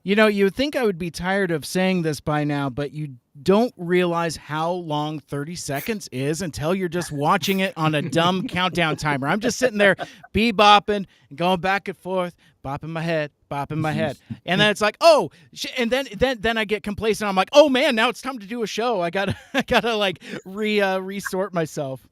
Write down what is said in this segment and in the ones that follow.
You know, you would think I would be tired of saying this by now, but you don't realize how long 30 seconds is until you're just watching it on a dumb countdown timer. I'm just sitting there bebopping and going back and forth, bopping my head, bopping my head. And then it's like, oh, and then I get complacent. I'm like, oh man, now it's time to do a show. I gotta like resort myself.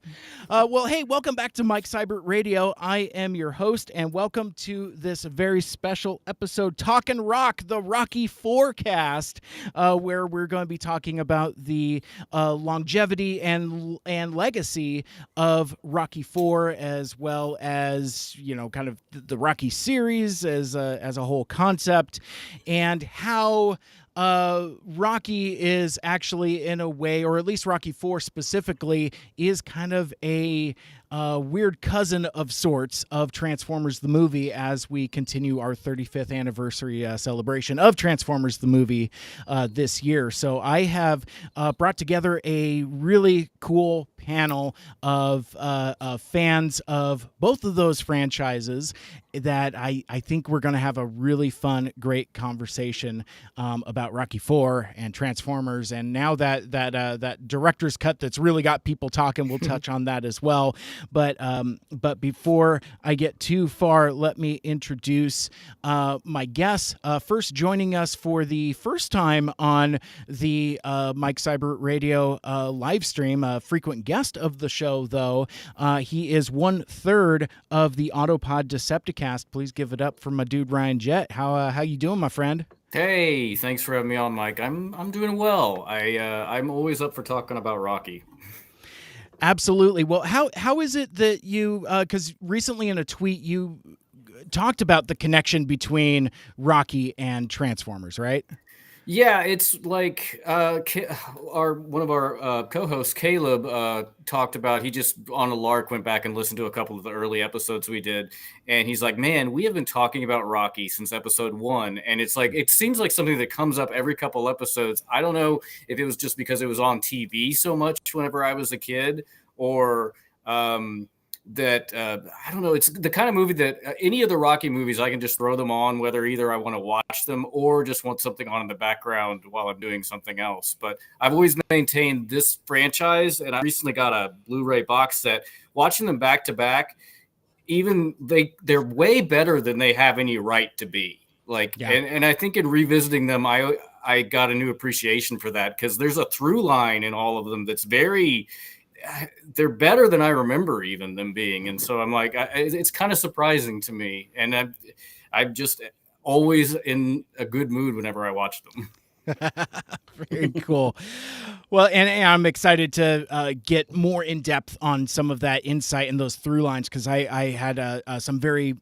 Well, hey, welcome back to Mike Seibert Radio. I am your host, and welcome to this very special episode, Talkin' Rock, the Rocky Forecast, where we're going to be talking about the longevity and legacy of Rocky IV, as well as kind of the Rocky series as a whole concept, and how Rocky is actually, in a way, or at least Rocky IV specifically, is kind of a weird cousin of sorts of Transformers the movie as we continue our 35th anniversary celebration of Transformers the movie this year. So I have brought together a really cool panel of fans of both of those franchises that I think we're going to have a really fun, great conversation about Rocky IV and Transformers. And now that director's cut that's really got people talking, we'll touch on that as well. But before I get too far, let me introduce my guests. First, joining us for the first time on the Mike Seibert Radio live stream, a frequent guest of the show, though. He is 1/3 of the Autopod Decepticast. Please give it up for my dude Ryan Jett. How you doing, my friend? Hey, thanks for having me on, Mike. I'm doing well. I'm always up for talking about Rocky. Absolutely. Well, how is it that you, because recently in a tweet you talked about the connection between Rocky and Transformers, right? Yeah, it's like one of our co-hosts, Caleb, talked about. He just on a lark went back and listened to a couple of the early episodes we did, and he's like, "Man, we have been talking about Rocky since episode 1," and it's like it seems like something that comes up every couple episodes. I don't know if it was just because it was on TV so much whenever I was a kid, or that I don't know. It's the kind of movie that any of the Rocky movies, I can just throw them on, whether either I want to watch them or just want something on in the background while I'm doing something else. But I've always maintained this franchise, and I recently got a Blu-ray box set. Watching them back to back, even they're way better than they have any right to be. Like, yeah. And I think in revisiting them, I got a new appreciation for that, because there's a through line in all of them that's they're better than I remember even them being. And so I'm like, it's kind of surprising to me. And I'm just always in a good mood whenever I watch them. Very cool. Well, and I'm excited to get more in depth on some of that insight and those through lines, because I had some very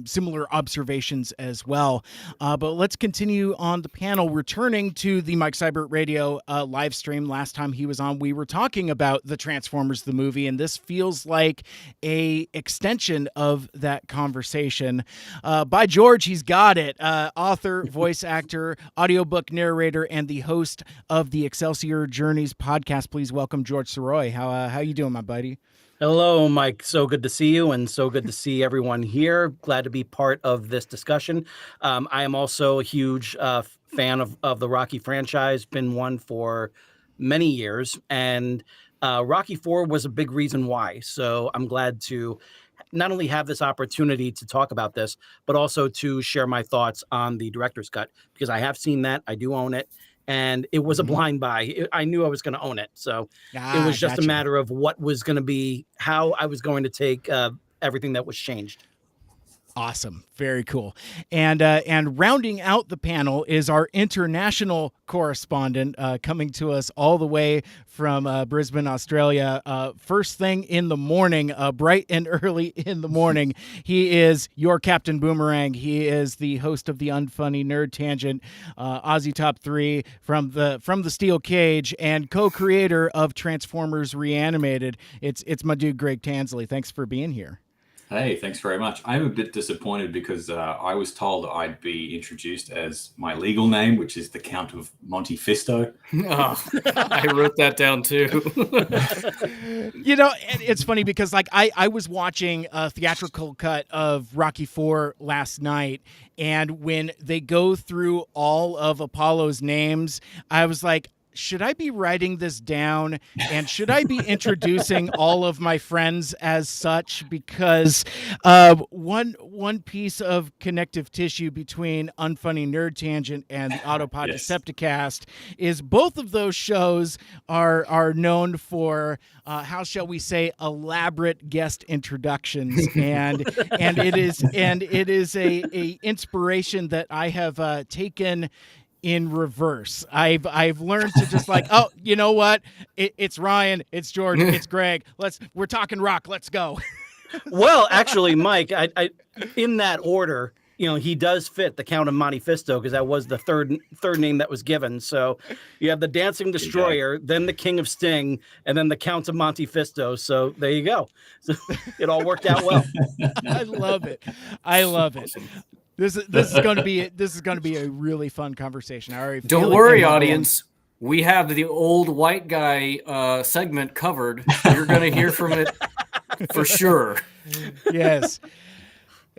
similar observations as well. But let's continue on the panel. Returning to the Mike Seibert Radio live stream, last time he was on, we were talking about the Transformers the movie, and this feels like a extension of that conversation. By George, he's got it. Author, voice actor, audiobook narrator, and the host of the Excelsior Journeys podcast. Please welcome George Soroy. How you doing, my buddy? Hello, Mike. So good to see you, and so good to see everyone here. Glad to be part of this discussion. I am also a huge fan of the Rocky franchise, been one for many years, and Rocky IV was a big reason why. So I'm glad to not only have this opportunity to talk about this, but also to share my thoughts on the director's cut, because I have seen that. I do own it. And it was a blind buy. I knew I was going to own it. So it was just a matter of what was going to be, how I was going to take everything that was changed. Awesome. Very cool. And rounding out the panel is our international correspondent coming to us all the way from Brisbane, Australia. First thing in the morning, bright and early in the morning. He is your Captain Boomerang. He is the host of the Unfunny Nerd Tangent, Aussie Top 3 from the Steel Cage, and co-creator of Transformers Reanimated. It's my dude Greg Tansley. Thanks for being here. Hey, thanks very much. I'm a bit disappointed because I was told I'd be introduced as my legal name, which is the Count of Monte Fisto. Oh, I wrote that down too. And it's funny because like I was watching a theatrical cut of Rocky IV last night, and when they go through all of Apollo's names, I was like, should I be writing this down, and should I be introducing all of my friends as such? Because one piece of connective tissue between Unfunny Nerd Tangent and the Autopod Yes. Decepticast is both of those shows are known for how shall we say, elaborate guest introductions, and it is a inspiration that I have taken in reverse. I've learned to just like, oh, you know what? It's Ryan, it's George, it's Greg. We're talking rock. Let's go. Well, actually, Mike, I in that order, he does fit the Count of Monte Fisto because that was the third name that was given. So you have the Dancing Destroyer, then the King of Sting, and then the Count of Monte Fisto. So there you go. So it all worked out well. I love it. I love it. This is going to be a really fun conversation. I already feel Don't it worry, in my audience. We have the old white guy segment covered. You're going to hear from it for sure. bones. Yes.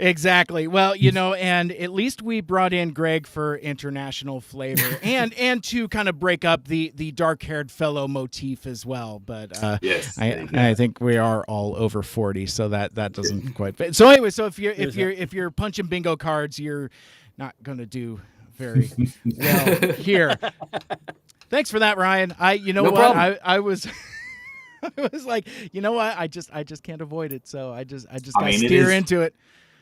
Exactly. Well, and at least we brought in Greg for international flavor and to kind of break up the dark-haired fellow motif as well. But Yes, I think we are all over 40, so that doesn't quite fit. So anyway, so if you're punching bingo cards, you're not going to do very well here. Thanks for that, Ryan. No what? problem. I was I was like, you know what? I just can't avoid it. So I just got to steer into it.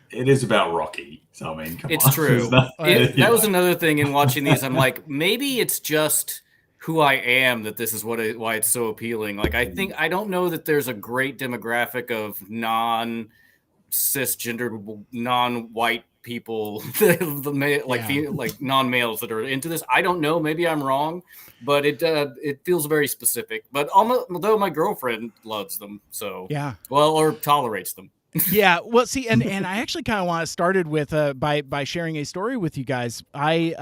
It is about Rocky, so I mean, come on. It's true. It's That was another thing in watching these. I'm like, maybe it's just who I am that this is why it's so appealing. Like, I don't know that there's a great demographic of non-cisgender, non-white people, like non-males that are into this. I don't know. Maybe I'm wrong, but it feels very specific. But although my girlfriend loves them, so Yeah. well, or tolerates them. Yeah, well, see, and I actually kind of want to started with by sharing a story with you guys. I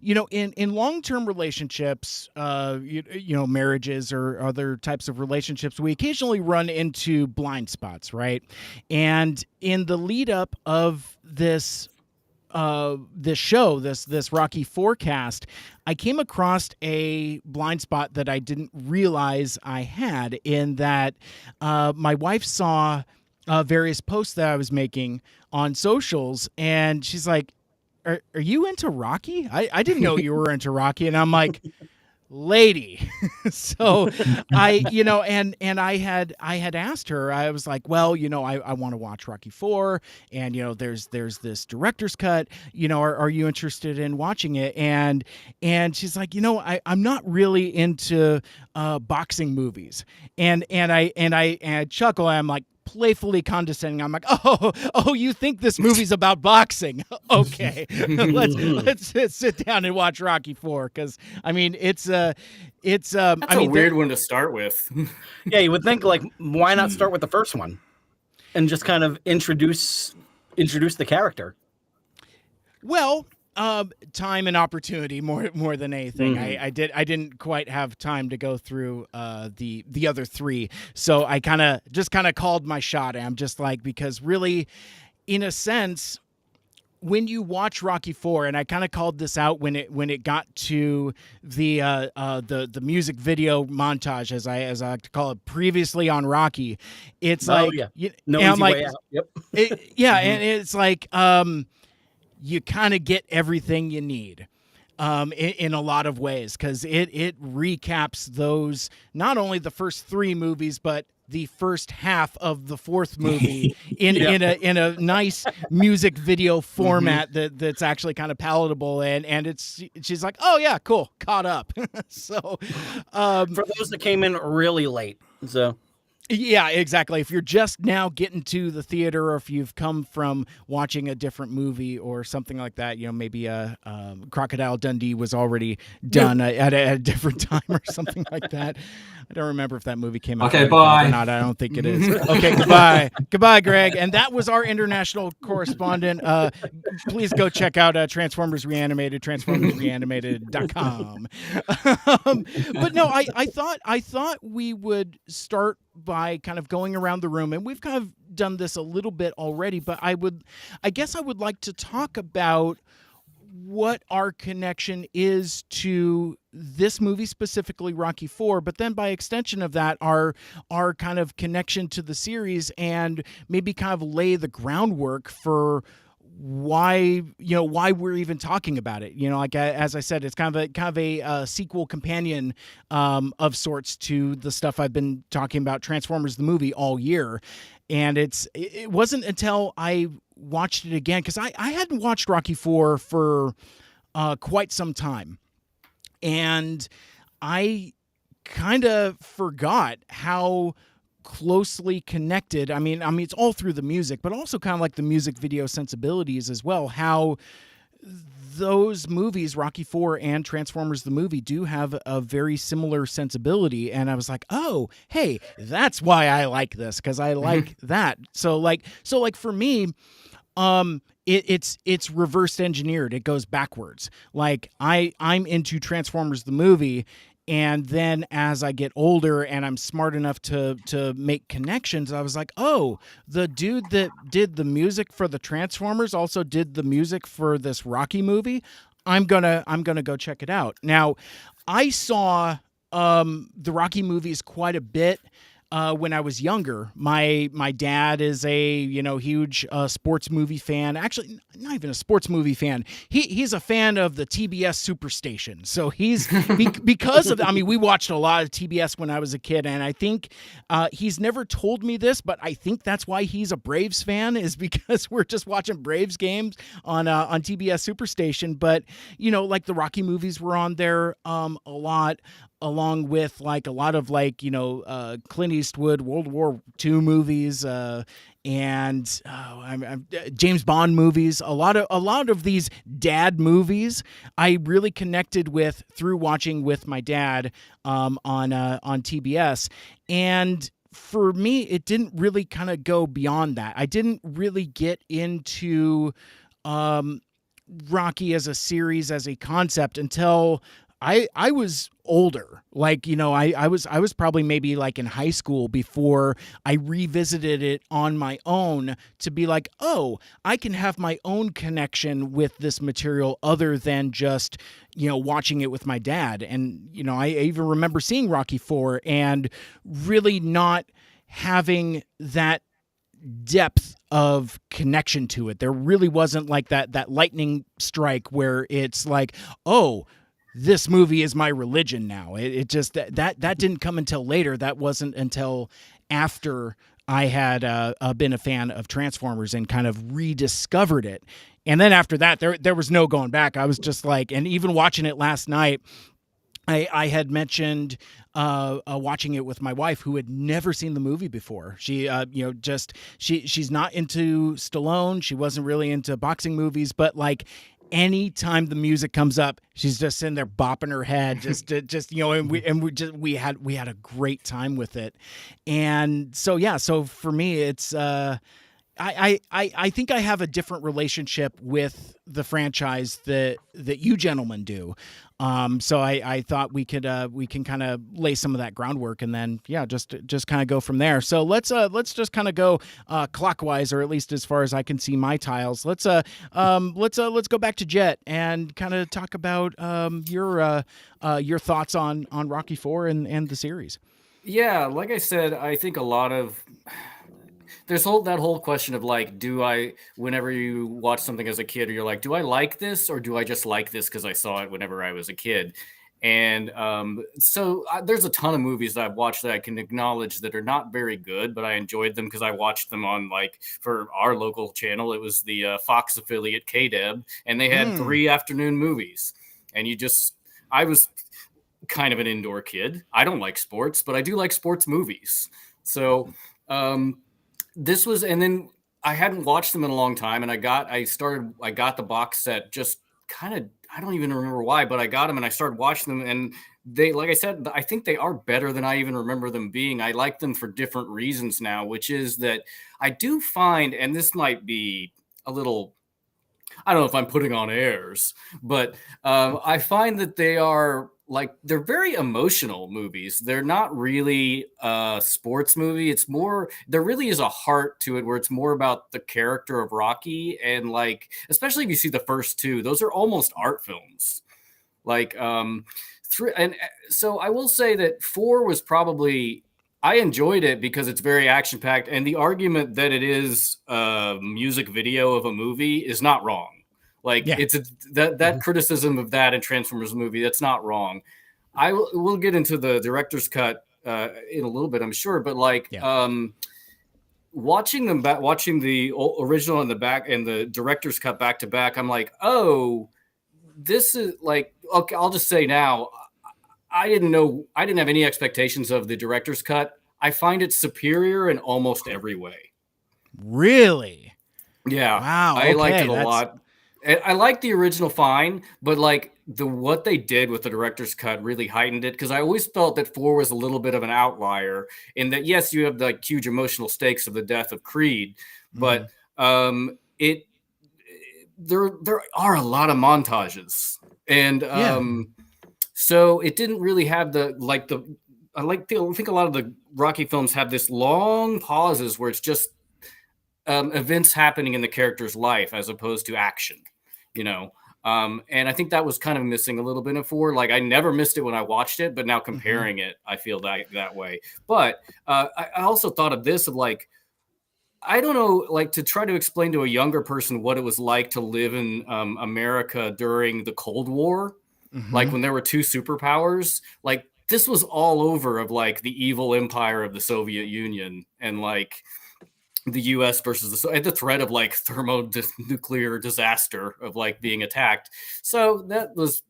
in long-term relationships, marriages or other types of relationships, we occasionally run into blind spots, right? And in the lead up of this show, this Rocky forecast, I came across a blind spot that I didn't realize I had, in that my wife saw various posts that I was making on socials, and she's like, are you into Rocky? I didn't know you were into Rocky. And I'm like, lady. So I had asked her, I was like, well, I want to watch Rocky IV, and there's this director's cut, are you interested in watching it? And she's like, I'm not really into boxing movies. And I chuckle. I'm like, playfully condescending. I'm like, oh, you think this movie's about boxing? Okay, let's sit down and watch Rocky IV, because I mean it's That's a weird one to start with. Yeah, you would think, like, why not start with the first one and just kind of introduce the character? Well, time and opportunity more than anything. Mm-hmm. I didn't quite have time to go through the other three, so I kind of called my shot. I'm just like, because really, in a sense, when you watch Rocky IV, and I kind of called this out when it got to the music video montage, as I like to call it, previously on Rocky, it's No easy way out. Yep. And it's like you kind of get everything you need in a lot of ways, because it recaps those, not only the first three movies, but the first half of the fourth movie in a nice music video format that's actually kind of palatable, and she's like, oh yeah, cool, caught up. So For those that came in really late, so. Yeah, exactly. If you're just now getting to the theater, or if you've come from watching a different movie or something like that, maybe Crocodile Dundee was already done at a different time or something like that. I don't remember if that movie came out. Okay, bye. Or not. I don't think it is. Okay, goodbye. Goodbye, Greg. And that was our international correspondent. Please go check out Transformers Reanimated, transformersreanimated.com. But no, I thought we would start by kind of going around the room, and we've kind of done this a little bit already, but I guess I would like to talk about what our connection is to this movie, specifically Rocky IV, but then by extension of that, our kind of connection to the series, and maybe kind of lay the groundwork for why we're even talking about it. Like as I said, it's kind of a sequel companion of sorts to the stuff I've been talking about, Transformers the movie, all year. And it wasn't until I watched it again, because I hadn't watched Rocky IV for quite some time, and I kind of forgot how closely connected. I mean, it's all through the music, but also kind of like the music video sensibilities as well. How those movies, Rocky IV and Transformers the movie, do have a very similar sensibility. And I was like, oh, hey, that's why I like this, because I like that. So for me, it's reverse engineered. It goes backwards. Like I'm into Transformers the movie, and then as I get older and I'm smart enough to make connections, I was like, oh, the dude that did the music for the Transformers also did the music for this Rocky movie. I'm gonna go check it out. Now, I saw the Rocky movies quite a bit when I was younger. My dad is a huge sports movie fan. Actually, not even a sports movie fan. He's a fan of the TBS Superstation. So he's because of. I mean, we watched a lot of TBS when I was a kid, and I think he's never told me this, but I think that's why he's a Braves fan, is because we're just watching Braves games on TBS Superstation. But like the Rocky movies were on there a lot, along with like a lot of Clint Eastwood World War II movies and James Bond movies. A lot of these dad movies I really connected with through watching with my dad on TBS. And for me, it didn't really kind of go beyond that. I didn't really get into Rocky as a series, as a concept, until I was older. I was probably maybe like in high school before I revisited it on my own to be like, oh, I can have my own connection with this material other than just, watching it with my dad. And, I even remember seeing Rocky IV and really not having that depth of connection to it. There really wasn't like that lightning strike where it's like, oh, this movie is my religion now. It just that didn't come until later. That wasn't until after I had been a fan of Transformers and kind of rediscovered it. And then after that, there was no going back. I was just like, and even watching it last night, I had mentioned watching it with my wife, who had never seen the movie before. She, she's not into Stallone. She wasn't really into boxing movies, but like, anytime the music comes up, she's just sitting there bopping her head, and we had a great time with it. And so for me, it's I think I have a different relationship with the franchise that you gentlemen do. So I thought we can kind of lay some of that groundwork, and then just kind of go from there. So let's just kind of go clockwise, or at least as far as I can see my tiles. Let's go back to Jet and kind of talk about your thoughts on Rocky IV and the series. Yeah, like I said, I think a lot of there's that whole question of like, whenever you watch something as a kid, or you're like, do I like this, or do I just like this because I saw it whenever I was a kid? And so there's a ton of movies that I've watched that I can acknowledge that are not very good, but I enjoyed them because I watched them on, like, for our local channel, it was the Fox affiliate KDEB, and they had 3 afternoon movies. And I was kind of an indoor kid. I don't like sports, but I do like sports movies. So this was, and then I hadn't watched them in a long time, and I got the box set just kind of, I don't even remember why, but I got them and I started watching them, and they, like I said, I think they are better than I even remember them being. I like them for different reasons now, which is that I do find, and this might be a little, I don't know if I'm putting on airs, but I find that they are they're very emotional movies. They're not really a sports movie. It's more, there really is a heart to it where it's more about the character of Rocky. And like, especially if you see the first two, those are almost art films. Like, so I will say that 4 was probably, I enjoyed it because it's very action packed, and the argument that it is a music video of a movie is not wrong. Like, Yeah. it's that criticism of that in Transformers movie, that's not wrong. We'll get into the director's cut in a little bit, I'm sure, but like, watching the original and the back and the director's cut back to back, I'm like, oh, this is like, okay, I'll just say now, I didn't have any expectations of the director's cut. I find it superior in almost every way. Really? Yeah. Wow. I liked it a that's... lot. I like the original fine, but like what they did with the director's cut really heightened it, because I always felt that 4 was a little bit of an outlier in that, yes, you have the huge emotional stakes of the death of Creed, but there are a lot of montages, and so it didn't really have I think a lot of the Rocky films have this long pauses where it's just events happening in the character's life as opposed to action, you know. And I think that was kind of missing a little bit in 4. Like, I never missed it when I watched it, but now comparing it, I feel that way. But I also thought of this, of like, I don't know, like, to try to explain to a younger person what it was like to live in America during the Cold War, like when there were two superpowers. Like, this was all over of like the evil empire of the Soviet Union, and like the U.S. versus the threat of like thermonuclear disaster of like being attacked. So that was,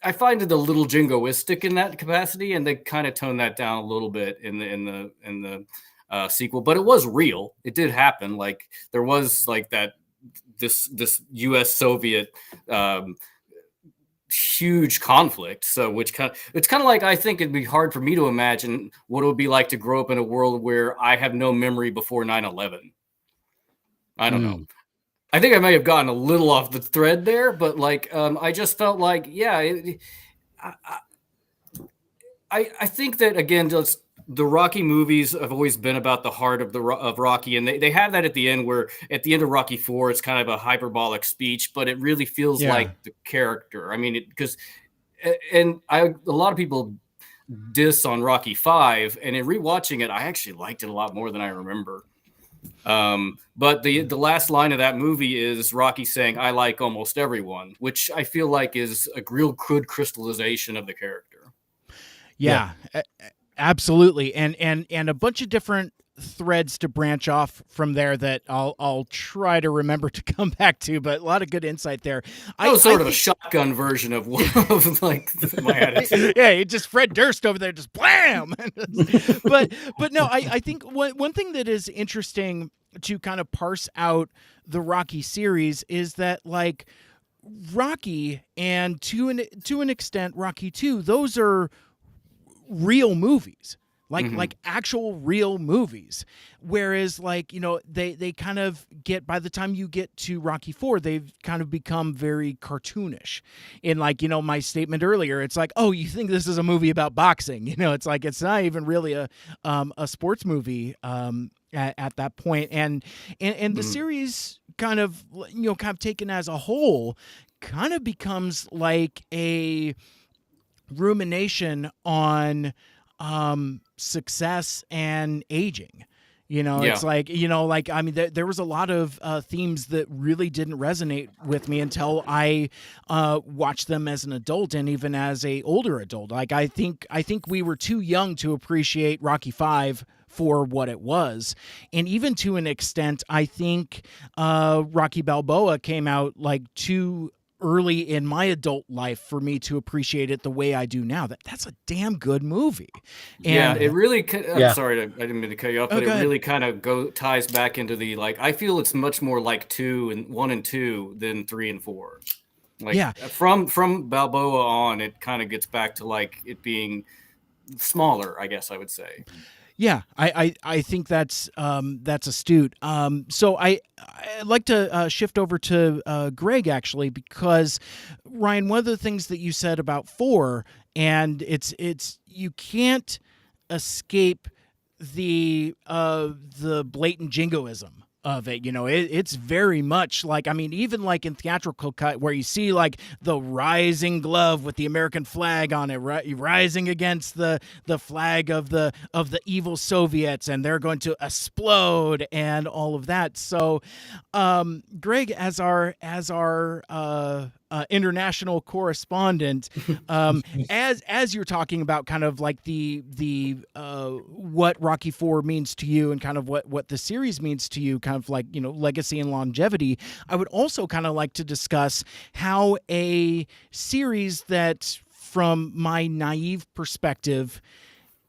I find it a little jingoistic in that capacity, and they kind of toned that down a little bit in the sequel. But it was real; it did happen. Like, there was like this U.S. Soviet huge conflict. So it's kind of like, I think it'd be hard for me to imagine what it would be like to grow up in a world where I have no memory before 9/11. I don't know. I think I may have gotten a little off the thread there, but like, I just felt like, I think that, again, just the Rocky movies have always been about the heart of Rocky, and they have that at the end, where at the end of Rocky 4, it's kind of a hyperbolic speech, but it really feels like the character. I mean, a lot of people diss on Rocky 5, and in rewatching it, I actually liked it a lot more than I remember. But the last line of that movie is Rocky saying, "I like almost everyone," which I feel like is a real good crystallization of the character. Yeah. Absolutely. And a bunch of different threads to branch off from there that I'll try to remember to come back to, but a lot of good insight there. That was sort of a shotgun version of like my attitude. Yeah, you just Fred Durst over there, just blam. but no, I think one thing that is interesting to kind of parse out the Rocky series is that, like, Rocky, and to an extent Rocky 2, those are real movies, like actual real movies, whereas, like, you know, they kind of get, by the time you get to Rocky 4, they've kind of become very cartoonish. In, like, you know, my statement earlier, it's like, oh, you think this is a movie about boxing, you know, it's like, it's not even really a sports movie at that point. And the series kind of taken as a whole kind of becomes like a rumination on success and aging. You know, it's like, you know, like, I mean, there was a lot of themes that really didn't resonate with me until I watched them as an adult, and even as a older adult. Like, I think we were too young to appreciate Rocky 5 for what it was. And even to an extent, I think Rocky Balboa came out like too early in my adult life for me to appreciate it the way I do now. That's a damn good movie. And it really, I'm sorry, I didn't mean to cut you off, but it really kind of ties back into the, like, I feel it's much more like 1 and 2 than 3 and 4. Like Yeah. from Balboa on, it kind of gets back to like it being smaller, I guess I would say. Yeah, I think that's astute. So I'd like to shift over to Greg actually, because Ryan, one of the things that you said about 4, and it's you can't escape the blatant jingoism of it. It's very much like, I mean, even like in theatrical cut where you see like the rising glove with the American flag on it, rising against the flag of the evil Soviets, and they're going to explode and all of that. So Greg, as our international correspondent, as you're talking about kind of like the what Rocky 4 means to you, and kind of what the series means to you, kind of like, legacy and longevity, I would also kind of like to discuss how a series that, from my naive perspective,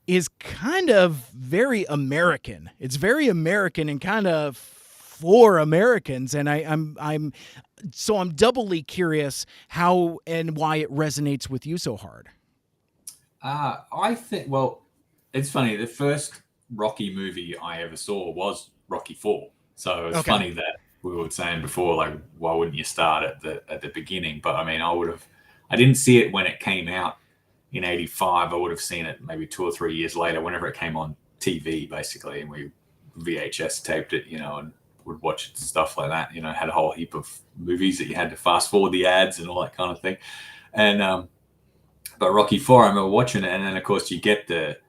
is kind of very American. It's very American and kind of for Americans, and I'm doubly curious how and why it resonates with you so hard. I think, well, it's funny. The first Rocky movie I ever saw was Rocky 4. So it's funny that we were saying before, like, why wouldn't you start at the beginning? But I mean, I didn't see it when it came out in 85. I would have seen it maybe 2 or 3 years later, whenever it came on TV, basically. And we VHS taped it, and would watch stuff like that. Had a whole heap of movies that you had to fast forward the ads and all that kind of thing. And, but Rocky 4, I remember watching it. And then of course you get that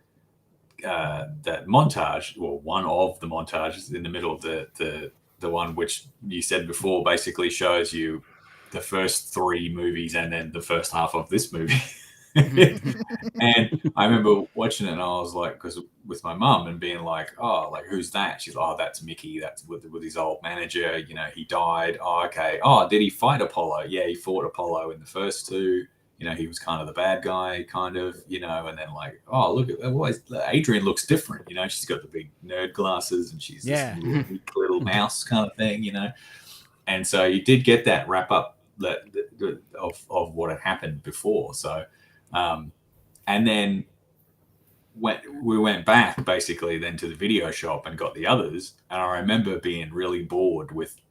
montage, or one of the montages in the middle of the one which you said before, basically shows you the first 3 movies and then the first half of this movie. And I remember watching it and I was like, because with my mum, and being like, oh, like, who's that? She's like, oh, that's Mickey. That's with his old manager. He died. Oh, okay. Oh, did he fight Apollo? Yeah, he fought Apollo in the first 2. He was kind of the bad guy, kind of, and then like, oh, look at that. Adrian looks different. She's got the big nerd glasses and she's this little mouse kind of thing, And so you did get that wrap up of what had happened before. So, and then when we went back basically then to the video shop and got the others, and I remember being really bored with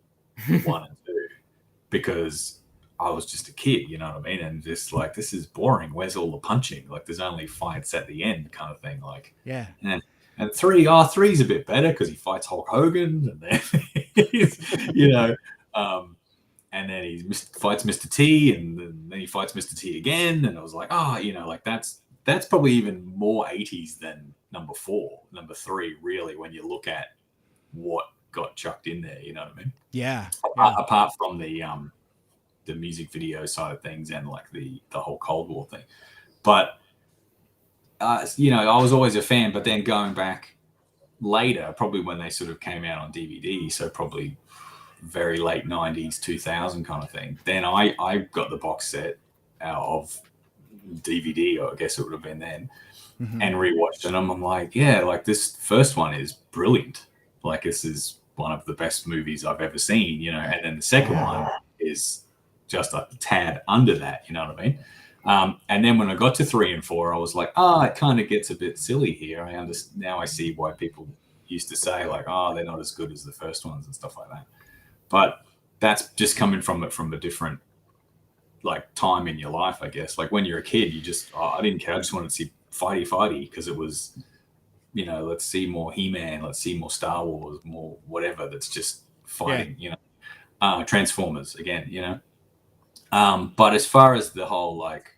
1 and 2 because I was just a kid, you know what I mean? And just like, this is boring. Where's all the punching? Like, there's only fights at the end, kind of thing. Like, yeah. And 3's a bit better because he fights Hulk Hogan, and then and then he fights Mr. T, and then he fights Mr. T again. And I was like, like that's probably even more 80s than number 4, number 3, really, when you look at what got chucked in there, you know what I mean? Yeah. Apart from the music video side of things and like the whole Cold War thing. But, I was always a fan, but then going back later, probably when they sort of came out on DVD, so probably very late 90s, 2000 kind of thing, then I got the box set of DVD, or I guess it would have been then, and rewatched it. And I'm like, yeah, like this first one is brilliant. Like, this is one of the best movies I've ever seen, and then the second one is just a tad under that, you know what I mean? And then when I got to 3 and 4, I was like, it kind of gets a bit silly here. I understand now. I see why people used to say like, they're not as good as the first ones and stuff like that. But that's just coming from a different like time in your life, I guess. Like when you're a kid, you just, I didn't care. I just wanted to see fighty because it was, let's see more He-Man, let's see more Star Wars, more whatever that's just fighting, Transformers again, But as far as the whole like,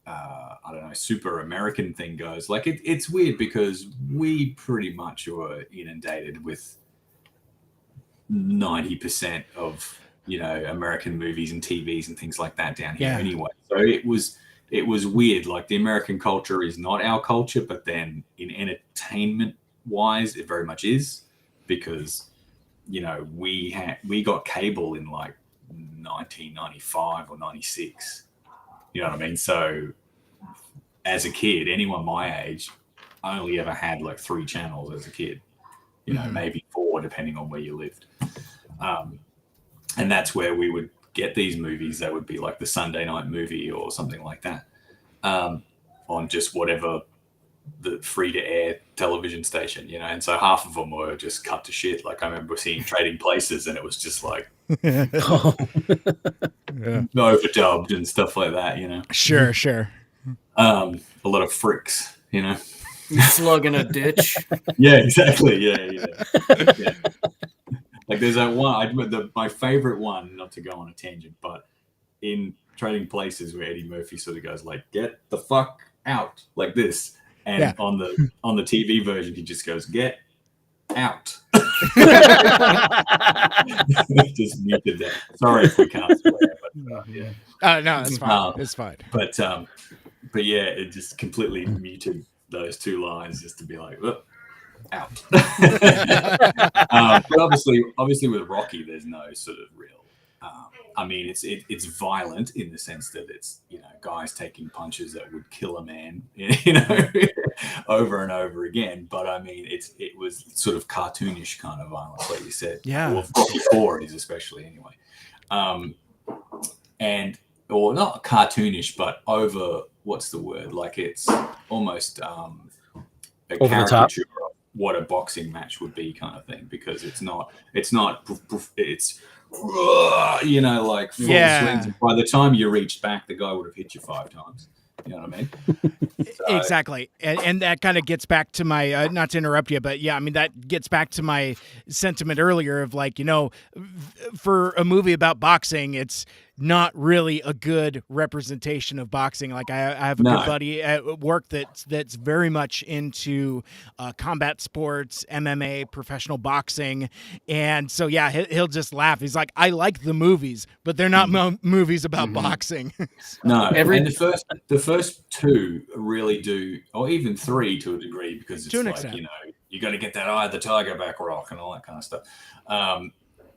I don't know, super American thing goes, like it's weird because we pretty much were inundated with 90% of American movies and TVs and things like that down here anyway. So it was weird. Like the American culture is not our culture, but then in entertainment wise, it very much is, because we got cable in like 1995 or 96. You know what I mean? So as a kid, anyone my age only ever had like 3 channels as a kid, maybe 4 depending on where you lived. And that's where we would get these movies, they would be like the Sunday night movie or something like that, on just whatever the free to air television station, you know. And so half of them were just cut to shit. Like I remember seeing Trading Places, and it was just like overdubbed and stuff like that, you know. Sure. A lot of fricks, you know. Slug in a ditch. Yeah, exactly. Yeah. Like there's that one, my favorite one, not to go on a tangent, but in Trading Places where Eddie Murphy sort of goes like, "Get the fuck out," like this. And on the TV version, he just goes, "Get out." Just muted that. Sorry if we can't swear, but yeah. No, it's fine. It's fine. But yeah, it just completely muted those two lines just to be like, "Look, out." But obviously with Rocky, there's no sort of real. I mean, it's violent in the sense that it's, you know, guys taking punches that would kill a man, you know, over and over again. But I mean, it was sort of cartoonish kind of violence, like you said. Yeah. Well, Rocky 4 is especially anyway, or not cartoonish, but over. What's the word? Like it's almost a over caricature of what a boxing match would be, kind of thing, because it's not. You know, like full swings. By the time you reached back, the guy would have hit you 5 times. You know what I mean? Exactly. And that kind of gets back to my, not to interrupt you, but yeah, I mean, that gets back to my sentiment earlier of like, you know, for a movie about boxing, it's not really a good representation of boxing. Like I have a good buddy at work that's very much into combat sports, MMA, professional boxing. And so, yeah, he'll just laugh. He's like, I like the movies, but they're not movies about boxing. No, and the first 2 really do, or even 3 to a degree, because it's like, extent, you know, you got to get that eye of the tiger back, Rock, and all that kind of stuff.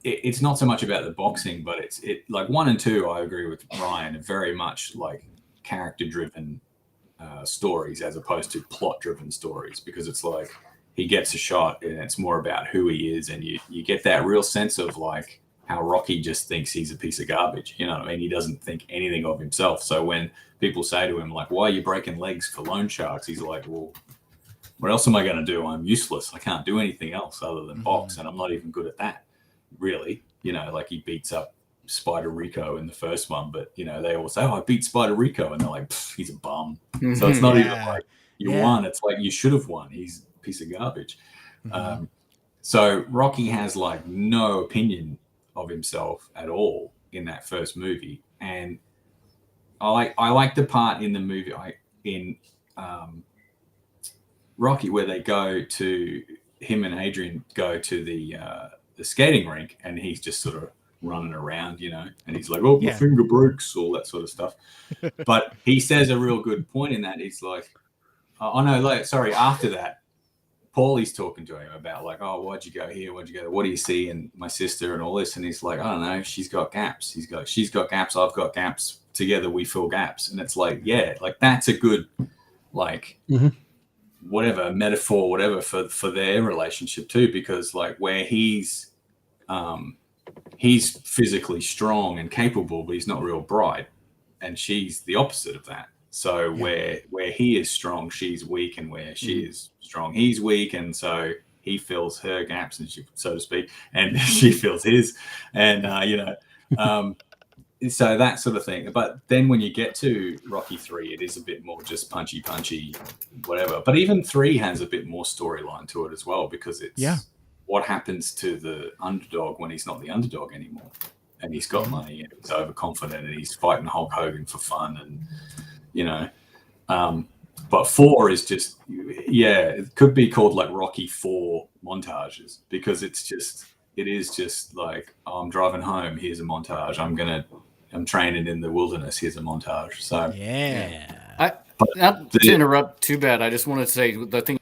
It's not so much about the boxing, but it's like 1 and 2. I agree with Ryan, are very much like character-driven stories as opposed to plot-driven stories, because it's like he gets a shot and it's more about who he is, and you get that real sense of like how Rocky just thinks he's a piece of garbage. You know what I mean? He doesn't think anything of himself. So when people say to him like, "Why are you breaking legs for loan sharks?" He's like, "Well, what else am I going to do? I'm useless. I can't do anything else other than box, and I'm not even good at that." Really, you know, like he beats up Spider Rico in the first one, but you know, they all say, "Oh, I beat Spider Rico," and they're like, "He's a bum." So it's not even like you won. It's like you should have won. He's a piece of garbage. So Rocky has like no opinion of himself at all in that first movie, and I like the part in the movie in Rocky where they go to him and Adrian go to the skating rink, and he's just sort of running around, you know, and he's like, "Oh, my finger breaks," all that sort of stuff. But he says a real good point in that. He's like, after that, Paulie's talking to him about like, "Oh, why'd you go here? Why'd you go there? What do you see in my sister and all this?" And he's like, "I don't know. She's got gaps." "She's got gaps. I've got gaps. Together we fill gaps." And it's like, yeah, like that's a good, like, whatever metaphor, whatever for their relationship too, because like where he's physically strong and capable, but he's not real bright, and she's the opposite of that. So where he is strong, she's weak, and where she is strong, he's weak, and so he fills her gaps, and she, so to speak, and she fills his, and so that sort of thing. But then when you get to Rocky 3, it is a bit more just punchy, whatever. But even 3 has a bit more storyline to it as well, because it's what happens to the underdog when he's not the underdog anymore, and he's got money and he's overconfident and he's fighting Hulk Hogan for fun, and you know. But 4 is just, it could be called like Rocky 4 montages, because it is just like, oh, I'm driving home, here's a montage. I'm training in the wilderness, here's a montage. So not to interrupt too bad, I just want to say the thing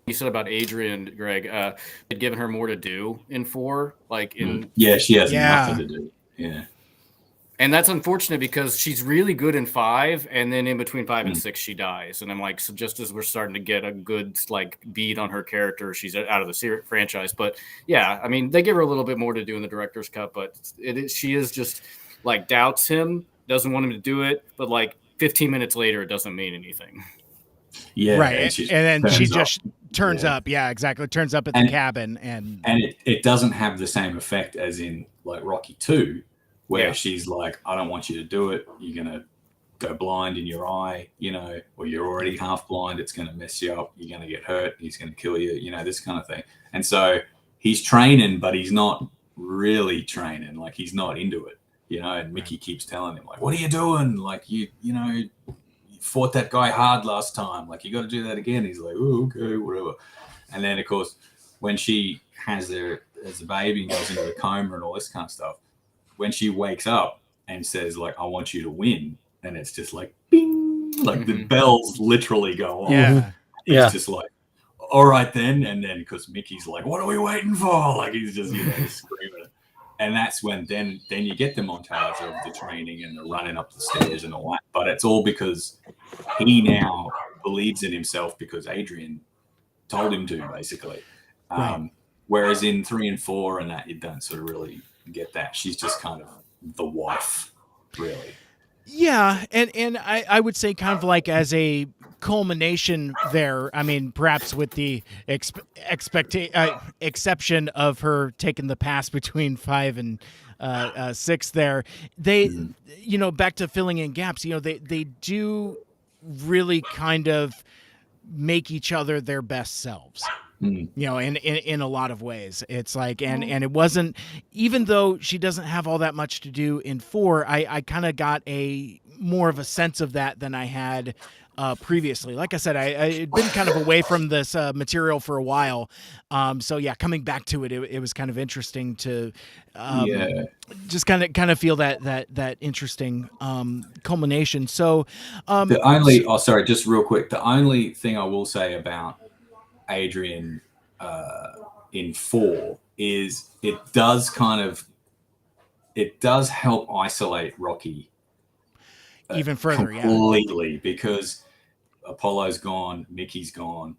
you said about Adrian, Greg, had given her more to do in 4, like in she has nothing to do. And that's unfortunate, because she's really good in 5, and then in between 5 and 6 she dies. And I'm like, so just as we're starting to get a good like beat on her character, she's out of the franchise. But yeah, I mean, they give her a little bit more to do in the director's cut, but she is just like doubts him, doesn't want him to do it, but like 15 minutes later, it doesn't mean anything. Yeah, right. And then she just turns Yeah. up. Yeah, exactly. Turns up at the cabin, and it doesn't have the same effect as in like Rocky 2, where Yeah. she's like, I don't want you to do it. You're gonna go blind in your eye, you know, or you're already half blind. It's gonna mess you up. You're gonna get hurt. He's gonna kill you. You know, this kind of thing. And so he's training, but he's not really training. Like he's not into it, you know. And Mickey keeps telling him like, "What are you doing? Like you know, you fought that guy hard last time. Like you got to do that again." He's like, "Oh, okay, whatever." And then of course, when she has her as a baby and goes into the coma and all this kind of stuff, when she wakes up and says like, "I want you to win," and it's just like, bing, like the bells literally go off. yeah, It's just like, all right then. And then because Mickey's like, what are we waiting for? Like he's just, you know, screaming. And that's when then you get the montage of the training and the running up the stairs and all that. But it's all because he now believes in himself because Adrian told him to, basically. Right. Whereas in 3 and 4 and that, you don't sort of really get that. She's just kind of the wife, really. Yeah, and I would say kind of like as a culmination there. I mean, perhaps with the exception of her taking the pass between 5 and 6 there. They, you know, back to filling in gaps, you know, they do really kind of make each other their best selves. You know, in a lot of ways, it's like, and it wasn't, even though she doesn't have all that much to do in 4, I kind of got a more of a sense of that than I had previously. Like I said, I had been kind of away from this material for a while. So yeah, coming back to it was kind of interesting to just kind of feel that interesting culmination. So the only, sorry, just real quick, the only thing I will say about Adrian in 4 is it does help isolate Rocky even further, completely, because Apollo's gone, Mickey's gone,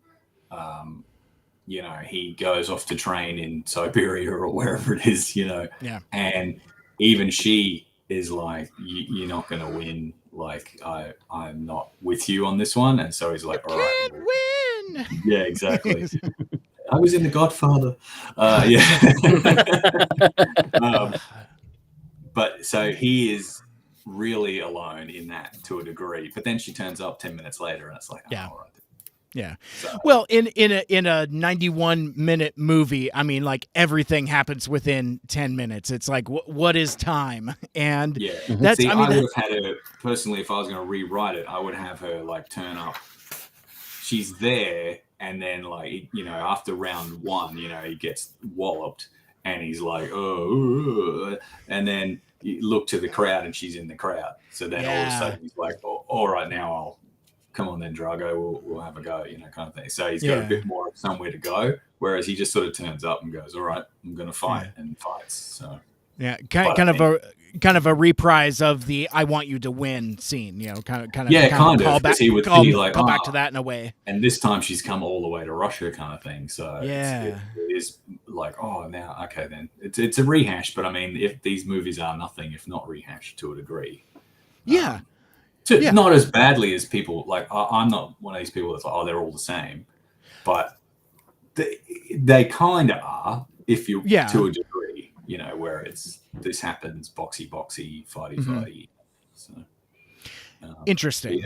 you know, he goes off to train in Siberia or wherever it is, you know, and even she is like, you're not going to win, like I'm not with you on this one. And so he's like, all right, win. Yeah, exactly. I was in The Godfather. But so he is really alone in that to a degree. But then she turns up 10 minutes later, and it's like, all right. Yeah. So. Well, in a 91-minute movie, I mean, like everything happens within 10 minutes. It's like, what is time? And that's. See, I mean, I would have had her personally, if I was going to rewrite it, I would have her like turn up. She's there, and then like, you know, after round 1, you know, he gets walloped, and he's like, oh, and then you look to the crowd, and she's in the crowd. So then all of a sudden he's like, oh, all right, now I'll. Come on then, Drago, we'll have a go, you know, kind of thing. So he's got a bit more of somewhere to go, whereas he just sort of turns up and goes, all right, I'm going to fight, and fights. So kind of a reprise of the "I want you to win" scene, you know, kind of call back, he would call like, back to that in a way. And this time she's come all the way to Russia, kind of thing. So it is like, oh, now okay, then it's a rehash. But I mean, if these movies are nothing if not rehashed to a degree, not as badly as people like. I'm not one of these people that's like, oh, they're all the same, but they kind of are if you to a degree, you know, where it's this happens, boxy, fighty. So interesting.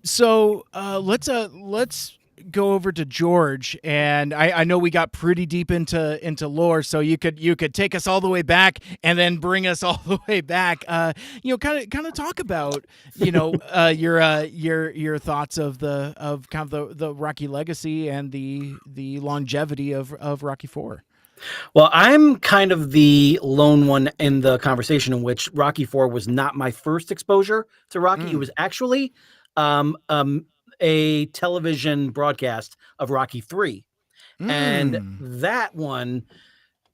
So let's go over to George, and I know we got pretty deep into lore, so you could take us all the way back and then bring us all the way back. You know, kind of talk about, you know, your thoughts of the Rocky legacy and the longevity of Rocky IV. Well, I'm kind of the lone one in the conversation in which Rocky IV was not my first exposure to Rocky. It was actually a television broadcast of Rocky III. And that one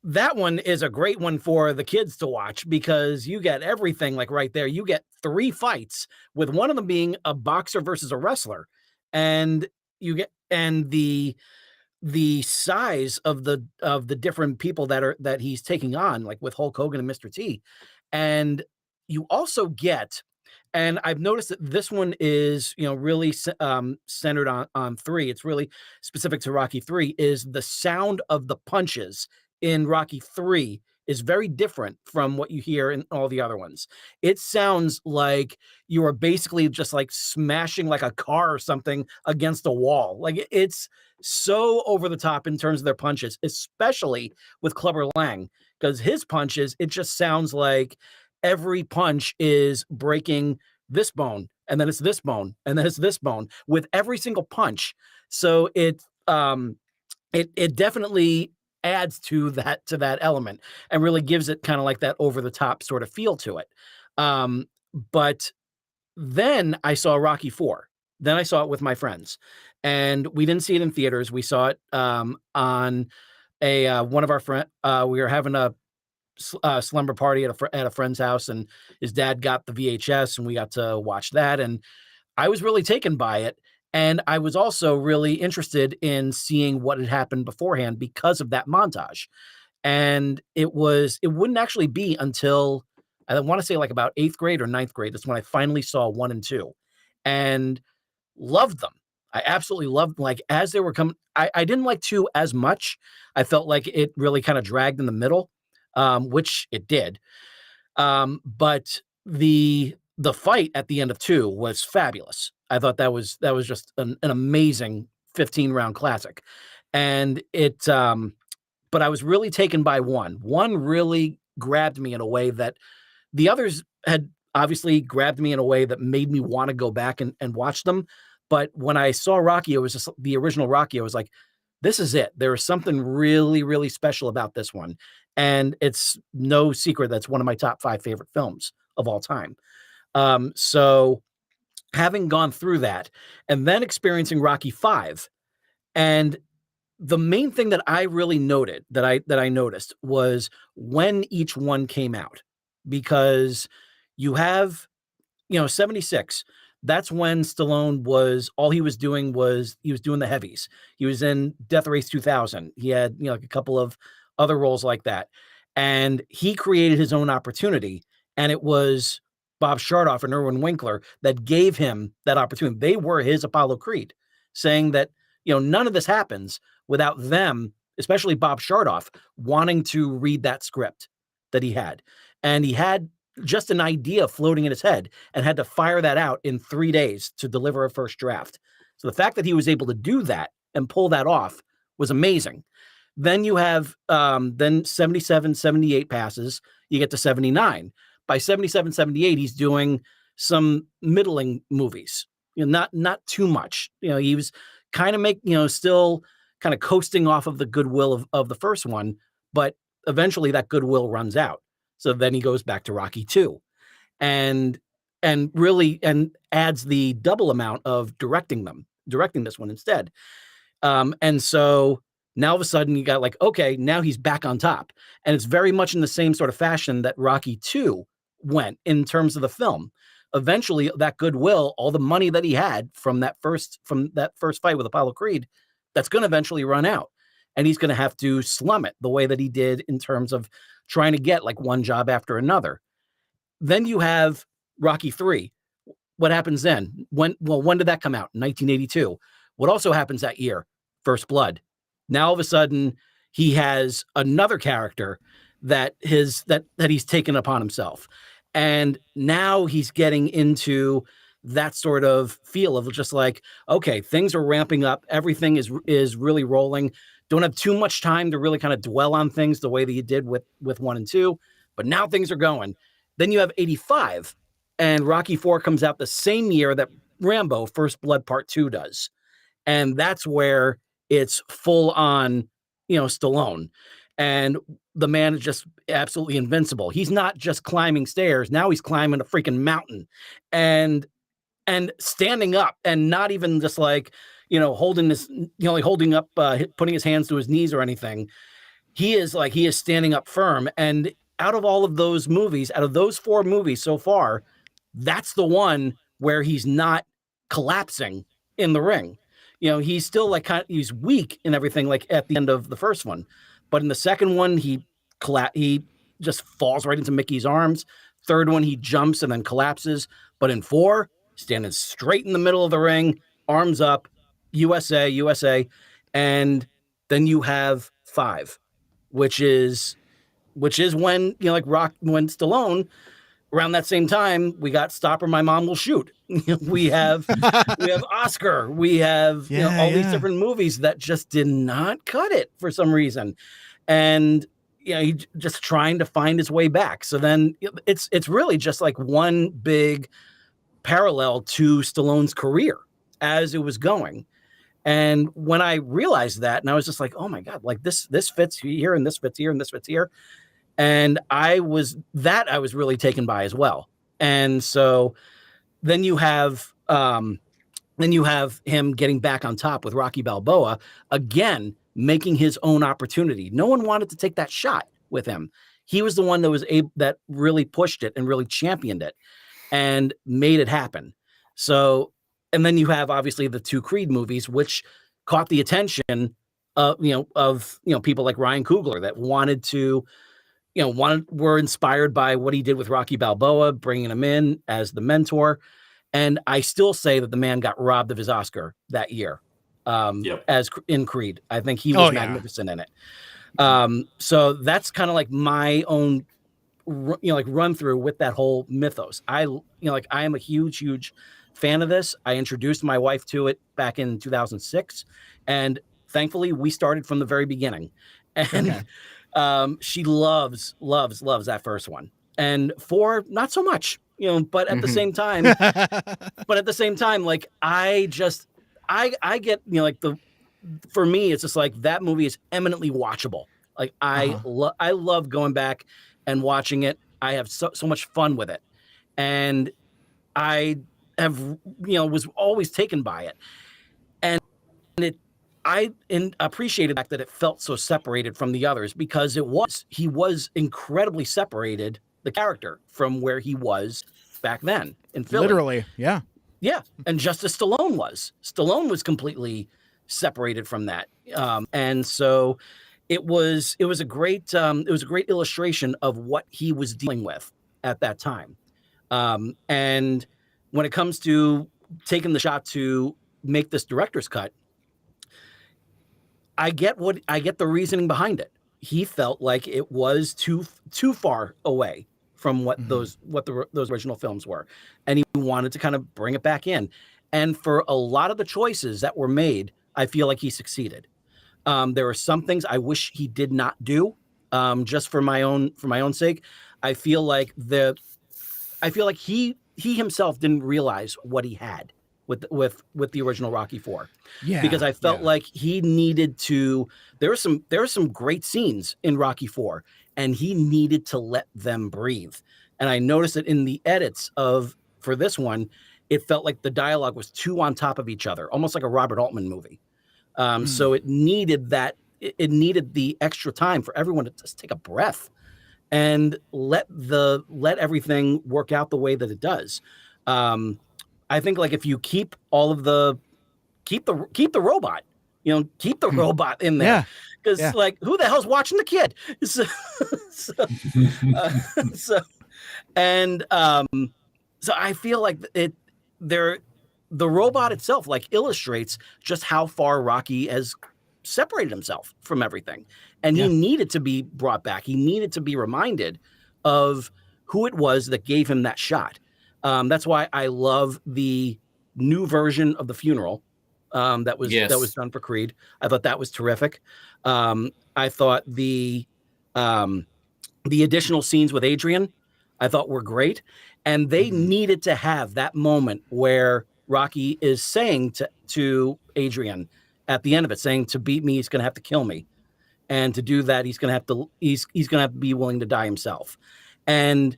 is a great one for the kids to watch because you get everything like right there. You get 3 fights, with one of them being a boxer versus a wrestler. And you get, and the size of the different people that he's taking on, like with Hulk Hogan and Mr. T. And you also get, and I've noticed that this one is, really centered on 3. It's really specific to Rocky 3, is the sound of the punches in Rocky 3 is very different from what you hear in all the other ones. It sounds like you are basically just like smashing like a car or something against a wall. Like it's so over the top in terms of their punches, especially with Clubber Lang, because his punches, it just sounds like every punch is breaking this bone, and then it's this bone, and then it's this bone with every single punch. So it definitely adds to that element and really gives it kind of like that over the top sort of feel to it. But then I saw Rocky 4. Then I saw it with my friends, and we didn't see it in theaters. We saw it on a one of our friend. We were having a slumber party at a friend's house, and his dad got the VHS, and we got to watch that. And I was really taken by it. And I was also really interested in seeing what had happened beforehand because of that montage. And it wouldn't actually be until I want to say like about 8th grade or 9th grade. That's when I finally saw 1 and 2 and loved them. I absolutely loved them. Like as they were coming, I didn't like 2 as much. I felt like it really kind of dragged in the middle, which it did. But the fight at the end of 2 was fabulous. I thought that was just an amazing 15-round classic. And but I was really taken by 1. 1 really grabbed me in a way that the others had obviously grabbed me in a way that made me want to go back and watch them. But when I saw Rocky, it was just the original Rocky. I was like, this is it. There is something really, really special about this one. And it's no secret that's one of my top 5 favorite films of all time. So having gone through that and then experiencing Rocky 5, and the main thing that I really noted that I noticed was when each one came out, because you have, 76. That's when Stallone all he was doing was he was doing the heavies. He was in Death Race 2000. He had, like a couple of other roles like that. And he created his own opportunity. And it was Bob Chardoff and Irwin Winkler that gave him that opportunity. They were his Apollo Creed, saying that, none of this happens without them, especially Bob Chardoff, wanting to read that script that he had. And he had just an idea floating in his head and had to fire that out in 3 days to deliver a first draft. So the fact that he was able to do that and pull that off was amazing. Then you have then 77, 78 passes, you get to 79. By 77, 78, he's doing some middling movies, not too much. He was kind of still kind of coasting off of the goodwill of the first one, but eventually that goodwill runs out. So then he goes back to Rocky 2 and really adds the double amount of directing this one instead. And so now all of a sudden you got like, okay, now he's back on top. And it's very much in the same sort of fashion that Rocky 2 went in terms of the film. Eventually that goodwill, all the money that he had from that first fight with Apollo Creed, that's going to eventually run out. And he's going to have to slum it the way that he did in terms of trying to get like one job after another. Then you have Rocky 3. What happens then? When did that come out? 1982. What also happens that year? First Blood. Now all of a sudden he has another character that he's taken upon himself. And now he's getting into that sort of feel of just like, okay, things are ramping up. Everything is really rolling. Don't have too much time to really kind of dwell on things the way that you did with 1 and 2. But now things are going. Then you have 85, and Rocky 4 comes out the same year that Rambo First Blood Part 2 does. And that's where it's full on, Stallone. And the man is just absolutely invincible. He's not just climbing stairs. Now he's climbing a freaking mountain and standing up and not even just like, holding this, holding up, putting his hands to his knees or anything. He is standing up firm. And out of all of those movies, out of those 4 movies so far, that's the one where he's not collapsing in the ring. He's still like he's weak and everything like at the end of the first one. But in the second one, he just falls right into Mickey's arms. Third one, he jumps and then collapses. But in 4, standing straight in the middle of the ring, arms up, USA, USA. And then you have 5, which is when, when Stallone, around that same time, we got Stop or My Mom Will Shoot. we have Oscar. We have all these different movies that just did not cut it for some reason. And he just trying to find his way back. So then it's really just like one big parallel to Stallone's career as it was going. And when I realized that, and I was just like, oh my God, like this fits here and this fits here and this fits here. And I was really taken by as well. And so then you have him getting back on top with Rocky Balboa, again, making his own opportunity. No one wanted to take that shot with him. He was the one that really pushed it and really championed it and made it happen. So, and then you have obviously the 2 Creed movies, which caught the attention of people like Ryan Coogler that wanted to, were inspired by what he did with Rocky Balboa, bringing him in as the mentor. And I still say that the man got robbed of his Oscar that year, as in Creed. I think he was magnificent in it. So that's kind of like my own, run through with that whole mythos. I am a huge fan of this. I introduced my wife to it back in 2006, and thankfully we started from the very beginning. And she loves that first one, and 4 not so much, but at the same time, like I get, for me, it's just like that movie is eminently watchable. Like I love going back and watching it. I have so much fun with it, and I have, was always taken by it, and I appreciated the fact that it felt so separated from the others, because he was incredibly separated, the character, from where he was back then in Philly. Literally, yeah. Yeah, and just as Stallone was completely separated from that, and so it was a great illustration of what he was dealing with at that time. And when it comes to taking the shot to make this director's cut, I get the reasoning behind it. He felt like it was too far away from what those original films were, and he wanted to kind of bring it back in. And for a lot of the choices that were made, I feel like he succeeded. There are some things I wish he did not do, just for my own sake. I feel like he himself didn't realize what he had with the original Rocky IV. Yeah, because I felt like he needed to. There were some great scenes in Rocky IV, and he needed to let them breathe. And I noticed it in the edits for this one. It felt like the dialogue was too on top of each other, almost like a Robert Altman movie. So it needed that. It needed the extra time for everyone to just take a breath and let everything work out the way that it does. I think, like, if you keep all of keep the robot, keep the robot in there, because like, who the hell's watching the kid? So I feel like the robot itself, like, illustrates just how far Rocky has separated himself from everything, and he needed to be brought back. He needed to be reminded of who it was that gave him that shot. That's why I love the new version of The Funeral that was done for Creed. I thought that was terrific. I thought the additional scenes with Adrian, I thought, were great, and they needed to have that moment where Rocky is saying to Adrian at the end of it, saying, to beat me, he's going to have to kill me, and to do that, he's going to have to be willing to die himself. And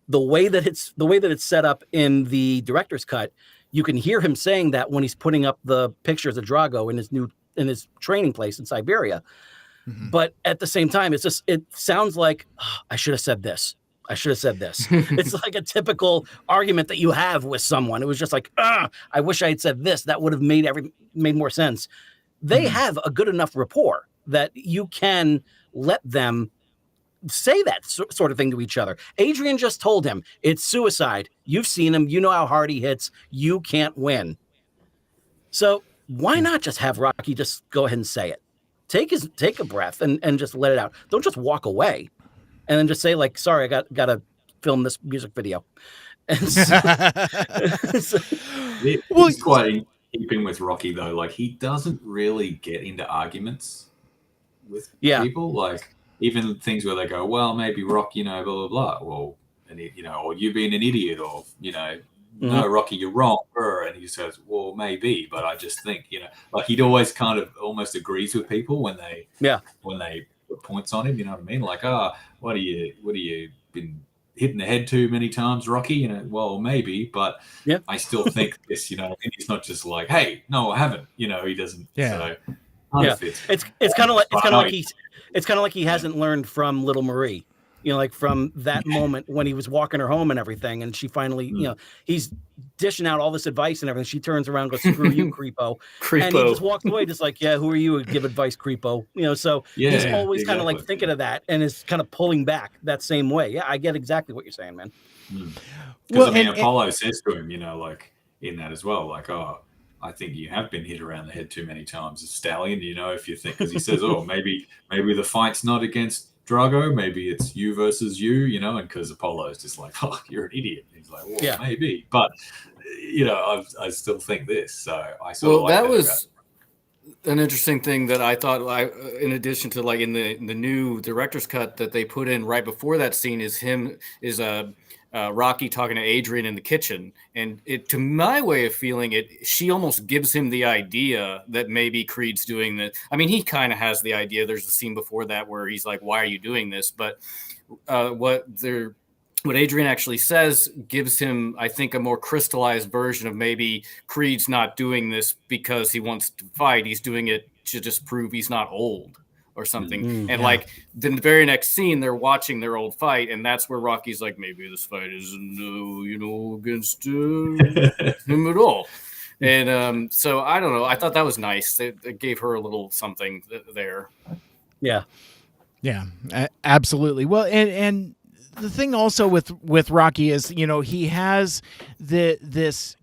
the way that it's set up in the director's cut, you can hear him saying that when he's putting up the pictures of Drago in his training place in Siberia. But at the same time, it sounds like, oh, I should have said this. It's like a typical argument that you have with someone. It was just like, I wish I had said this. That would have made more sense. They have a good enough rapport that you can let them say that sort of thing to each other. Adrian just told him it's suicide. You've seen him. You know how hard he hits. You can't win. So why not just have Rocky just go ahead and say it? Take a breath and just let it out. Don't just walk away and then just say, like, sorry, I got to film this music video. And it's quite in keeping with Rocky, though. Like, he doesn't really get into arguments with people. Like, even things where they go, well, maybe Rocky, blah, blah, blah. Well, and or you being an idiot, or, no, Rocky, you're wrong. And he says, well, maybe, but I just think, like, he'd always kind of almost agrees with people when they put points on him. You know what I mean? Like, what are you been hitting the head too many times, Rocky? Well, maybe, but I still think this. He's not just like, hey, no, I haven't. He doesn't. Yeah. So, it's kind of like he hasn't learned from Little Marie. Like from that moment when he was walking her home and everything, and she finally, he's dishing out all this advice and everything. She turns around, and goes, "Screw you, creepo," and he just walks away, just like, "Yeah, who are you to give advice, creepo?" So he's always kind of like thinking of that and is kind of pulling back that same way. Yeah, I get exactly what you're saying, man. Because Apollo says to him, like in that as well, like, "Oh, I think you have been hit around the head too many times, Stallion." If you think, because he says, "Oh, maybe the fight's not against Drago, maybe it's you versus you," and because Apollo's just like, "Oh, you're an idiot." He's like, "Well, maybe," but I still think this. So I saw. That was an interesting thing that I thought. In addition to like in the new director's cut that they put in right before that scene is Rocky talking to Adrian in the kitchen, and to my way of feeling it, she almost gives him the idea that maybe Creed's doing this. I mean, he kind of has the idea. There's a scene before that where he's like, "Why are you doing this?" But what Adrian actually says gives him, I think, a more crystallized version of maybe Creed's not doing this because he wants to fight. He's doing it to just prove he's not old or something. Like then the very next scene, they're watching their old fight, and that's where Rocky's like, maybe this fight isn't against him at all. And so I don't know. I thought that was nice. It gave her a little something there. Yeah, absolutely. Well, and the thing also with Rocky is, he has this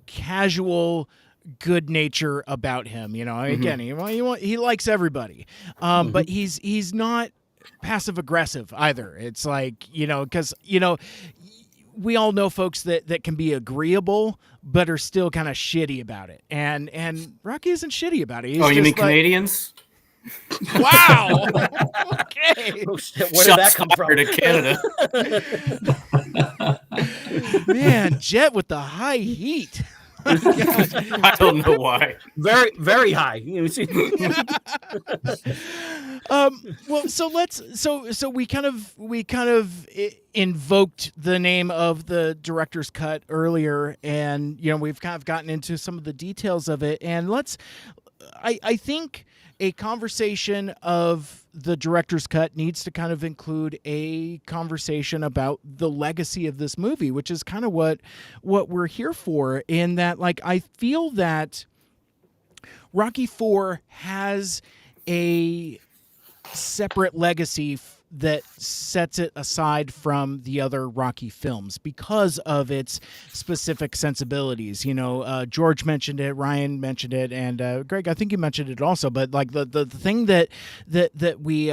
casual good nature about him. Again, he likes everybody, but he's not passive aggressive either. It's like, because we all know folks that can be agreeable but are still kind of shitty about it, and Rocky isn't shitty about it. You mean Canadians? Wow. Okay. Oh, shit. Where did that come from? To Canada. Man, Jet with the high heat. I don't know why. Very, very high. Well, so we kind of invoked the name of the director's cut earlier, and we've kind of gotten into some of the details of it, and I think a conversation of the director's cut needs to kind of include a conversation about the legacy of this movie, which is kind of what we're here for, in that, like, I feel that Rocky IV has a separate legacy that sets it aside from the other Rocky films because of its specific sensibilities. George mentioned it, Ryan mentioned it, and Greg, I think you mentioned it also. But like the thing that we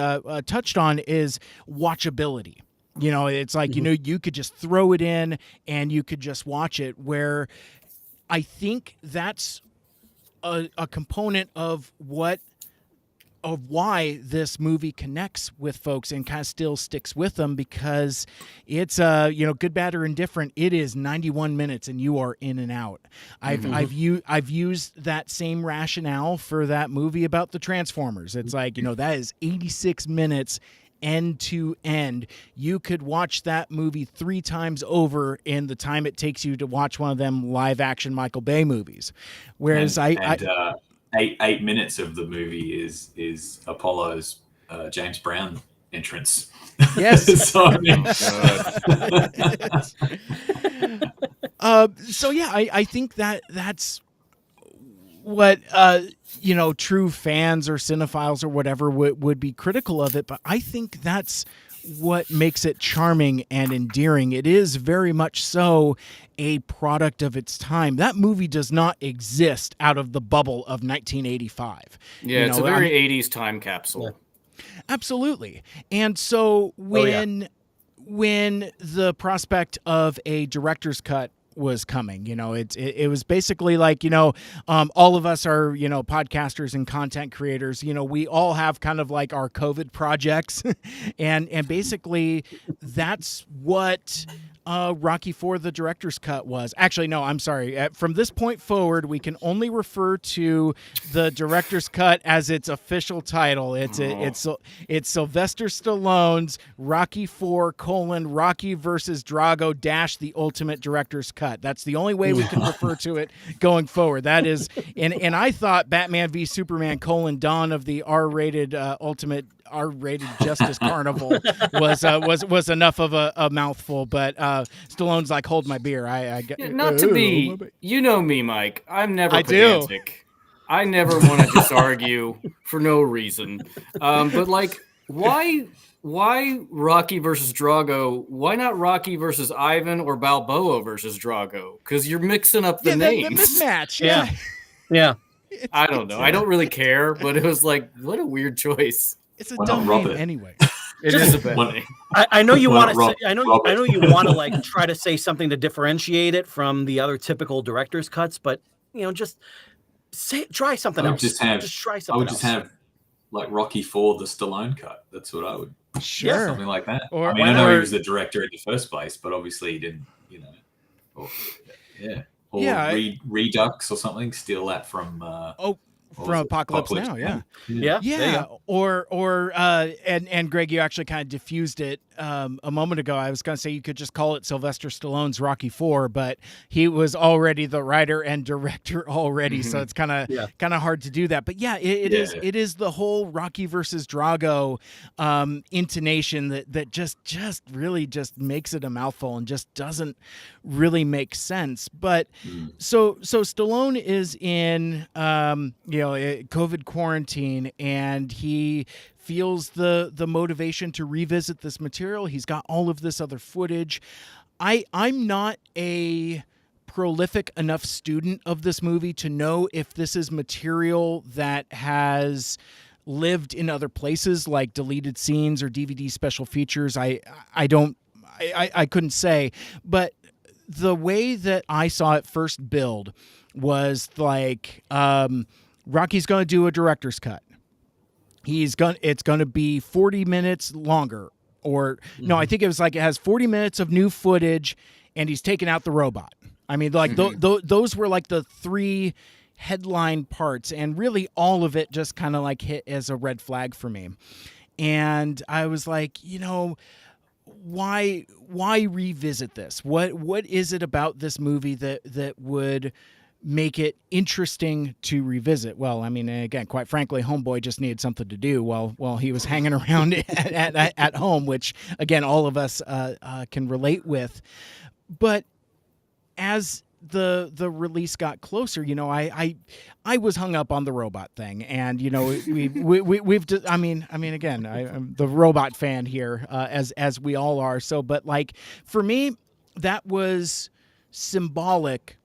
touched on is watchability. It's like you could just throw it in and you could just watch it. Where I think that's a component of why this movie connects with folks and kind of still sticks with them, because it's good, bad, or indifferent. It is 91 minutes and you are in and out. I've used that same rationale for that movie about the Transformers. It's like, that is 86 minutes end to end. You could watch that movie 3 times over in the time it takes you to watch one of them live action Michael Bay movies. Whereas 8 minutes of the movie is Apollo's James Brown entrance. Yes. So, I mean, so yeah, I think that's what true fans or cinephiles or whatever would be critical of it, but I think that's what makes it charming and endearing. It is very much so a product of its time. That movie does not exist out of the bubble of 1985. Yeah, it's a very 80s time capsule. Yeah. Absolutely. And so when the prospect of a director's cut was coming, it was basically like, all of us are, podcasters and content creators, we all have kind of like our COVID projects and basically that's what Rocky IV, the director's cut was. Actually, no, I'm sorry. From this point forward, we can only refer to the director's cut as its official title. It's Sylvester Stallone's Rocky IV: Rocky versus Drago - the ultimate director's cut. That's the only way we can refer to it going forward. That is, and I thought Batman v Superman: Dawn of the R-rated ultimate R-rated Justice Carnival was enough of a mouthful, but Stallone's like, hold my beer. Not to be, you know me, Mike. I'm never pedantic. I never want to just argue for no reason. But like, why Rocky versus Drago? Why not Rocky versus Ivan or Balboa versus Drago? Because you're mixing up the names. The mismatch. Yeah. I don't know. I don't really care, but it was like, what a weird choice. It's a dumb name anyway. It is a bad name. I know you want to say. I know you want to like try to say something to differentiate it from the other typical director's cuts, but just try something else. Just try something else. I would just have like Rocky IV, the Stallone cut. That's what I would. Sure, something like that. I know he was the director in the first place, but obviously he didn't. Redux or something. Steal that from. From Apocalypse Now, yeah. Or and Greg, you actually kind of diffused it a moment ago. I was going to say you could just call it Sylvester Stallone's Rocky IV, but he was already the writer and director already, so it's kind of hard to do that. But it is the whole Rocky versus Drago intonation that just really just makes it a mouthful and just doesn't really make sense. But so Stallone is in COVID quarantine, and he feels the motivation to revisit this material. He's got all of this other footage. I'm not a prolific enough student of this movie to know if this is material that has lived in other places, like deleted scenes or DVD special features. I couldn't say, but the way that I saw it first build was like, Rocky's going to do a director's cut. It's going to be 40 minutes longer, or no, I think it was like it has 40 minutes of new footage, and he's taking out the robot. I mean, like those were like the three headline parts, and really all of it just kind of like hit as a red flag for me. And I was like, why revisit this? What is it about this movie that would make it interesting to revisit? Well, I mean, again, quite frankly, Homeboy just needed something to do while he was hanging around at home, which again, all of us can relate with. But as the release got closer, I was hung up on the robot thing, and we've I mean again, I'm the robot fan here, as we all are. So, but like for me, that was symbolic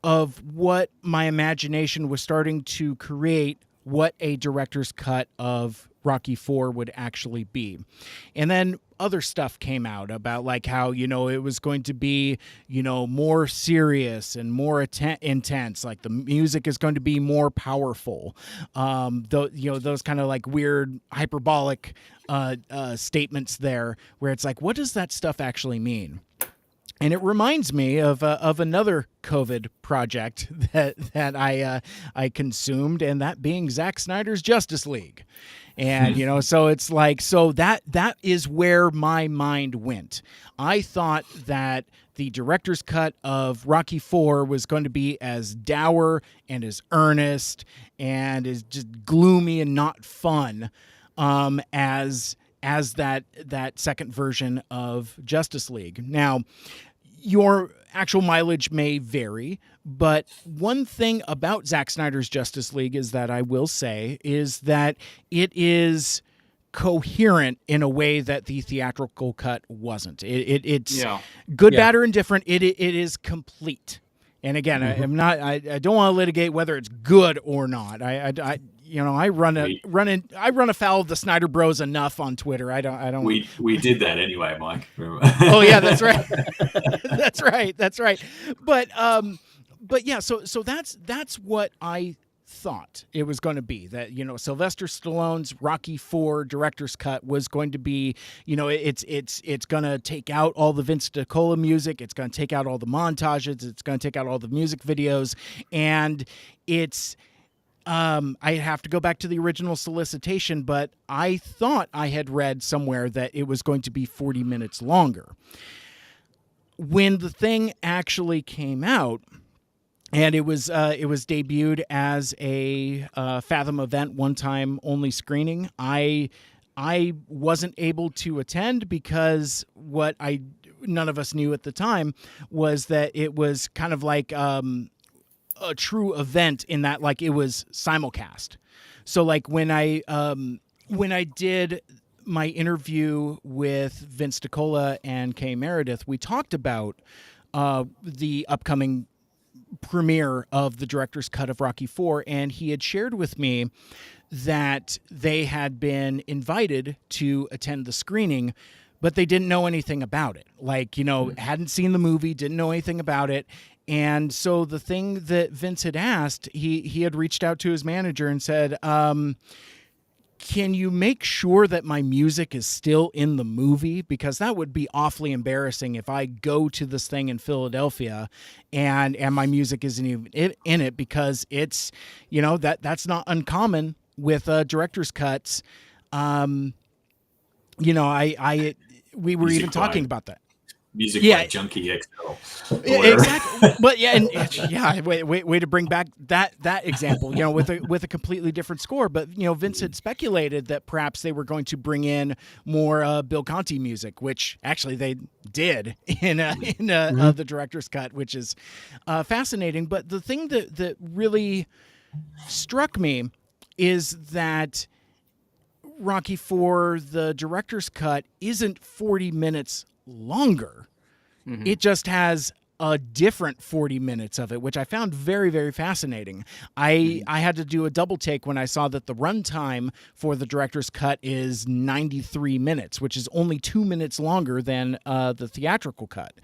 of what my imagination was starting to create, what a director's cut of Rocky IV would actually be. And then other stuff came out about like how, it was going to be, more serious and more intense. Like the music is going to be more powerful. Those kind of like weird hyperbolic statements there where it's like, what does that stuff actually mean? And it reminds me of another COVID project that I consumed, and that being Zack Snyder's Justice League. And, so it's like, that is where my mind went. I thought that the director's cut of Rocky IV was going to be as dour and as earnest and as just gloomy and not fun as that second version of Justice League. Now, your actual mileage may vary, but one thing about Zack Snyder's Justice League is that I will say is that it is coherent in a way that the theatrical cut wasn't. It's good, bad, or indifferent. It is complete. And again, I don't want to litigate whether it's good or not. I run afoul of the Snyder Bros enough on Twitter. I don't. We did that anyway, Mike. Oh yeah, that's right. That's right. But yeah. So that's what I thought it was going to be. That Sylvester Stallone's Rocky IV director's cut was going to be. It's going to take out all the Vince DiCola music. It's going to take out all the montages. It's going to take out all the music videos, and it's. I have to go back to the original solicitation, but I thought I had read somewhere that it was going to be 40 minutes longer. When the thing actually came out, and it was debuted as a Fathom event, one-time only screening, I wasn't able to attend because what none of us knew at the time was that it was kind of like a true event in that like it was simulcast. So like when I did my interview with Vince DiCola and Kay Meredith, we talked about the upcoming premiere of the director's cut of Rocky IV, and he had shared with me that they had been invited to attend the screening, but they didn't know anything about it. Like, hadn't seen the movie, didn't know anything about it. And so the thing that Vince had asked, he had reached out to his manager and said, can you make sure that my music is still in the movie? Because that would be awfully embarrassing if I go to this thing in Philadelphia and my music isn't even in it, because it's, that's not uncommon with director's cuts. We were even talking about that. Music like Junkie XL. Exactly. But way to bring back that example, with a completely different score. But Vince had speculated that perhaps they were going to bring in more Bill Conti music, which actually they did in the director's cut, which is fascinating. But the thing that really struck me is that Rocky IV, the director's cut, isn't 40 minutes longer. It just has a different 40 minutes of it, which I found very, very fascinating. I had to do a double take when I saw that the runtime for the director's cut is 93 minutes, which is only 2 minutes longer than the theatrical cut.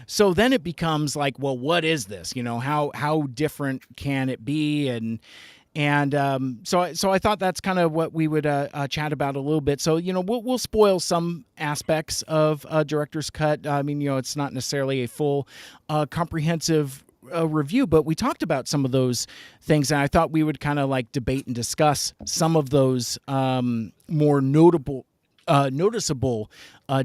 So then it becomes like, well, what is this? How different can it be? And so I thought that's kind of what we would chat about a little bit. So, we'll spoil some aspects of a director's cut. I mean, it's not necessarily a full comprehensive review, but we talked about some of those things, and I thought we would kind of like debate and discuss some of those more noticeable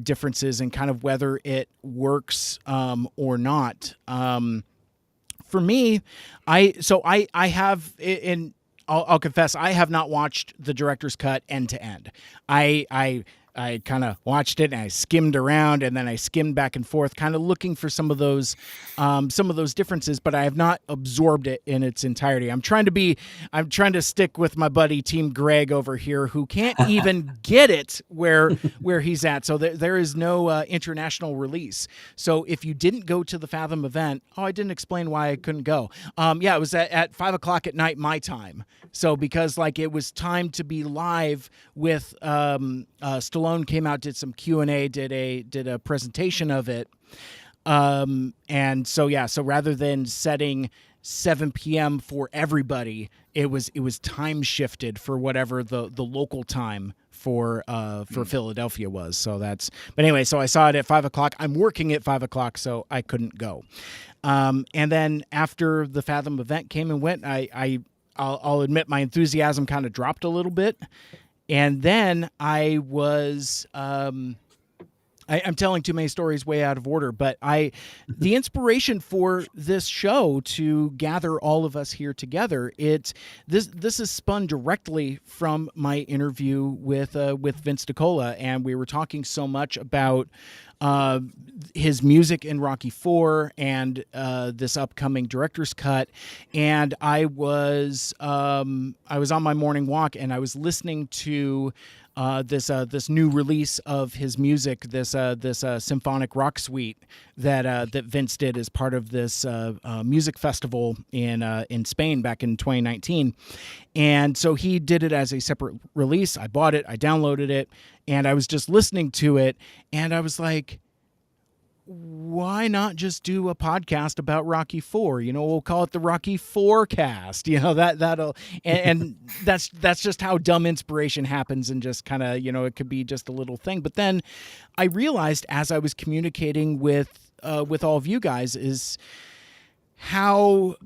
differences and kind of whether it works or not. For me, I have, I'll confess, I have not watched the director's cut end to end. I kind of watched it and I skimmed around, and then I skimmed back and forth, kind of looking for some of those differences, but I have not absorbed it in its entirety. I'm trying to stick with my buddy Team Greg over here, who can't even get it where he's at. So there is no international release. So if you didn't go to the Fathom event, I didn't explain why I couldn't go. It was at 5:00 at night my time. So because it was time to be live with Stallone came out, did some Q&A, did a presentation of it. So rather than setting 7 p.m. for everybody, it was time shifted for whatever the local time for Philadelphia was. So but anyway, so I saw it at 5:00. I'm working at 5:00, so I couldn't go. And then after the Fathom event came and went, I'll admit my enthusiasm kind of dropped a little bit. And then I was I'm telling too many stories way out of order, but the inspiration for this show to gather all of us here together, this is spun directly from my interview with Vince DiCola, and we were talking so much about his music in Rocky IV and this upcoming director's cut, and I was on my morning walk and I was listening to this new release of his music, this symphonic rock suite that Vince did as part of this music festival in Spain back in 2019, and so he did it as a separate release. I bought it, I downloaded it, and I was just listening to it, and I was like, why not just do a podcast about Rocky IV? We'll call it the Rocky IV cast. That'll and that's just how dumb inspiration happens, and just kind of it could be just a little thing. But then I realized as I was communicating with all of you guys is how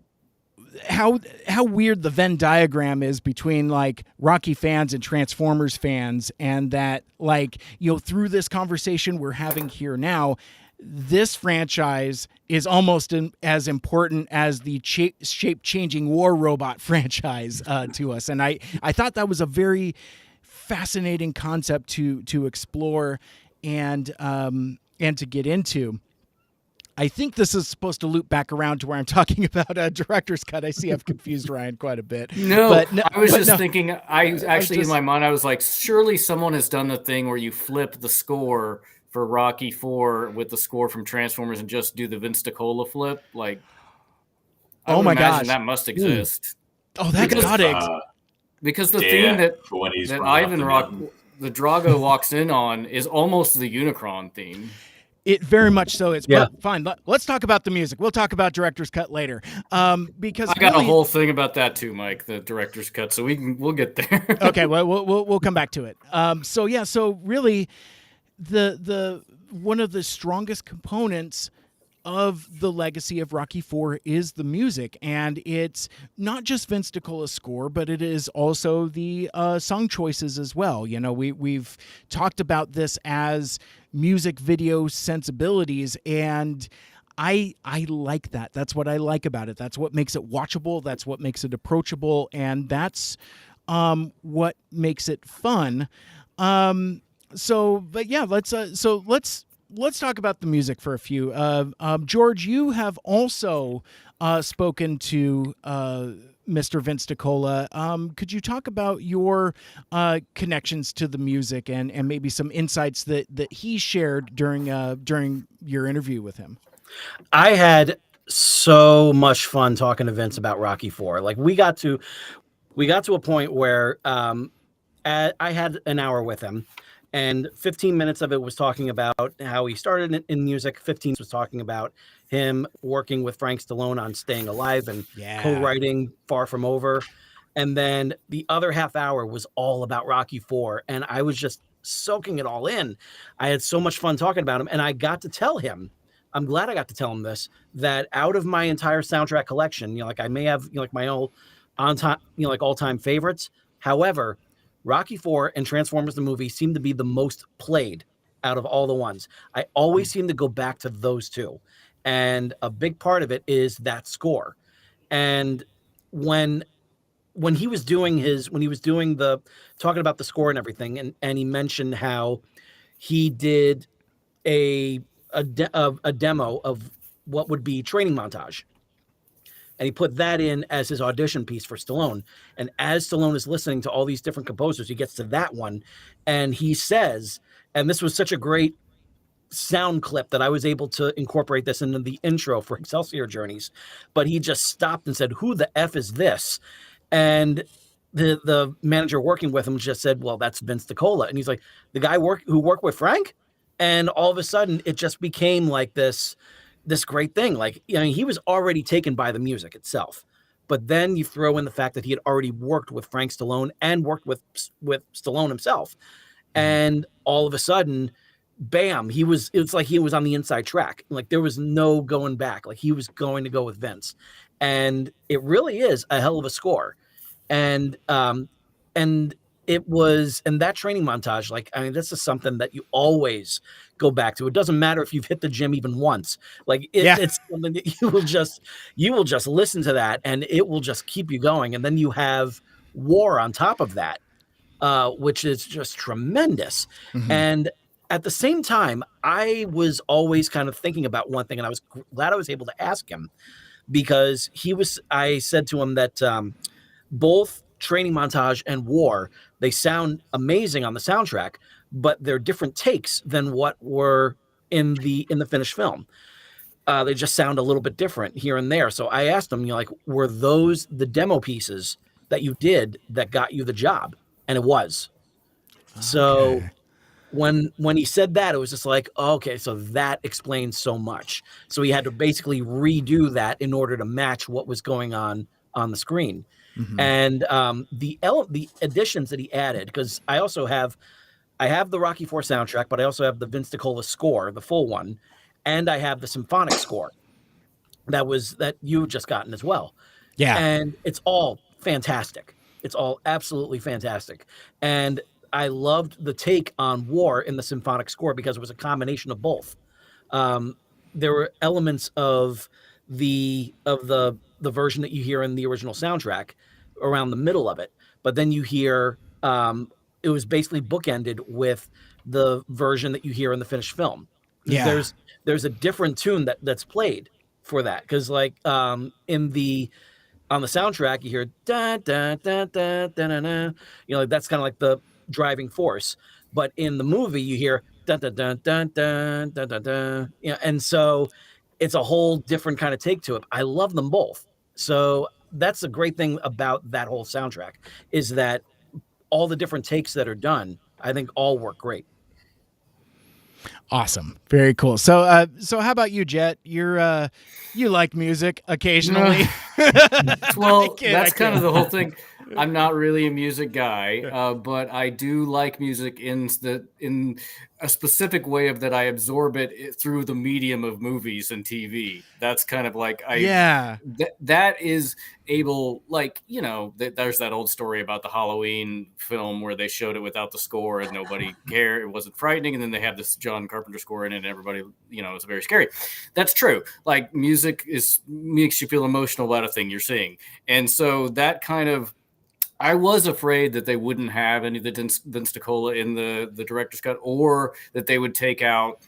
weird the Venn diagram is between like Rocky fans and Transformers fans, and that through this conversation we're having here now, this franchise is almost as important as the shape-changing War Robot franchise to us. And I thought that was a very fascinating concept to explore and to get into. I think this is supposed to loop back around to where I'm talking about a director's cut. I see I've confused Ryan quite a bit. I was just thinking, in my mind, I was like, surely someone has done the thing where you flip the score for Rocky IV with the score from Transformers and just do the Vince DiCola flip. Like, oh my gosh, that must exist. Oh, that's got it. Because the theme that Ivan the Drago walks in on is almost the Unicron theme. It very much so is. But fine. Let's talk about the music. We'll talk about director's cut later. Because I got a whole thing about that too, Mike. The director's cut. So we'll get there. Okay. Well, we'll come back to it. So really, the one of the strongest components of the legacy of Rocky IV is the music, and it's not just Vince DiCola's score, but it is also the song choices as well. We've talked about this as music video sensibilities, and I like that. That's what I like about it. That's what makes it watchable. That's what makes it approachable, and that's what makes it fun. Let's talk about the music for a few. George, you have also spoken to Mr. Vince DiCola. Could you talk about your connections to the music and maybe some insights that he shared during your interview with him? I had so much fun talking to Vince about Rocky IV. Like we got to a point where I had an hour with him. And 15 minutes of it was talking about how he started in music. 15 was talking about him working with Frank Stallone on Staying Alive and co-writing Far From Over. And then the other half hour was all about Rocky IV. And I was just soaking it all in. I had so much fun talking about him. And I got to tell him, I'm glad I got to tell him this, that out of my entire soundtrack collection, I may have, my own all-time favorites. However, Rocky IV and Transformers the movie seem to be the most played out of all the ones. I always seem to go back to those two. And a big part of it is that score. And when he was doing the talking about the score and everything, and he mentioned how he did a demo of what would be training montage. And he put that in as his audition piece for Stallone. And as Stallone is listening to all these different composers, he gets to that one. And he says, and this was such a great sound clip that I was able to incorporate this into the intro for Excelsior Journeys. But he just stopped and said, "Who the F is this?" And the manager working with him just said, "Well, that's Vince DiCola." And he's like, "The guy who worked with Frank?" And all of a sudden, it just became like this great thing. Like, he was already taken by the music itself, but then you throw in the fact that he had already worked with Frank Stallone and worked with Stallone himself. And all of a sudden, bam, it's like he was on the inside track. Like there was no going back. Like he was going to go with Vince. And it really is a hell of a score. And it was, and that training montage, like, I mean, this is something that you always go back to. It doesn't matter if you've hit the gym even once. Like it's something that you will just listen to that and it will just keep you going. And then you have War on top of that, which is just tremendous. Mhm. And at the same time, I was always kind of thinking about one thing, and I was glad I was able to ask him, because I said to him that both Training Montage and War, they sound amazing on the soundtrack, but they're different takes than what were in the finished film. They just sound a little bit different here and there. So I asked him, like, were those the demo pieces that you did that got you the job? And it was. So Okay. when he said that, it was just like, okay, so that explains so much. So he had to basically redo that in order to match what was going on the screen. Mhm. And the additions that he added, because I have the Rocky IV soundtrack, but I also have the Vince DiCola score, the full one, and I have the symphonic score that you just gotten as well. Yeah. And it's all fantastic. It's all absolutely fantastic. And I loved the take on War in the symphonic score because it was a combination of both. There were elements of the version that you hear in the original soundtrack around the middle of it, but then you hear it was basically bookended with the version that you hear in the finished film. Yeah. There's a different tune that's played for that, because like on the soundtrack you hear da da da da da da, da. You know, like, that's kind of like the driving force, but in the movie you hear da da da da da da da da. You know, and so it's a whole different kind of take to it. I love them both. So that's the great thing about that whole soundtrack, is that all the different takes that are done, I think all work great. Awesome. Very cool. So so how about you, Jet? You like music occasionally. Well, kid, that's I kind of kid. the whole thing. I'm not really a music guy, but I do like music in a specific way of that I absorb it through the medium of movies and TV. That's kind of like Yeah. that is able, like, you know, there's that old story about the Halloween film where they showed it without the score and nobody cared. It wasn't frightening, and then they have this John Carpenter score in it, and everybody, you know, it's very scary. That's true. Like, music makes you feel emotional about a thing you're seeing, and so that kind of. I was afraid that they wouldn't have any of the Vince DiCola in the director's cut, or that they would take out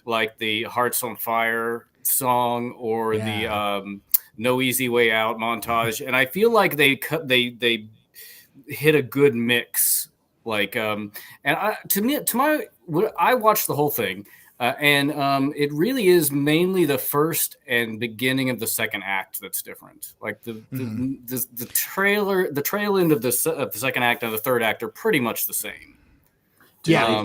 like the Hearts on Fire song or the No Easy Way Out montage. And I feel like they hit a good mix. Like, and I watched the whole thing. And it really is mainly the first and beginning of the second act that's different. Like the trail end of the second act and the third act are pretty much the same. Do they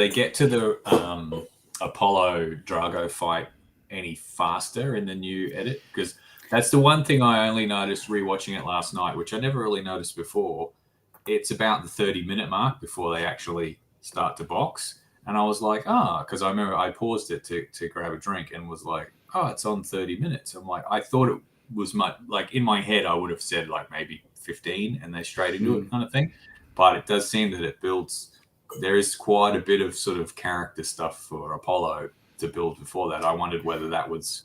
get to the Apollo Drago fight any faster in the new edit? Because that's the one thing I only noticed rewatching it last night, which I never really noticed before. It's about the 30-minute mark before they actually start to box. And I was like, because I remember I paused it to grab a drink and was like, it's on 30 minutes. I'm like, I thought it was much, like, in my head, I would have said like maybe 15 and they're straight into it kind of thing. But it does seem that it builds, there is quite a bit of sort of character stuff for Apollo to build before that. I wondered whether that was,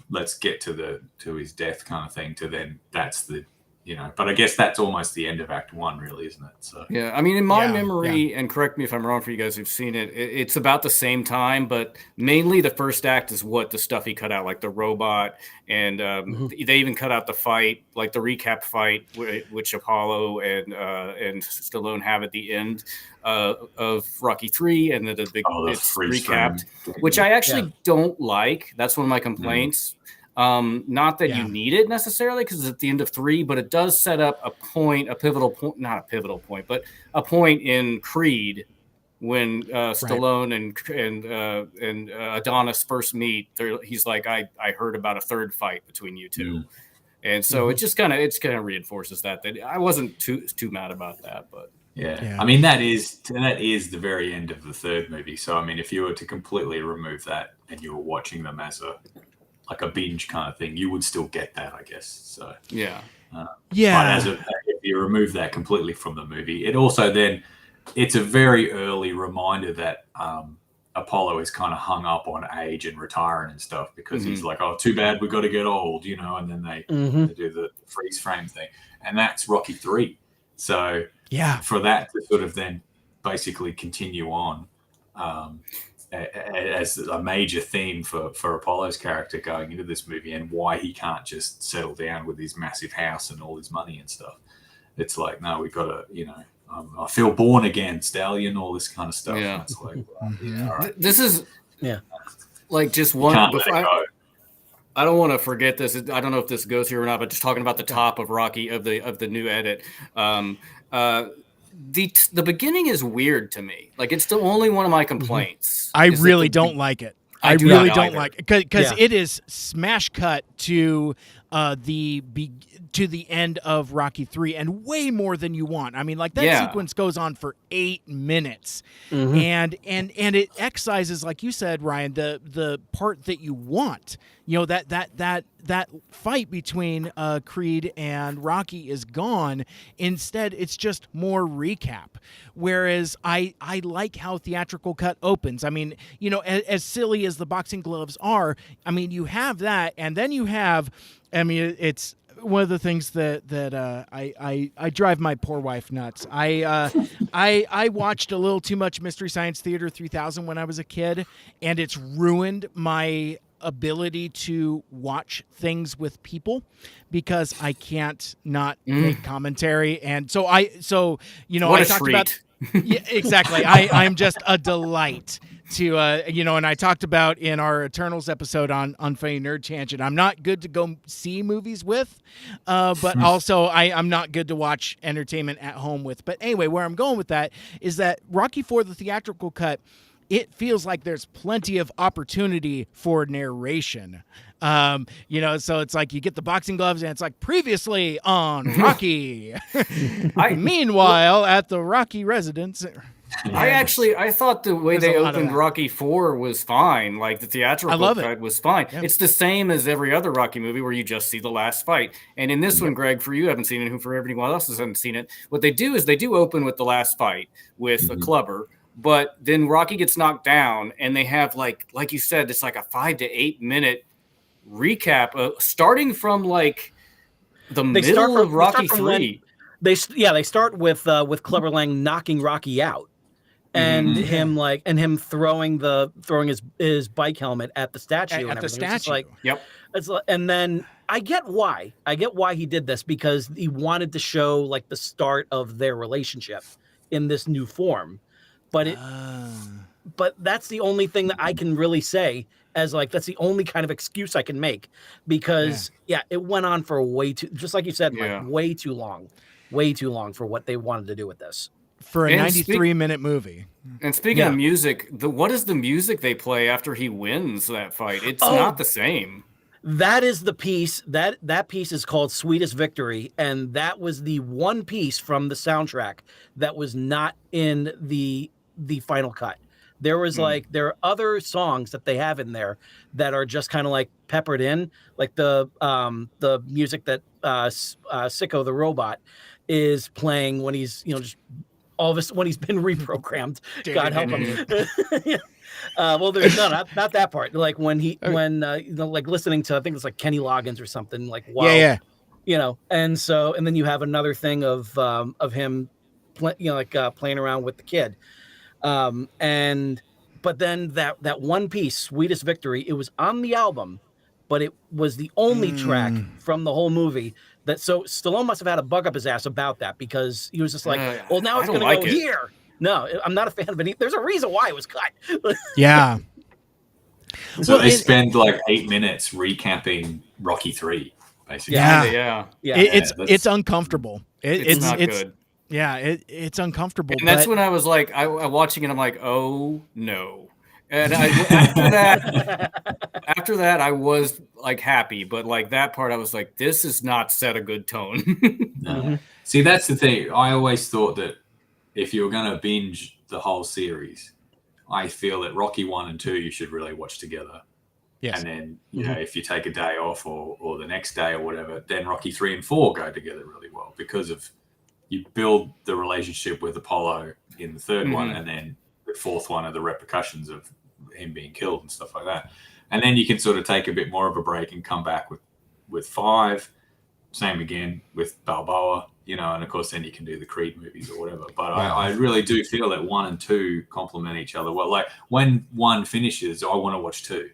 let's get to his death kind of thing, to then that's the, you know, but I guess that's almost the end of Act 1, really, isn't it? So yeah, I mean, in my memory, and correct me if I'm wrong for you guys who've seen it, it's about the same time, but mainly the first act is what the stuff he cut out, like the robot, and they even cut out the fight, like the recap fight, which Apollo and Stallone have at the end of Rocky 3, and the big it's recapped, which I actually don't like. That's one of my complaints. Not that you need it necessarily, because it's at the end of 3, but it does set up a pivotal point, not a pivotal point, but a point in Creed when Stallone and Adonis first meet. He's like, I heard about a third fight between you two. And so it just kind of reinforces that I wasn't too mad about that, but yeah. I mean, that is the very end of the third movie. So I mean, if you were to completely remove that and you were watching them as like a binge kind of thing, you would still get that, I guess. So yeah. But if you remove that completely from the movie. It also then, it's a very early reminder that Apollo is kind of hung up on age and retiring and stuff, because he's like, oh, too bad, we got to get old, and then they do the freeze frame thing. And that's Rocky 3. So for that to sort of then basically continue on as a major theme for Apollo's character going into this movie, and why he can't just settle down with his massive house and all his money and stuff. It's like, no, we got to, I feel born again, stallion, all this kind of stuff. Yeah. And it's like, all right. This is like just one. I don't want to forget this. I don't know if this goes here or not, but just talking about the top of Rocky of the new edit. The beginning is weird to me. Like, it's the only one of my complaints. I really don't like it. I really don't like it because it is smash cut to the end of Rocky 3, and way more than you want. I mean, like, that sequence goes on for 8 minutes, and it excises, like you said, Ryan, the part that you want. That fight between Creed and Rocky is gone. Instead, it's just more recap. Whereas I like how theatrical cut opens. I mean, as silly as the boxing gloves are, I mean, you have that, and then you have, I mean, it's one of the things that I drive my poor wife nuts. I watched a little too much Mystery Science Theater 3000 when I was a kid, and it's ruined my ability to watch things with people because I can't not make commentary. And so I talked about exactly. I'm just a delight to and I talked about in our Eternals episode on Funny Nerd Tangent, I'm not good to go see movies with, but also I'm not good to watch entertainment at home with. But anyway, where I'm going with that is that Rocky IV, the theatrical cut, it feels like there's plenty of opportunity for narration. So it's like you get the boxing gloves and it's like, previously on Rocky. Meanwhile, at the Rocky residence. I thought the way they opened Rocky IV was fine. Like, the theatrical cut was fine. Yep. It's the same as every other Rocky movie where you just see the last fight. And in this one, Greg, for you haven't seen it, who for everyone else hasn't seen it, what they do is they do open with the last fight with a clubber. But then Rocky gets knocked down, and they have, like you said, it's like a 5 to 8 minute recap, starting from like the middle of Rocky 3. They start with Clubber Lang knocking Rocky out, and him throwing his bike helmet at the statue. At the statue. And then I get why he did this, because he wanted to show like the start of their relationship in this new form. But that's the only thing that I can really say, as like, that's the only kind of excuse I can make, because it went on for way too, just like you said, like way too long for what they wanted to do with this. For a 93-minute movie. And speaking of music, what is the music they play after he wins that fight? It's not the same. That is the piece that piece is called Sweetest Victory, and that was the one piece from the soundtrack that was not in the final cut. There was there are other songs that they have in there that are just kind of like peppered in, like the music that Sicko the robot is playing when he's just all of when he's been reprogrammed. God help him. Well, there's not that part. Like when like listening to, I think it's like Kenny Loggins or something, like, wow. And then you have another thing of him playing around with the kid. But then that one piece, Sweetest Victory, it was on the album, but it was the only track from the whole movie so Stallone must have had a bug up his ass about that, because he was just like, well, now it's going to go here. No, I'm not a fan of it. There's a reason why it was cut. Yeah. So they spend like 8 minutes recapping Rocky 3, basically. Yeah. It's uncomfortable. It's not good. Yeah, it's uncomfortable. And that's when I was like, I watching it, I'm like, oh no. And after that, I was like happy, but like that part, I was like, this is not set a good tone. No. See, that's the thing. I always thought that if you were going to binge the whole series, I feel that Rocky 1 and 2 you should really watch together. Yes. And then, if you take a day off or the next day or whatever, then Rocky 3 and 4 go together really well because of you build the relationship with Apollo in the third one, and then the fourth one are the repercussions of him being killed and stuff like that. And then you can sort of take a bit more of a break and come back with 5. Same again with Balboa, and of course then you can do the Creed movies or whatever. But I really do feel that 1 and 2 complement each other well. Like when 1 finishes, I want to watch 2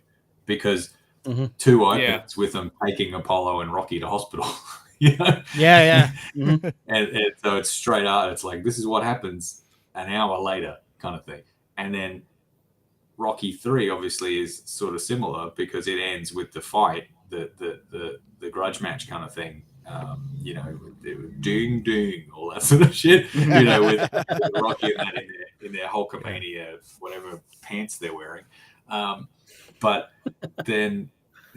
because 2 opens with them taking Apollo and Rocky to hospital. Yeah. And so it's straight out. It's like, this is what happens an hour later kind of thing. And then Rocky 3 obviously is sort of similar because it ends with the fight, the grudge match kind of thing. Ding ding, all that sort of shit. With Rocky and that in their Hulkamania, whatever pants they're wearing. But then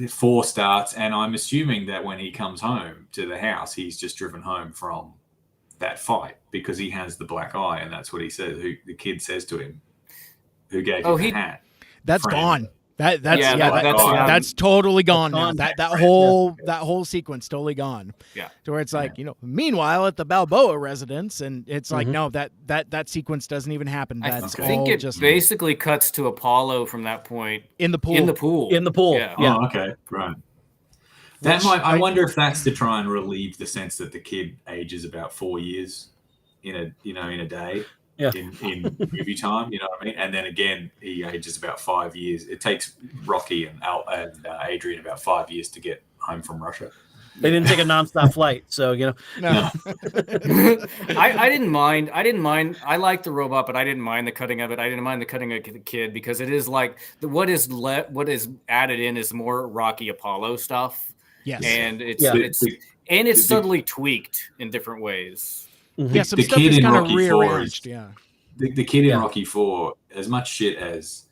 4 starts, and I'm assuming that when he comes home to the house, he's just driven home from that fight because he has the black eye, and that's what he says. Who the kid says to him, "Who gave you the hat?" That's Friend. Gone. That's totally gone now. That whole sequence totally gone. Yeah. To where it's like, meanwhile at the Balboa residence, and it's like, no, that sequence doesn't even happen. That's I think it just basically cuts to Apollo from that point in the pool. In the pool. Yeah. Oh, okay, right. I wonder if that's to try and relieve the sense that the kid ages about 4 years in a day. Yeah. In movie time, you know what I mean? And then again, he ages about 5 years. It takes Rocky and Adrian about 5 years to get home from Russia. They didn't take a nonstop flight, so No. I didn't mind. I liked the robot, but I didn't mind the cutting of it. I didn't mind the cutting of the kid because it is like what is added in is more Rocky Apollo stuff. Yes. And it's subtly tweaked in different ways. Yeah, some stuff is kind of rearranged. The kid in Rocky 4, as much shit as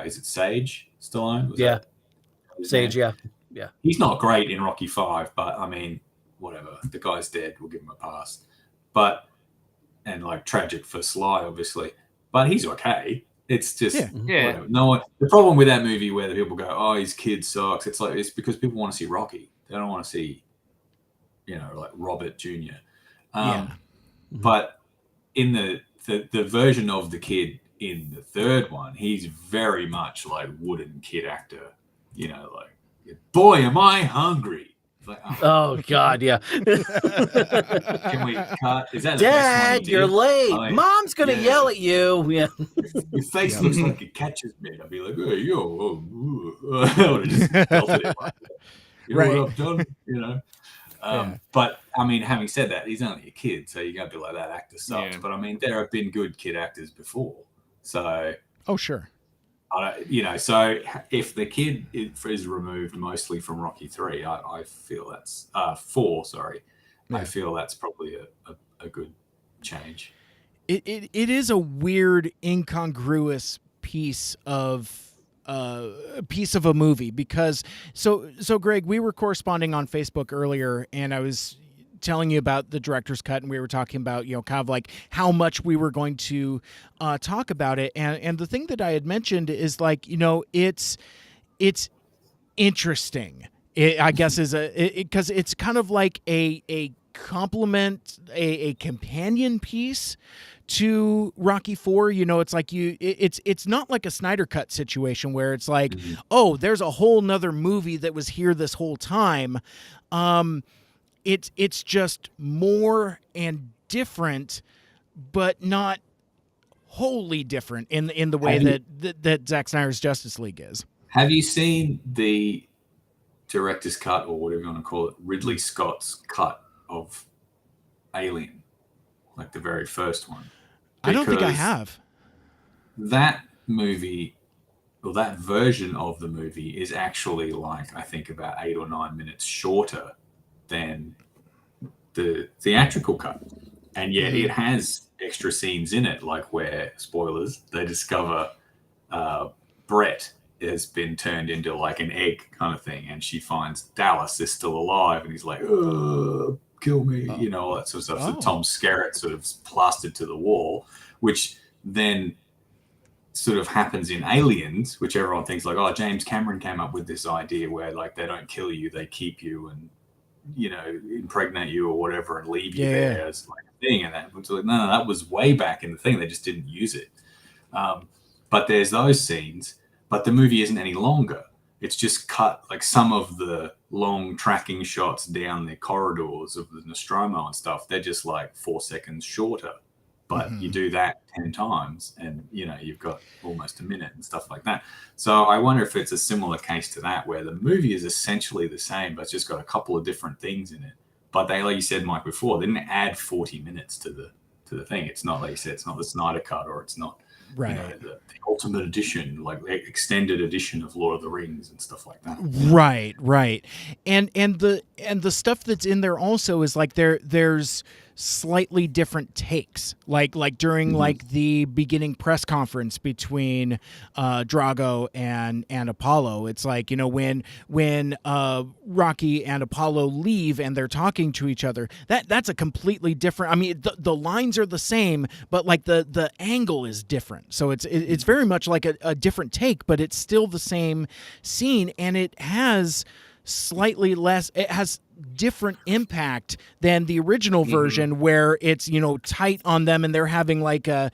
is it Sage Stallone? Sage, yeah. He's not great in Rocky 5, but I mean, whatever. The guy's dead. We'll give him a pass. And like tragic for Sly, obviously, but he's okay. It's just whatever. No one. The problem with that movie where the people go, "Oh, his kid sucks." It's because people want to see Rocky. They don't want to see, like Robert Jr. But in the version of the kid in the third one, he's very much like wooden kid actor. Like, boy, am I hungry. Like, oh God, yeah. Can we cut? Is that Dad? You're late. Mom's gonna yell at you. Yeah. Your face looks like a catcher's mitt. I'd be like, "Hey, yo, I would have just belted it. Like, what I've done, But I mean, having said that, he's only a kid, so you gotta be like, that actor sucks. But I mean, there have been good kid actors before, so sure. So if the kid is removed mostly from Rocky 3, I feel that's 4. Sorry, I feel that's probably a good change. It is a weird, incongruous piece of a movie because so Greg, we were corresponding on Facebook earlier, and I was telling you about the director's cut, and we were talking about kind of like how much we were going to talk about it, and the thing that I had mentioned is like it's interesting. I guess is because it's kind of like a complement, a companion piece to Rocky 4. It's like it's not like a Snyder Cut situation where it's like, oh, there's a whole nother movie that was here this whole time. It's just more and different, but not wholly different in the way that Zack Snyder's Justice League is. Have you seen the director's cut, or whatever you want to call it, Ridley Scott's cut of Alien, like the very first one? I don't think I have. That movie, or that version of the movie, is actually like, I think, about 8 or 9 minutes shorter than the theatrical cut, and yet it has extra scenes in it, like where, spoilers, they discover Brett has been turned into like an egg kind of thing, and she finds Dallas is still alive, and he's like, kill me, all that sort of stuff. So Tom Skerritt sort of plastered to the wall, which then sort of happens in Aliens, which everyone thinks like, oh, James Cameron came up with this idea where like they don't kill you, they keep you, and impregnate you or whatever and leave you Yeah. there as like a thing. And that was like, no, that was way back in the thing. They just didn't use it. But there's those scenes, but the movie isn't any longer. It's just cut like some of the long tracking shots down the corridors of the Nostromo and stuff. They're just like 4 seconds shorter. But you do that 10 times and, you've got almost a minute and stuff like that. So I wonder if it's a similar case to that, where the movie is essentially the same, but it's just got a couple of different things in it. But they, like you said, Mike, before, they didn't add 40 minutes to the thing. It's not, like you said, it's not the Snyder Cut, or it's not the ultimate edition, like the extended edition of Lord of the Rings and stuff like that. Right. And the stuff that's in there also is like there's slightly different takes, like during like the beginning press conference between Drago and Apollo. It's like, when Rocky and Apollo leave and they're talking to each other, that's a completely different, I mean, the lines are the same, but like the angle is different. So it's very much like a different take, but it's still the same scene, and it has slightly less, it has different impact than the original version, where it's tight on them and they're having like a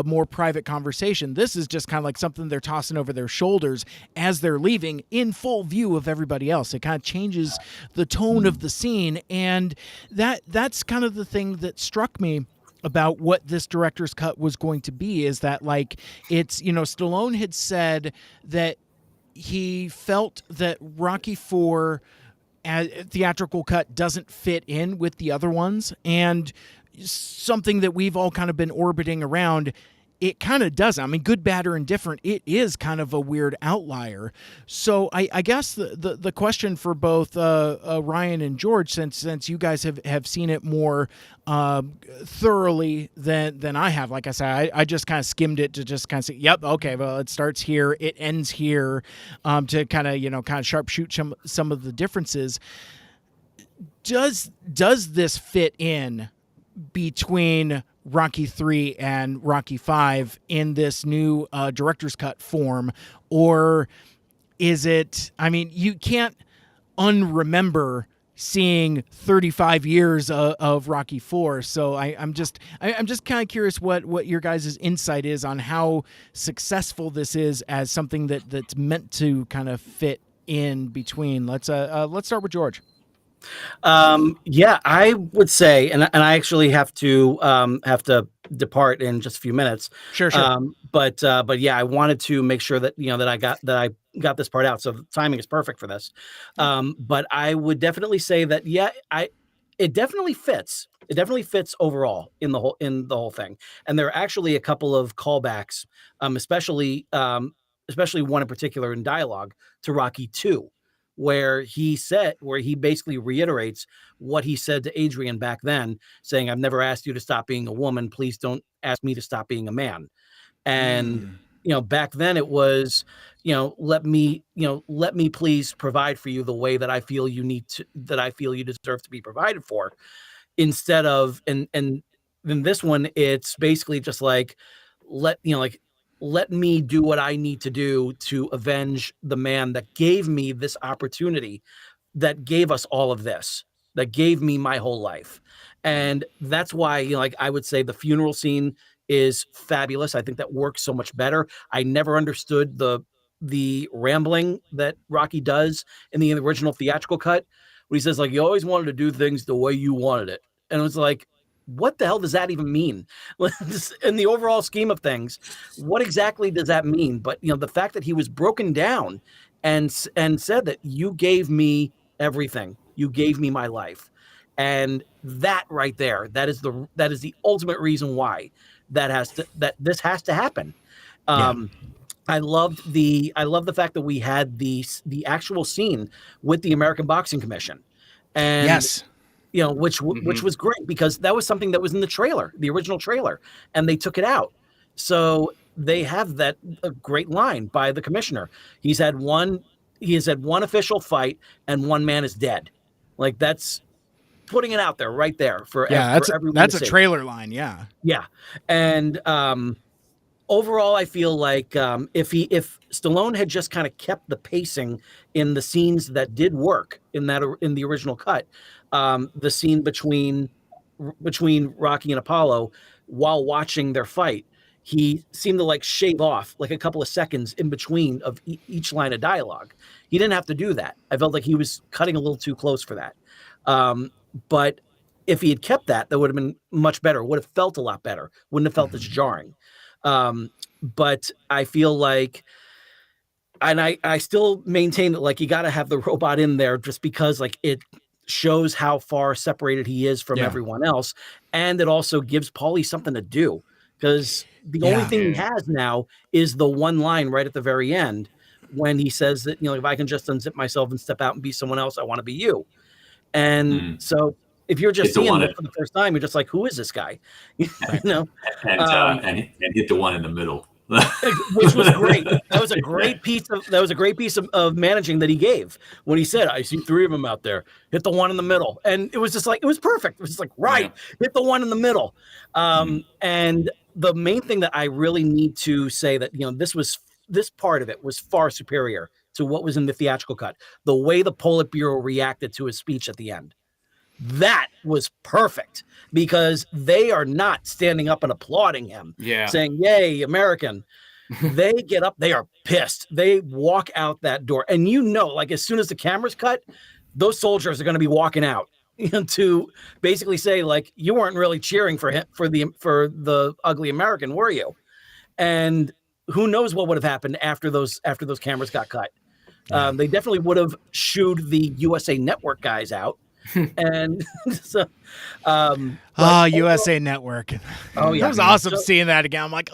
more private conversation. This is just kind of like something they're tossing over their shoulders as they're leaving in full view of everybody else. It kind of changes the tone of the scene, and that's kind of the thing that struck me about what this director's cut was going to be, is that like it's Stallone had said that he felt that Rocky IV theatrical cut doesn't fit in with the other ones, and something that we've all kind of been orbiting around, it kind of doesn't. I mean, good, bad, or indifferent, it is kind of a weird outlier. So I guess the question for both Ryan and George, since you guys have seen it more thoroughly than I have, like I said, I just kind of skimmed it to just kind of say, yep, okay, well, it starts here, it ends here, to kind of sharpshoot some of the differences. Does this fit in between Rocky 3 and Rocky 5 in this new director's cut form, or is it, I mean, you can't unremember seeing 35 years of Rocky 4, so I'm just kind of curious what your guys' insight is on how successful this is as something that's meant to kind of fit in between. Let's start with George. Yeah, I would say, and I actually have to depart in just a few minutes. Sure. But yeah, I wanted to make sure that that I got this part out, so the timing is perfect for this. But I would definitely say that it definitely fits. It definitely fits overall in the whole thing. And there are actually a couple of callbacks, especially one in particular in dialogue to Rocky 2. Where he basically reiterates what he said to Adrian back then, saying, "I've never asked you to stop being a woman. Please don't ask me to stop being a man." And back then it was, let me please provide for you the way that I feel you deserve to be provided for. Instead of, and then this one, it's basically just like, let me do what I need to do to avenge the man that gave me this opportunity, that gave us all of this, that gave me my whole life. And that's why, I would say the funeral scene is fabulous. I think that works so much better. I never understood the rambling that Rocky does in the original theatrical cut, when he says, like, you always wanted to do things the way you wanted it. And it was like, what the hell does that even mean? In the overall scheme of things, what exactly does that mean? But the fact that he was broken down and said that you gave me everything, you gave me my life, and that right there, that is the ultimate reason why that this has to happen. I loved the fact that we had the actual scene with the American Boxing Commission, and yes. Which was great, because that was something that was in the original trailer, and they took it out. So they have that great line by the commissioner. He has had one official fight, and one man is dead. Like, that's putting it out there right there for everyone. That's to a see. trailer line. Yeah. And overall, I feel like if Stallone had just kind of kept the pacing in the scenes that did work in the original cut, the scene between Rocky and Apollo while watching their fight, he seemed to like shave off like a couple of seconds in between of each line of dialogue. He didn't have to do that. I felt like he was cutting a little too close for that. But if he had kept that, that would have been much better. Would have felt a lot better. Wouldn't have felt as jarring. But I feel like, and I still maintain that like you got to have the robot in there just because like it shows how far separated he is from everyone else, and it also gives Paulie something to do, because the only thing he has now is the one line right at the very end when he says that, if I can just unzip myself and step out and be someone else, I want to be you. And so if you're just seeing it for the first time, you're just like, who is this guy? And hit the one in the middle. Which was great. That was a great piece of managing that he gave when he said, I see 3 of them out there, hit the one in the middle. And it was just like, it was perfect. It was just like, hit the one in the middle. And the main thing that I really need to say that, this part of it was far superior to what was in the theatrical cut. The way the Politburo reacted to his speech at the end. That was perfect, because they are not standing up and applauding him, saying, yay, American. They get up, they are pissed. They walk out that door. And like as soon as the camera's cut, those soldiers are going to be walking out to basically say, like, you weren't really cheering for him, for the ugly American, were you? And who knows what would have happened after those cameras got cut. They definitely would have shooed the USA Network guys out. And so USA Network. Oh yeah, that was awesome seeing that again. I'm like,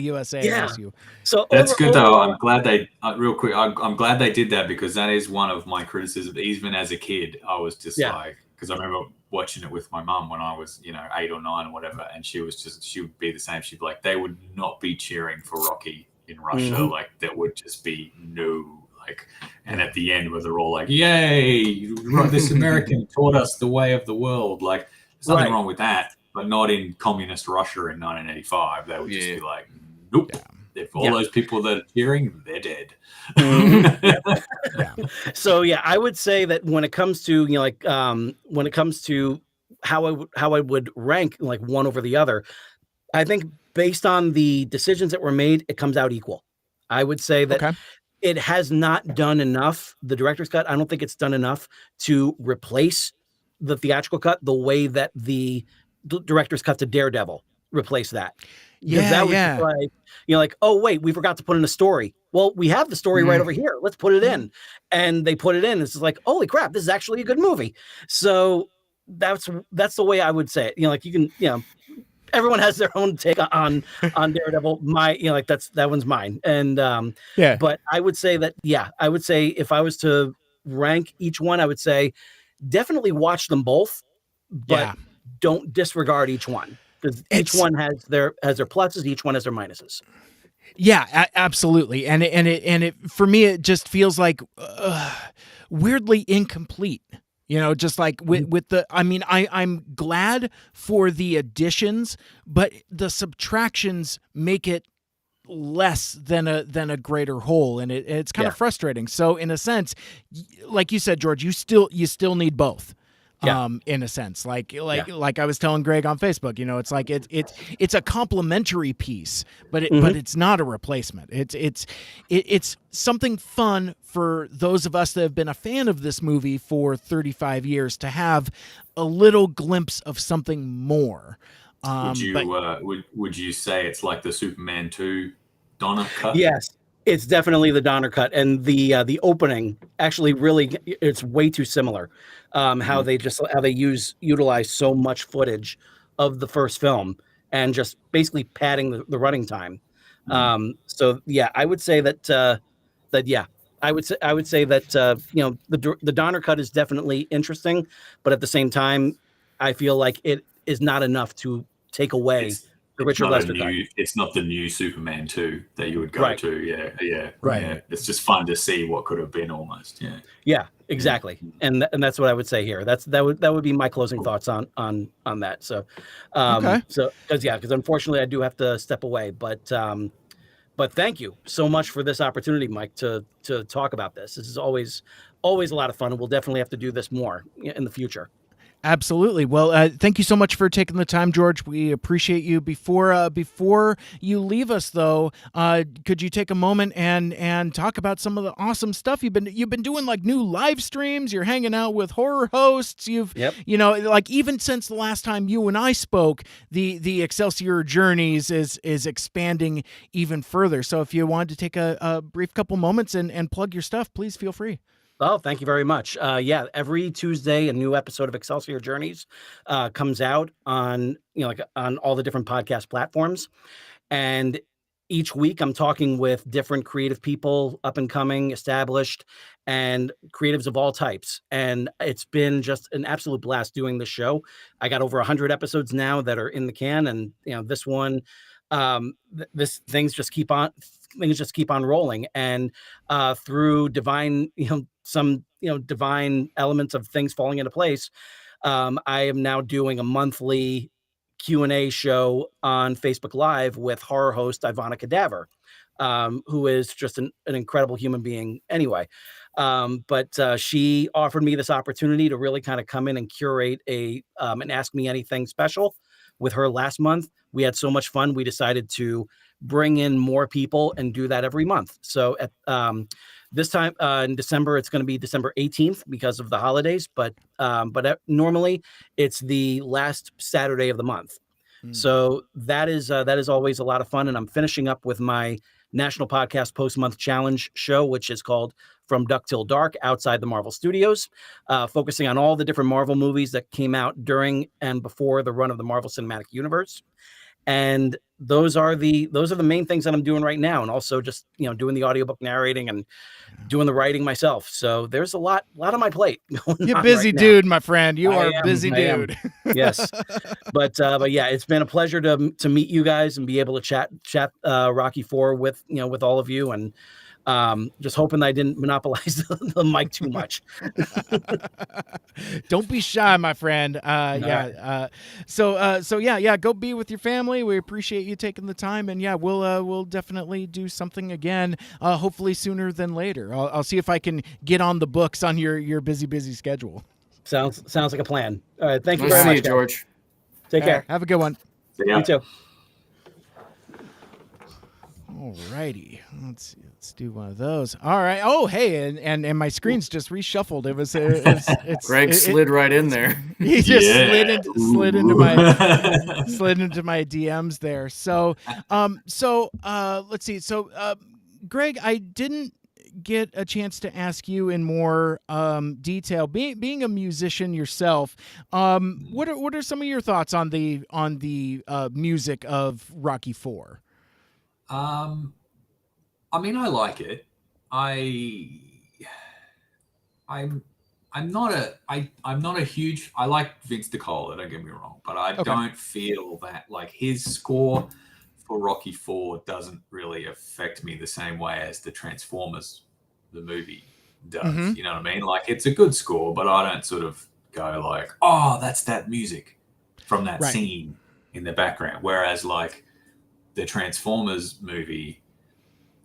USA, I miss you. So that's good though. I'm glad they real quick. I'm glad they did that, because that is one of my criticisms. Even as a kid, I was just like, because I remember watching it with my mum when I was 8 or 9 or whatever, and she would be the same. She'd be like, they would not be cheering for Rocky in Russia. Like there would just be no. And at the end where they're all like, yay, this American taught us the way of the world. Like, there's nothing wrong with that, but not in communist Russia in 1985. They would just be like, nope. If all those people that are cheering, they're dead. So I would say that when it comes to when it comes to how I would rank like one over the other, I think based on the decisions that were made, it comes out equal. I would say that it has not done enough. The director's cut, I don't think it's done enough to replace the theatrical cut the way that the director's cut to Daredevil replaced that. That was just like, like, oh wait, we forgot to put in a story. Well, we have the story right over here. Let's put it in. And they put it in. It's like, holy crap, this is actually a good movie. So that's the way I would say it. Like you can, everyone has their own take on Daredevil. That one's mine. And but I would say that I would say if I was to rank each one, I would say definitely watch them both, but don't disregard each one, because each one has their pluses, each one has their minuses. Yeah, absolutely. And it for me, it just feels like weirdly incomplete. Just like with the, I'm glad for the additions, but the subtractions make it less than a greater whole, and it's kind of frustrating. So in a sense, like you said, George, you still need both. In a sense, like I was telling Greg on Facebook, it's like it's a complementary piece, but it's not a replacement. It's something fun for those of us that have been a fan of this movie for 35 years to have a little glimpse of something more. Would you say it's like the Superman 2 Donner cut? Yes. It's definitely the Donner cut, and the opening actually really, it's way too similar. How they utilize so much footage of the first film and just basically padding the running time. So I would say that I would say that the Donner cut is definitely interesting, but at the same time, I feel like it is not enough to take away Richard Lester cut. It's not the new Superman 2 that you would go to. Yeah. Right. Yeah. It's just fun to see what could have been almost. Yeah. Yeah, exactly. And that's what I would say here. That would be my closing thoughts on that. So, Okay. So because unfortunately I do have to step away, but thank you so much for this opportunity, Mike, to talk about this. This is always a lot of fun, and we'll definitely have to do this more in the future. Absolutely. Well, thank you so much for taking the time, George. We appreciate you. Before you leave us, though, could you take a moment and talk about some of the awesome stuff you've been doing, like new live streams? You're hanging out with horror hosts. Like even since the last time you and I spoke, the Excelsior Journeys is expanding even further. So if you wanted to take a brief couple moments and plug your stuff, please feel free. Oh, thank you very much. Every Tuesday, a new episode of Excelsior Journeys comes out on on all the different podcast platforms, and each week I'm talking with different creative people, up and coming, established, and creatives of all types. And it's been just an absolute blast doing this show. I got over 100 episodes now that are in the can, and this one, things just keep on rolling, and through divine some divine elements of things falling into place, I am now doing a monthly Q&A show on Facebook Live with horror host Ivana Cadaver, who is just an incredible human being anyway. But she offered me this opportunity to really kind of come in and curate an Ask Me Anything special with her last month. We had so much fun. We decided to bring in more people and do that every month. So at this time in December, it's going to be December 18th because of the holidays. But normally it's the last Saturday of the month. So that is always a lot of fun. And I'm finishing up with my National Podcast Post-Month Challenge show, which is called From Duck Till Dark, Outside the Marvel Studios, focusing on all the different Marvel movies that came out during and before the run of the Marvel Cinematic Universe. And those are the main things that I'm doing right now. And also just, doing the audiobook narrating and doing the writing myself. So there's a lot on my plate going You're on busy right now. dude, my friend. You are a busy dude. Yes. But yeah, it's been a pleasure to meet you guys and be able to chat Rocky IV with all of you, and just hoping that I didn't monopolize the mic too much. Don't be shy, my friend. Go be with your family. We appreciate you taking the time, and we'll definitely do something again. Hopefully sooner than later. I'll see if I can get on the books on your busy schedule. Sounds like a plan. All right, thank you Nice very to see much, you, George. Take care. Have a good one. You too. All righty, let's do one of those. All right. Oh, hey, and my screen's just reshuffled. Greg slid right in there. He just slid into my DMs there. So let's see. So Greg, I didn't get a chance to ask you in more detail. Being a musician yourself, what are some of your thoughts on the music of Rocky IV? I mean, I like it. I'm not a huge. I like Vince DiCola. Don't get me wrong, but I don't feel that like his score for Rocky IV doesn't really affect me the same way as the Transformers, the movie, does. Mm-hmm. You know what I mean? Like, it's a good score, but I don't sort of go like, oh, that's that music from that scene in the background. Whereas like the Transformers movie,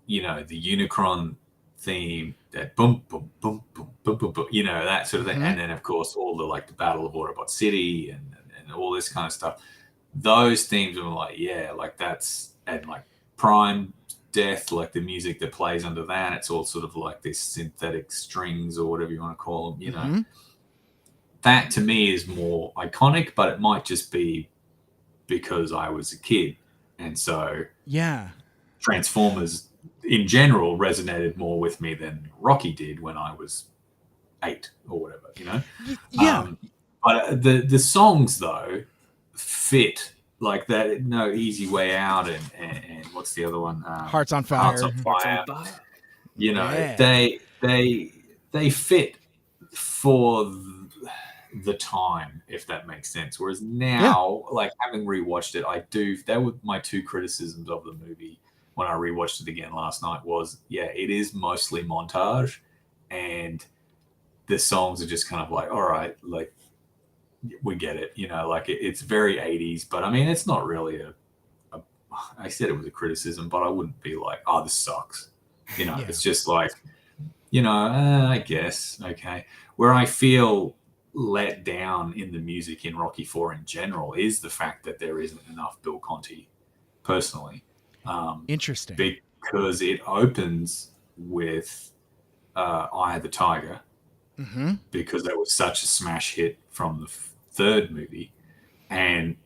the Unicron theme, that boom, boom, boom, boom, boom, boom, boom, that sort of thing. Mm-hmm. And then of course all the like the Battle of Autobot City and all this kind of stuff. Those themes are like, like that's, and like Prime Death, like the music that plays under that, it's all sort of like this synthetic strings or whatever you want to call them, Mm-hmm. That to me is more iconic, but it might just be because I was a kid. And so Transformers in general resonated more with me than Rocky did when I was 8 or whatever, but the songs though fit like that. No Easy Way Out and what's the other one? Hearts on Fire. Hearts on Fire. They fit for the time, if that makes sense. Whereas now, like having rewatched it, that were my two criticisms of the movie when I rewatched it again last night was, it is mostly montage, and the songs are just kind of like, all right, like we get it, like it's very 80s, but I mean, it's not really I said it was a criticism, but I wouldn't be like, oh, this sucks. It's just like, I guess, okay. Where I feel let down in the music in Rocky IV in general is the fact that there isn't enough Bill Conti, personally. Interesting. Because it opens with Eye of the Tiger, because that was such a smash hit from the third movie. And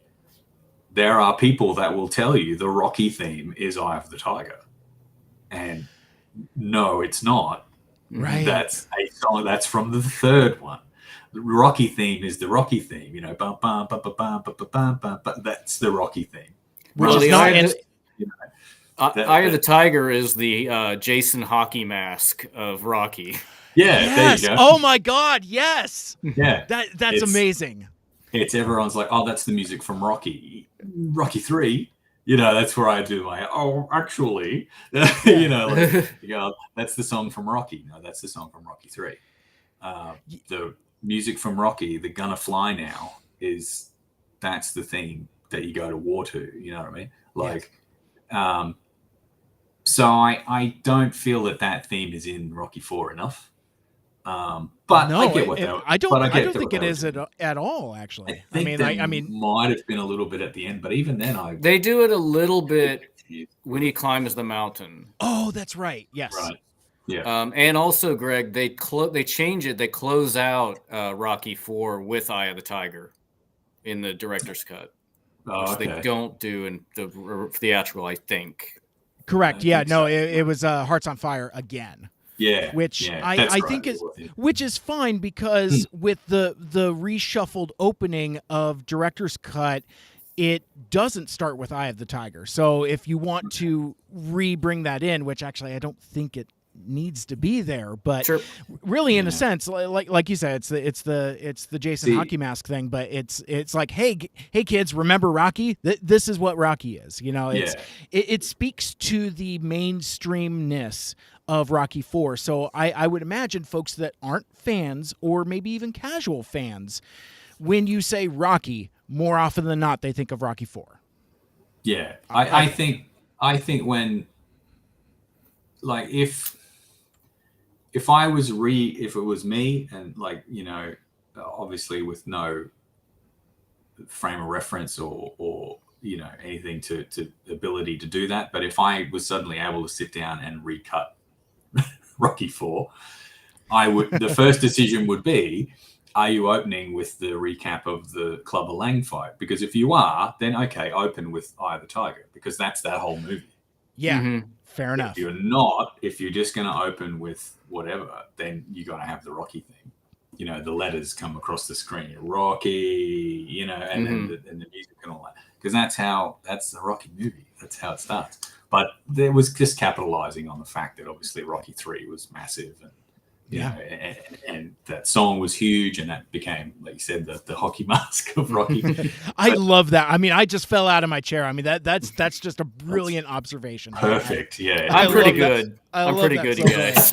there are people that will tell you the Rocky theme is Eye of the Tiger. And no, it's not. Right. That's a song that's from the third one. The Rocky theme is the Rocky theme, bum, bum, bum, bum, bum, bum, bum, bum, bum, that's the Rocky theme. Which is not Eye of the Tiger is the Jason hockey mask of Rocky. Yeah, yes. There you go. Oh my God, yes. Yeah. That's amazing. It's everyone's like, oh, that's the music from Rocky 3. That's where I do my, oh, actually, that's the song from Rocky. No, that's the song from Rocky 3. The music from Rocky, The Gonna Fly Now, that's the theme that you go to war to. You know what I mean? Like, so I don't feel that theme is in Rocky 4 enough. But no, I get what I don't think it is at all. Actually, I mean, might have been a little bit at the end, but even then, they do it a little bit when he climbs the mountain. Oh, that's right. Yes. Right. Yeah. And also, Greg, they change it. They close out Rocky IV with Eye of the Tiger in the director's cut, which they don't do in the theatrical, I think. Correct. It was Hearts on Fire again. Yeah, which I think which is fine, because with the reshuffled opening of director's cut, it doesn't start with Eye of the Tiger. So if you want to bring that in, which actually I don't think it needs to be there, but really in a sense, like you said, it's the Jason hockey mask thing, but it's like, hey kids, remember Rocky? This is what Rocky is. It speaks to the mainstreamness of Rocky IV. So I would imagine folks that aren't fans, or maybe even casual fans, when you say Rocky, more often than not, they think of Rocky IV. Yeah. I think when, like, if it was me, and like, obviously with no frame of reference or anything to ability to do that, but if I was suddenly able to sit down and recut Rocky IV, the first decision would be, are you opening with the recap of the Clubber Lang fight? Because if you are, then okay, open with Eye of the Tiger, because that's that whole movie. Yeah, fair enough. If you're not, if you're just going to open with whatever, then you got to have the Rocky thing. The letters come across the screen, Rocky, and then the music and all that, because that's the Rocky movie. That's how it starts. But there was just capitalizing on the fact that obviously Rocky 3 was massive, and and that song was huge, and that became, like you said, the hockey mask of Rocky. I love that. I mean, I just fell out of my chair. I mean, that's just a brilliant observation. Perfect. Yeah, I'm pretty good. I'm pretty good, you guys.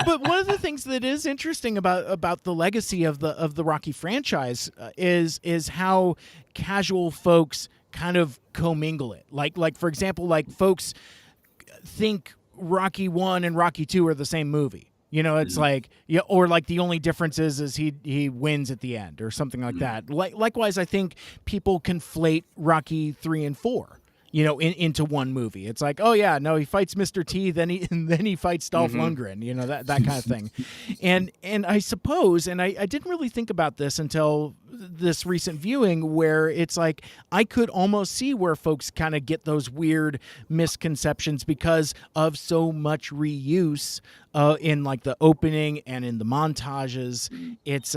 But one of the things that is interesting about the legacy of the Rocky franchise is how casual folks kind of commingle it. Like for example, like folks think Rocky 1 and Rocky 2 are the same movie. It's like, or like the only difference is he wins at the end or something like that. Likewise, I think people conflate Rocky 3 and 4, into one movie. It's like, oh yeah, no, he fights Mr. T, then he fights Dolph Lundgren, that kind of thing. And I suppose, and I didn't really think about this until this recent viewing, where it's like, I could almost see where folks kind of get those weird misconceptions because of so much reuse in like the opening and in the montages. It's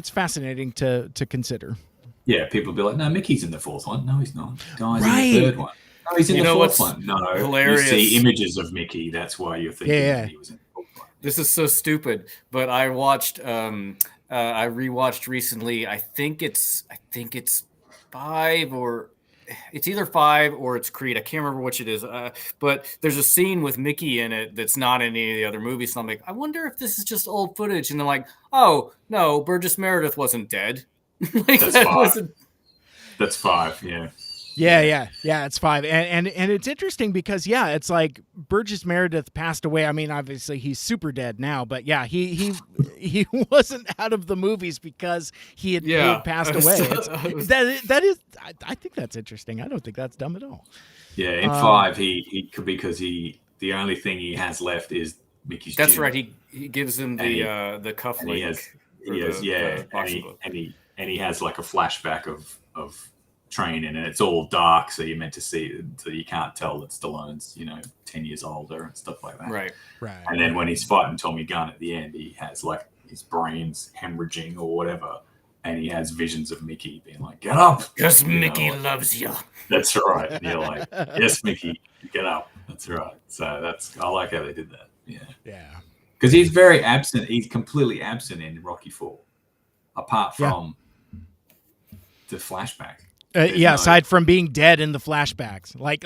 fascinating to consider. Yeah, people be like, no, Mickey's in the fourth one. No, he's not. Guy's in the third one. No, he's in the fourth one. No, hilarious. You see images of Mickey. That's why you're thinking that he was in the fourth one. This is so stupid, but I watched I rewatched recently. I think it's five or it's either five or it's Creed. I can't remember which it is. But there's a scene with Mickey in it that's not in any of the other movies. So I'm like, I wonder if this is just old footage. And they're like, oh no, Burgess Meredith wasn't dead. Like That's that five. wasn't. That's five. Yeah. Yeah, it's five, and it's interesting because it's like Burgess Meredith passed away. I mean, obviously he's super dead now, but yeah, he wasn't out of the movies because he had passed away. That is, I think that's interesting. I don't think that's dumb at all. Yeah, in five he could, because the only thing he has left is Mickey's. That's gym. right. He gives him the cuff link. And he has like a flashback of training, and it's all dark, so you're meant to see, so you can't tell that Stallone's 10 years older and stuff like that. Right. And then when he's fighting Tommy Gunn at the end, he has like his brains hemorrhaging or whatever, and he has visions of Mickey being like, "Get up, because Mickey loves you." That's right. And you're like, "Yes, Mickey, get up." That's right. So I like how they did that. Yeah. Because he's very absent. He's completely absent in Rocky IV, apart from the flashback. Aside from being dead in the flashbacks, like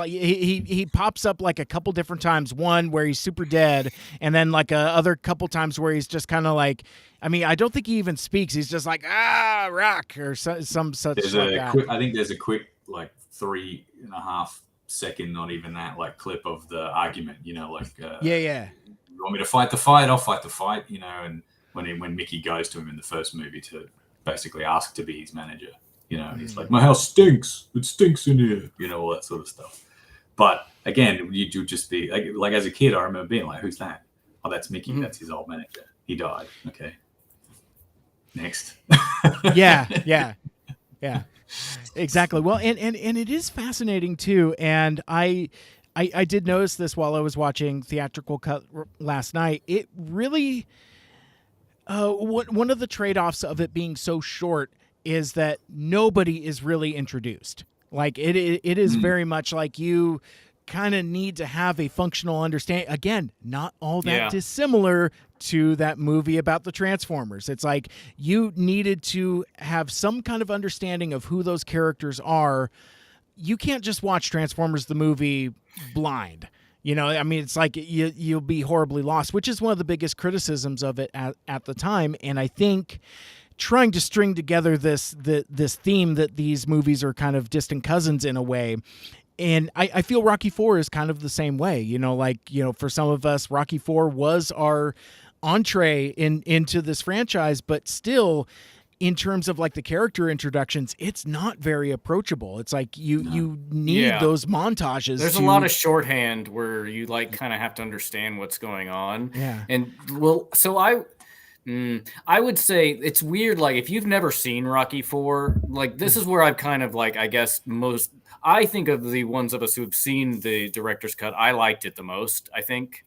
he pops up like a couple different times. One where he's super dead, and then like other couple times where he's just kind of like, I mean, I don't think he even speaks. He's just like rock or some such. I think there's a quick like 3.5 second, not even that, like clip of the argument. You want me to fight the fight? I'll fight the fight. And when Mickey goes to him in the first movie to basically ask to be his manager. And he's like, "My house stinks. It stinks in here." All that sort of stuff. But again, you just be like as a kid, I remember being like, "Who's that?" "Oh, that's Mickey. That's his old manager. He died." Okay. Next. Yeah. Exactly. Well, and it is fascinating too. And I did notice this while I was watching theatrical cut last night. It really, one of the trade-offs of it being so short is that nobody is really introduced. Like it is very much like you kind of need to have a functional understanding. Again, not all that dissimilar to that movie about the Transformers. It's like you needed to have some kind of understanding of who those characters are. You can't just watch Transformers the movie blind. I mean, it's like you'll be horribly lost, which is one of the biggest criticisms of it at the time. And I think trying to string together this theme that these movies are kind of distant cousins in a way. And I feel Rocky IV is kind of the same way, for some of us, Rocky IV was our entree into this franchise, but still in terms of like the character introductions, it's not very approachable. It's like you need those montages. There's a lot of shorthand where you like kind of have to understand what's going on. Yeah. And so I would say it's weird. Like if you've never seen Rocky IV, like this is where I've kind of like, I guess I think of the ones of us who've seen the director's cut, I liked it the most, I think.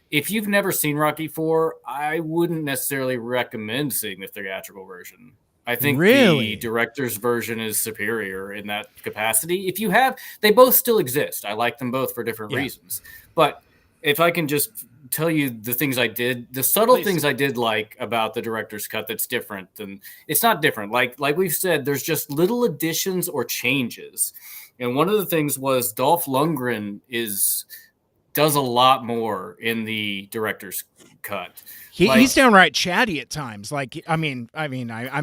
If you've never seen Rocky IV, I wouldn't necessarily recommend seeing the theatrical version. I think the director's version is superior in that capacity. If you have, they both still exist. I like them both for different reasons. But if I can just tell you the things I did, the subtle things I did like about the director's cut that's different, and it's not different. Like we've said, there's just little additions or changes. And one of the things was Dolph Lundgren does a lot more in the director's cut. He's downright chatty at times. Like, I'm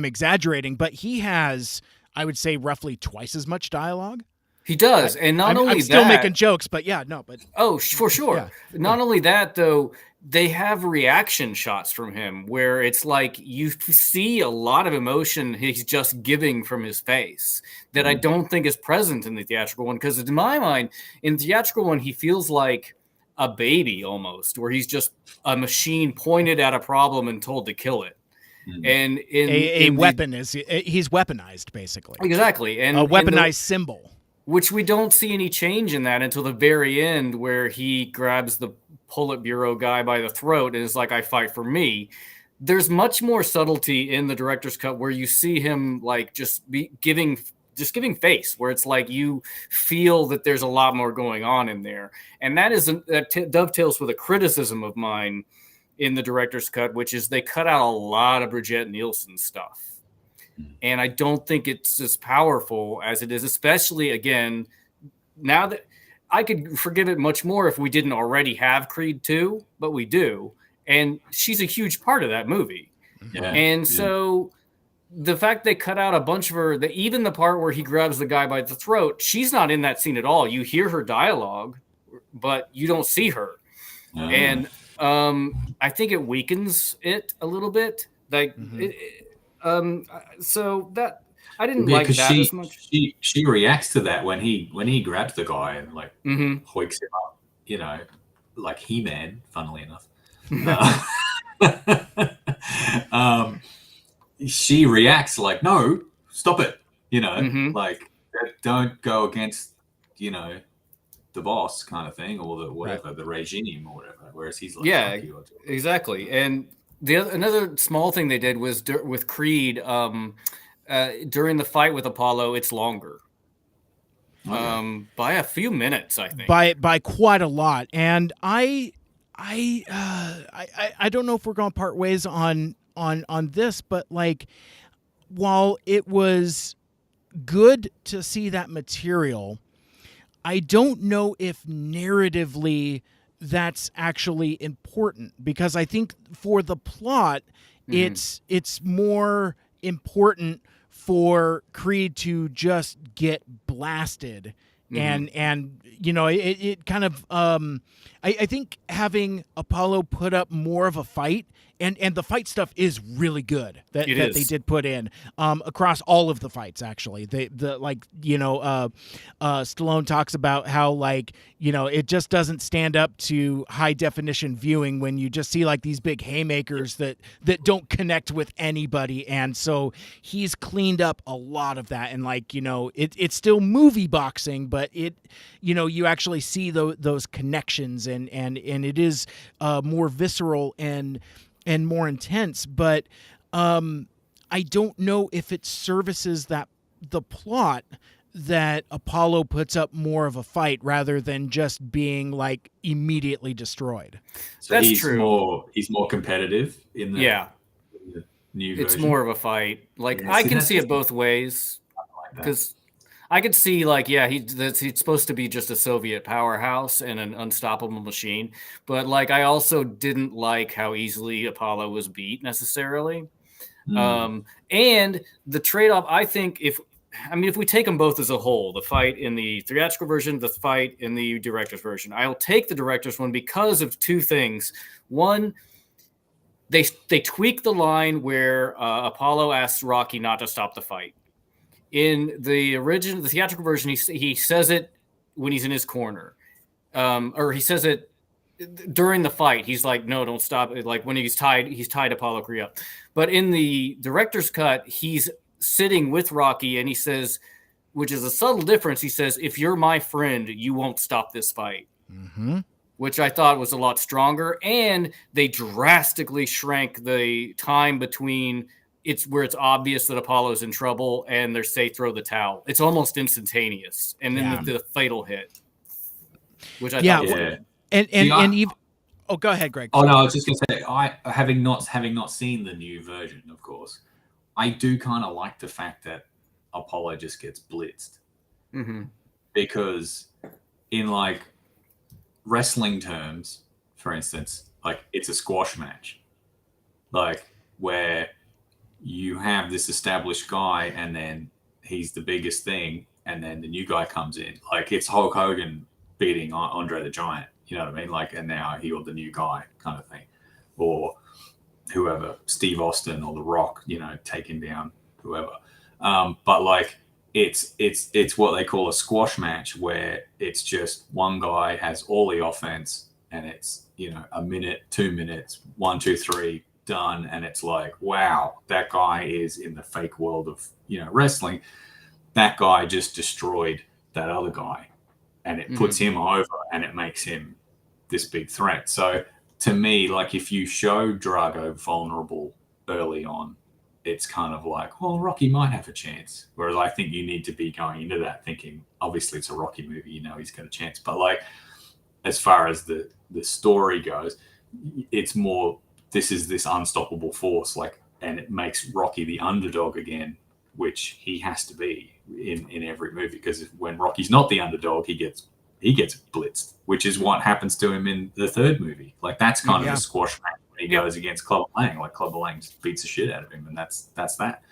exaggerating, but he has, I would say, roughly twice as much dialogue. He does, and not only I'm that, still making jokes, but for sure. Yeah. Not only that, though, they have reaction shots from him where it's like you see a lot of emotion he's just giving from his face that I don't think is present in the theatrical one. Because in my mind, in the theatrical one, he feels like a baby almost, where he's just a machine pointed at a problem and told to kill it. And he's weaponized basically. Exactly, and a weaponized symbol. Which we don't see any change in that until the very end, where he grabs the Politburo guy by the throat and is like, "I fight for me." There's much more subtlety in the director's cut where you see him like just be giving just giving face, where it's like you feel that there's a lot more going on in there. And that dovetails with a criticism of mine in the director's cut, which is they cut out a lot of Bridget Nielsen stuff. And I don't think it's as powerful as it is, especially, again, now that I could forgive it much more if we didn't already have Creed 2, but we do. And she's a huge part of that movie. Yeah. And so the fact they cut out a bunch of her, even the part where he grabs the guy by the throat, she's not in that scene at all. You hear her dialogue, but you don't see her. And I think it weakens it a little bit. Like, so that I didn't like that as much. She reacts to that when he grabs the guy and like hoiks him up, you know, like He-Man, funnily enough. She reacts like, no, stop it, you know, like don't go against, you know, the boss kind of thing, or the whatever, the regime or whatever. Whereas he's like, yeah, exactly. And another small thing they did was with Creed, during the fight with Apollo, it's longer. By a few minutes, I think. By quite a lot. And I don't know if we're going to part ways on this, but like, while it was good to see that material, I don't know if narratively that's actually important, because I think for the plot, it's more important for Creed to just get blasted. And you know, it kind of I think having Apollo put up more of a fight, and the fight stuff is really good that they did put in across all of the fights. Actually, Stallone talks about how, like, you know, it just doesn't stand up to high definition viewing when you just see like these big haymakers that don't connect with anybody. And so he's cleaned up a lot of that, and like, you know, it's still movie boxing, but it, you know, you actually see those connections, and it is more visceral and more intense. But I don't know if it services the plot that Apollo puts up more of a fight rather than just being like immediately destroyed. So that's he's true. He's more competitive in the new version. It's more of a fight. Like, I can see it both ways, because I could see, like, he's supposed to be just a Soviet powerhouse and an unstoppable machine. But, like, I also didn't like how easily Apollo was beat necessarily. And the trade-off, I think, if we take them both as a whole, the fight in the theatrical version, the fight in the director's version, I'll take the director's one because of two things. One, they tweak the line where Apollo asks Rocky not to stop the fight. In the theatrical version, he says it when he's in his corner, or he says it during the fight. He's like, "No, don't stop it." Like when he's tied Apollo Creed up. But in the director's cut, he's sitting with Rocky, and he says, which is a subtle difference. He says, "If you're my friend, you won't stop this fight," which I thought was a lot stronger. And they drastically shrank the time between where it's obvious that Apollo's in trouble and they say throw the towel. It's almost instantaneous, and then the fatal hit, which I thought was and even. Oh, go ahead, Greg. Oh no, I was just gonna say, I having not seen the new version, of course, I do kind of like the fact that Apollo just gets blitzed, because in like wrestling terms, for instance, like it's a squash match, like where you have this established guy and then he's the biggest thing, and then the new guy comes in. Like it's Hulk Hogan beating Andre the Giant, you know what I mean? Like, and now you're the new guy kind of thing. Or whoever, Steve Austin or The Rock, you know, taking down whoever. But like it's what they call a squash match, where it's just one guy has all the offense, and it's, you know, a minute, 2 minutes, 1, 2, 3, done. And it's like, wow, that guy is in the fake world of, you know, wrestling. That guy just destroyed that other guy, and it puts him over, and it makes him this big threat. So to me, like, if you show Drago vulnerable early on, it's kind of like, well, Rocky might have a chance. Whereas I think you need to be going into that thinking, obviously it's a Rocky movie, you know he's got a chance. But like, as far as the story goes, it's more, this is this unstoppable force, like, and it makes Rocky the underdog again, which he has to be in every movie, because when Rocky's not the underdog, he gets blitzed, which is what happens to him in the third movie. Like, that's kind of the squash match when he goes against Clubber Lang. Like, Clubber Lang just beats the shit out of him, and that's that.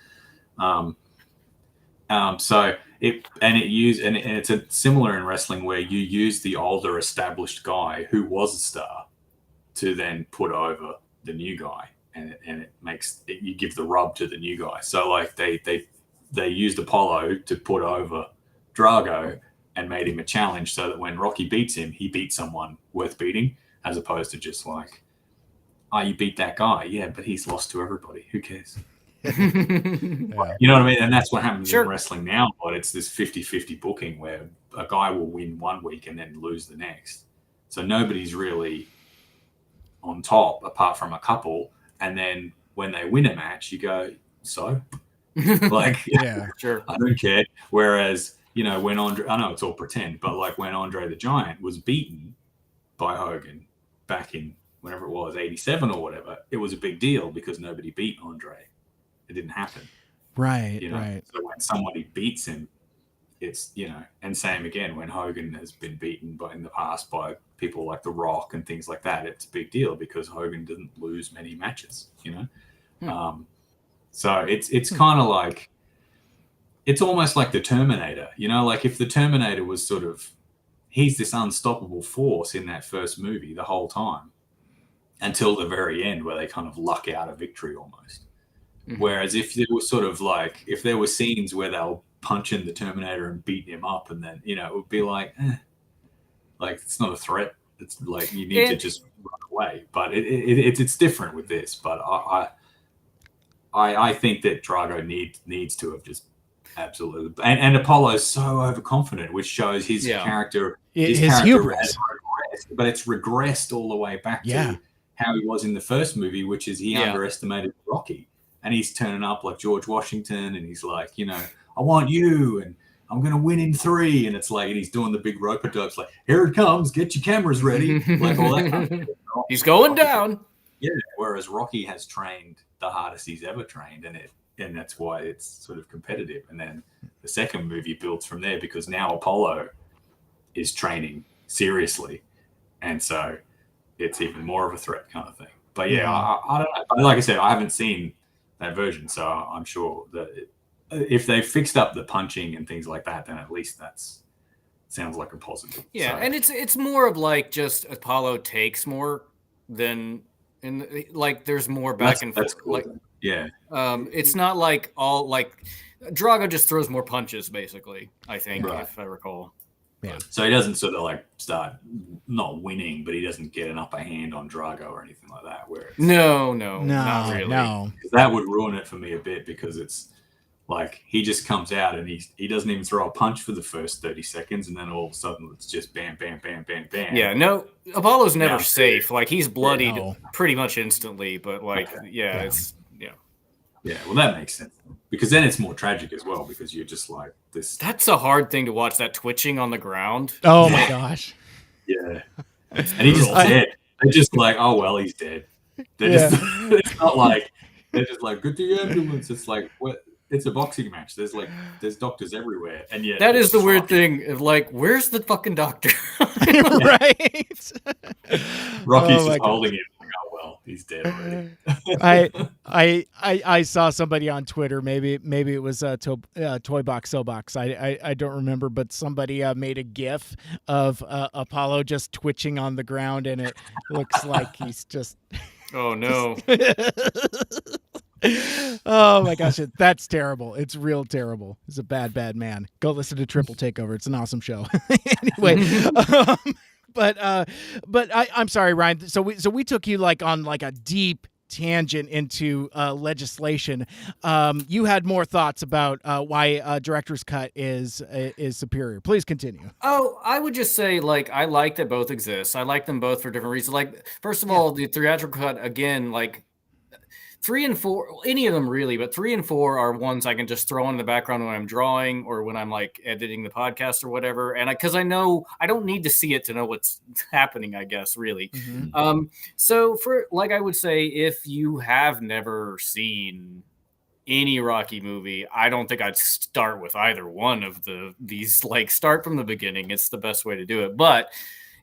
So it's a similar in wrestling, where you use the older established guy who was a star to then put over the new guy, and it makes it, you give the rub to the new guy. So like they used Apollo to put over Drago and made him a challenge, so that when Rocky beats him, he beats someone worth beating, as opposed to just like, oh, you beat that guy, yeah, but he's lost to everybody. Who cares? You know what I mean? And that's what happens in wrestling now. But it's this 50-50 booking where a guy will win one week and then lose the next. So nobody's really on top apart from a couple. And then when they win a match, you go, so? Like, yeah, sure. I don't care. Whereas, you know, when Andre, I know it's all pretend, but like when Andre the Giant was beaten by Hogan back in whenever it was, 87 or whatever, it was a big deal because nobody beat Andre. It didn't happen. Right, you know? right. So when somebody beats him, it's, you know, and same again when Hogan has been beaten in the past by people like The Rock and things like that, it's a big deal because Hogan didn't lose many matches, you know? So it's kind of like, it's almost like the Terminator, you know, like if the Terminator was sort of, he's this unstoppable force in that first movie the whole time until the very end where they kind of luck out a victory almost. Whereas if there was sort of like, if there were scenes where they'll punch in the Terminator and beat him up, and then, you know, it would be like, like it's not a threat. It's like you need to just run away. But it's different with this. But I think that Drago needs to have just absolutely, and Apollo's so overconfident, which shows his character. His character hubris. has regressed, but it's regressed all the way back to how he was in the first movie, which is he underestimated Rocky. And he's turning up like George Washington, and he's like, you know, I want you, and I'm going to win in 3. And it's like, and he's doing the big rope-a-dopes, like, here it comes, get your cameras ready. Like all that kind of stuff. He's going down. Yeah, whereas Rocky has trained the hardest he's ever trained, and that's why it's sort of competitive. And then the second movie builds from there because now Apollo is training seriously. And so it's even more of a threat kind of thing. But yeah, I don't know. Like I said, I haven't seen that version, so I'm sure that if they fixed up the punching and things like that, then at least that's sounds like a positive. Yeah, so. And it's more of like just Apollo takes more than like there's more back and forth. Cool. Like it's not like all like Drago just throws more punches basically. I think if I recall. Yeah. So he doesn't sort of like start not winning, but he doesn't get an upper hand on Drago or anything like that. Where no, not really. No. That would ruin it for me a bit because it's like he just comes out and he doesn't even throw a punch for the first 30 seconds, and then all of a sudden it's just bam, bam, bam, bam, bam. Yeah, no, Apollo's never safe. Like he's bloodied pretty much instantly, but like it's Yeah, well, that makes sense because then it's more tragic as well because you're just like this. That's a hard thing to watch. That twitching on the ground. Oh my gosh. Yeah, and he's just dead. They're just like, oh well, he's dead. They're just. It's not like they're just like, get the ambulance. It's like what? It's a boxing match. There's doctors everywhere, and yet that is the weird thing. Of like, where's the fucking doctor? Right. Rocky's just holding him. Oh well, he's dead already. I saw somebody on Twitter. Maybe it was Toy Box Soapbox. I don't remember, but somebody made a GIF of Apollo just twitching on the ground, and it looks like he's just. Oh no. Oh my gosh, that's terrible. It's real terrible. He's a bad man. Go listen to Triple Takeover. It's an awesome show. Anyway, but I'm sorry, Ryan. So we took you like on like a deep tangent into legislation. You had more thoughts about why director's cut is superior. Please continue. Oh, I would just say like I like that both exist. I like them both for different reasons. Like first of all, the theatrical cut again, like 3 and 4, any of them really, but 3 and 4 are ones I can just throw on in the background when I'm drawing or when I'm like editing the podcast or whatever. And because I know I don't need to see it to know what's happening, I guess, really. Mm-hmm. So for like, I would say if you have never seen any Rocky movie, I don't think I'd start with either one of these. Like, start from the beginning. It's the best way to do it. But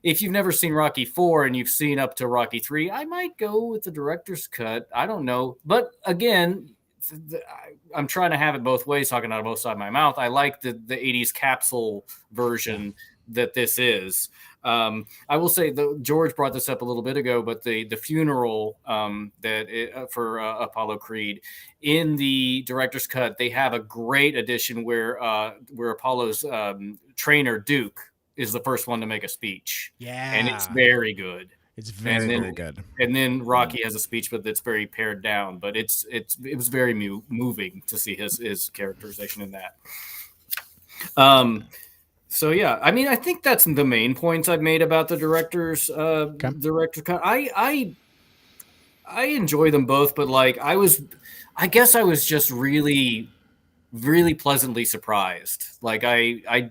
if you've never seen Rocky 4 and you've seen up to Rocky 3, I might go with the director's cut. I don't know. But again, I'm trying to have it both ways, talking out of both sides of my mouth. I like the 80s capsule version that this is. I will say, George brought this up a little bit ago, but the funeral for Apollo Creed, in the director's cut, they have a great addition where Apollo's trainer Duke is the first one to make a speech. Yeah. And it's very good. It's very good. And then Rocky has a speech, but it's very pared down. But it was very moving to see his characterization in that. So yeah, I mean, I think that's the main points I've made about the director's cut. I enjoy them both, but like I guess I was just really, really pleasantly surprised. Like I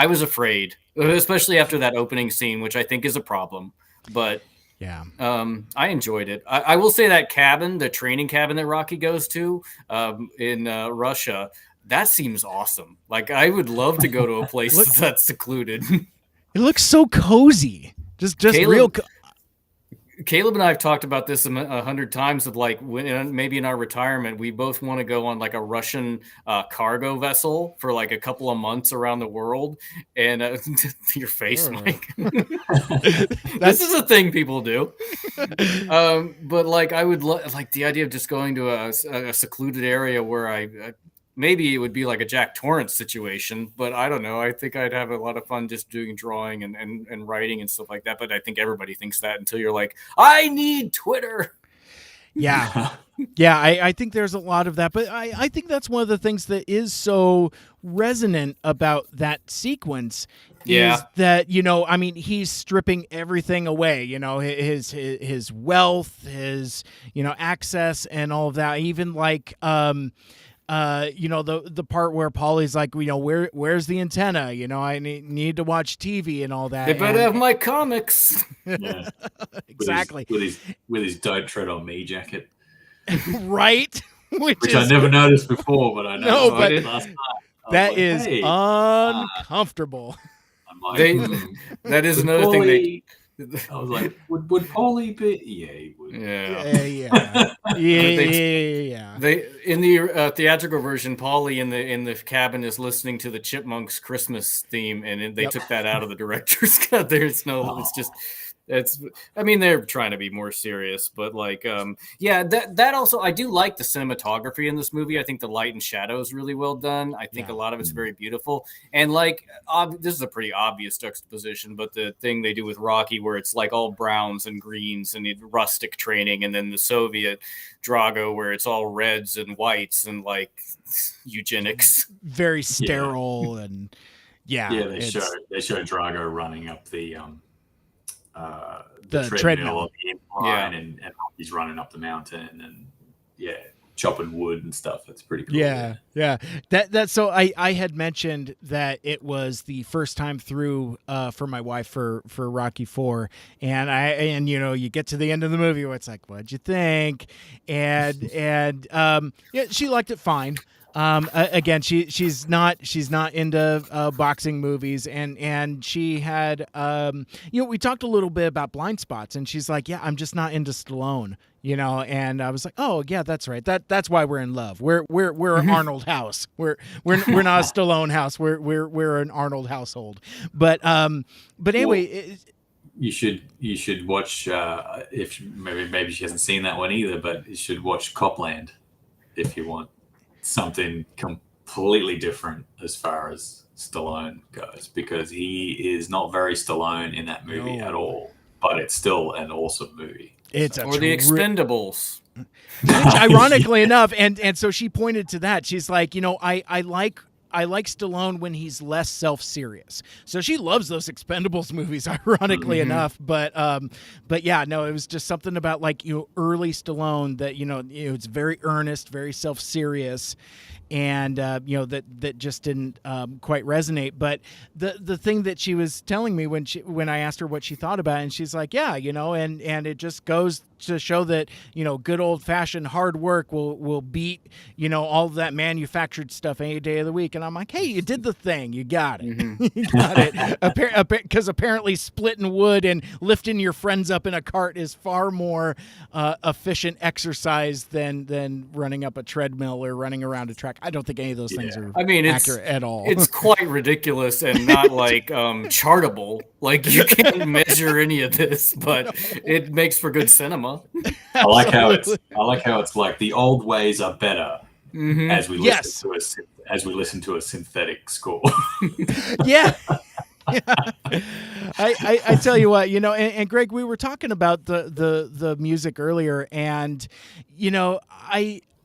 was afraid, especially after that opening scene, which I think is a problem. But yeah, I enjoyed it. I will say that cabin, the training cabin that Rocky goes to in Russia, that seems awesome. Like, I would love to go to a place that's secluded. It looks so cozy. Just Caleb and I have talked about this 100 times. Of like, maybe in our retirement, we both want to go on like a Russian cargo vessel for like a couple of months around the world. And your face, Mike. This is a thing people do. But like, I would like the idea of just going to a secluded area where maybe it would be like a Jack Torrance situation, but I don't know. I think I'd have a lot of fun just doing drawing and writing and stuff like that. But I think everybody thinks that until you're like, I need Twitter. Yeah. Yeah, I think there's a lot of that. But I think that's one of the things that is so resonant about that sequence is that, you know, I mean, he's stripping everything away, you know, his wealth, his, you know, access and all of that. Even like, you know, the part where Paulie's like, you know, where's the antenna? You know, I need to watch TV and all that. They better have my comics. Yeah. Exactly. With his "Don't Tread on Me" jacket. Right. Which I never noticed before, but I know. No, but last night. That is uncomfortable. Like, that is another thing. I was like, would Paulie be? Yeah, he would. Yeah. They in the theatrical version, Paulie in the cabin is listening to the Chipmunks Christmas theme, and they took that out of the director's cut. There's no. It's just. I mean, they're trying to be more serious, but like, that also, I do like the cinematography in this movie. I think the light and shadow is really well done. I think a lot of it's very beautiful. And like, this is a pretty obvious juxtaposition, but the thing they do with Rocky, where it's like all browns and greens and rustic training, and then the Soviet Drago, where it's all reds and whites and like eugenics. Very sterile and they show Drago running up the treadmill of the incline, and he's running up the mountain and chopping wood and stuff. That's pretty cool. Yeah. That so I had mentioned that it was the first time through for my wife for Rocky 4, and you know, you get to the end of the movie where it's like, what'd you think? And she liked it fine. Again, she's not into boxing movies, and she had you know, we talked a little bit about blind spots, and she's like, yeah, I'm just not into Stallone, you know, and I was like, oh yeah, that's right, that's why we're in love. We're an Arnold house. We're not a Stallone house. We're an Arnold household. But anyway. You should watch if maybe she hasn't seen that one either, but you should watch Copland if you want something completely different as far as Stallone goes, because he is not very Stallone in that movie at all, but it's still an awesome movie. It's or the Expendables. Which, ironically enough, and so she pointed to that. She's like, you know, I like I like Stallone when he's less self-serious. So she loves those Expendables movies, ironically enough. But yeah, no, it was just something about like early Stallone that it's very earnest, very self-serious, and that just didn't quite resonate. But the thing that she was telling me when I asked her what she thought about it, and she's like, yeah, and it just goes to show that good old-fashioned hard work will beat all of that manufactured stuff any day of the week. And I'm like, hey, you did the thing, you got it. You got it. Because apparently splitting wood and lifting your friends up in a cart is far more efficient exercise than running up a treadmill or running around a track. I don't think any of those things are accurate at all. It's quite ridiculous and not like chartable. Like you can't measure any of this, but it makes for good cinema. I like how it's like the old ways are better as we listen to a synthetic score. Yeah. I tell you what, and Greg, we were talking about the music earlier, and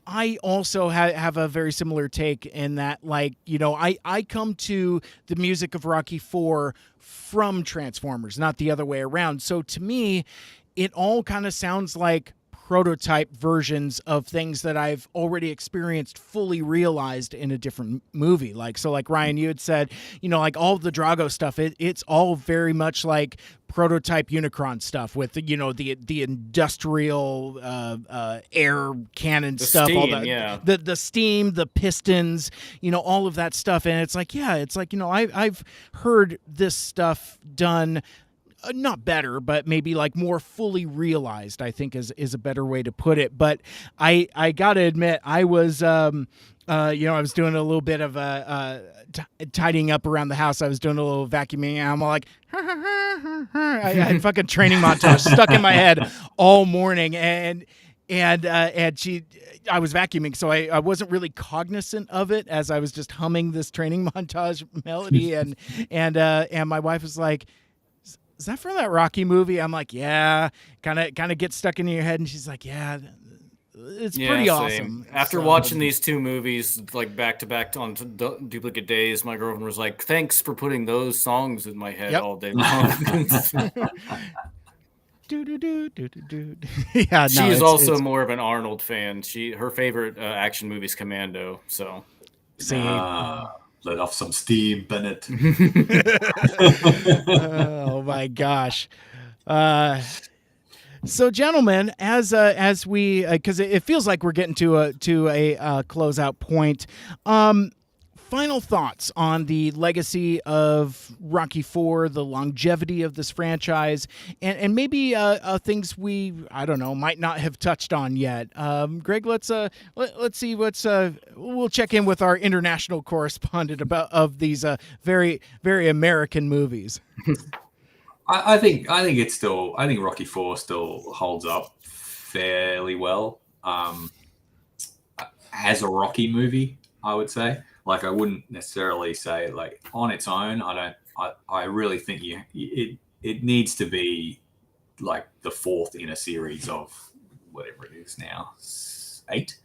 I also have a very similar take in that, like, I come to the music of Rocky IV from Transformers, not the other way around. So to me, it all kind of sounds like prototype versions of things that I've already experienced fully realized in a different movie. Like Ryan, you had said, like all the Drago stuff, it's all very much like prototype Unicron stuff with the industrial air cannon stuff, steam, all the steam, the pistons, all of that stuff. And it's like, I've heard this stuff done not better, but maybe like more fully realized, I think is a better way to put it. But I gotta admit, I was I was doing a little bit of tidying up around the house. I was doing a little vacuuming, and I'm all like, I had fucking training montage stuck in my head all morning, and I was vacuuming, so I wasn't really cognizant of it as I was just humming this training montage melody, and my wife was like, is that from that Rocky movie? I'm like, yeah, kind of gets stuck in your head. And she's like, yeah, it's pretty awesome. After watching these two movies like back to back on duplicate days, my girlfriend was like, thanks for putting those songs in my head all day long. Yeah, she is also more of an Arnold fan. Her favorite action movie is Commando. So let off some steam, Bennett. Oh my gosh. So gentlemen, as we, because it feels like we're getting to a closeout point, final thoughts on the legacy of Rocky IV, the longevity of this franchise, and maybe things we, I don't know, might not have touched on yet. Greg, let's see we'll check in with our international correspondent of these very, very American movies. I think Rocky IV still holds up fairly well as a Rocky movie, I would say. Like, I wouldn't necessarily say, like, on its own, I really think it needs to be like the fourth in a series of whatever it is now, 8.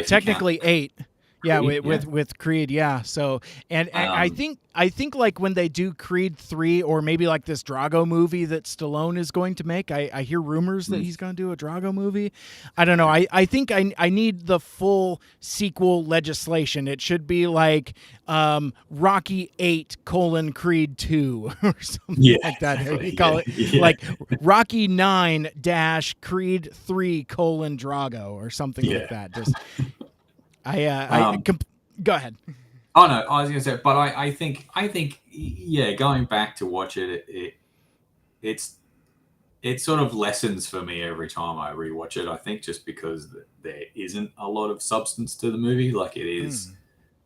Technically 8. Yeah, with Creed, yeah. So and I think like when they do Creed 3, or maybe like this Drago movie that Stallone is going to make, I hear rumors that he's going to do a Drago movie. I don't know. I think I need the full sequel legislation. It should be like Rocky 8 : Creed 2 or something like that. You call it like Rocky 9 - Creed 3 : Drago or something like that. Just go ahead. Oh no, I was going to say, but I think, going back to watch it, it sort of lessens for me every time I rewatch it. I think just because there isn't a lot of substance to the movie, like it is,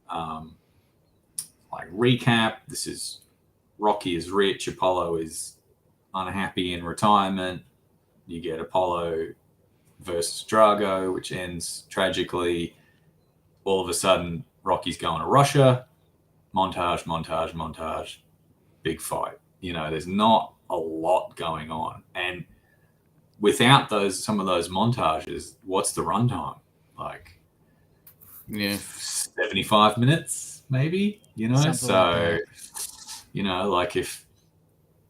like recap. This is Rocky is rich, Apollo is unhappy in retirement. You get Apollo versus Drago, which ends tragically. All of a sudden, Rocky's going to Russia. Montage. Big fight. There's not a lot going on. And without some of those montages, what's the runtime? Like, 75 minutes, maybe, Something so, like that. like if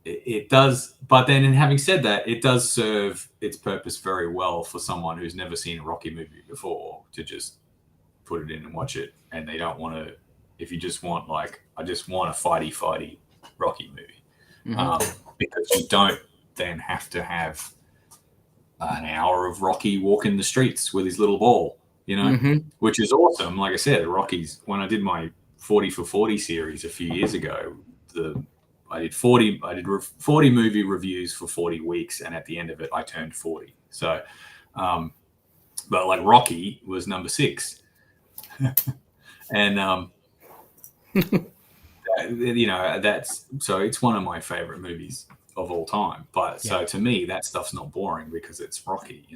it does, but then in having said that, it does serve its purpose very well for someone who's never seen a Rocky movie before to just put it in and watch it. And they don't want to, if you just want I just want a fighty Rocky movie. Because you don't then have to have an hour of Rocky walking the streets with his little ball, which is awesome. Like I said, Rocky's, when I did my 40 for 40 series a few years ago, I did 40 movie reviews for 40 weeks, and at the end of it I turned 40. So but like Rocky was number 6. And that's, so it's one of my favorite movies of all time. But so to me, that stuff's not boring because it's Rocky,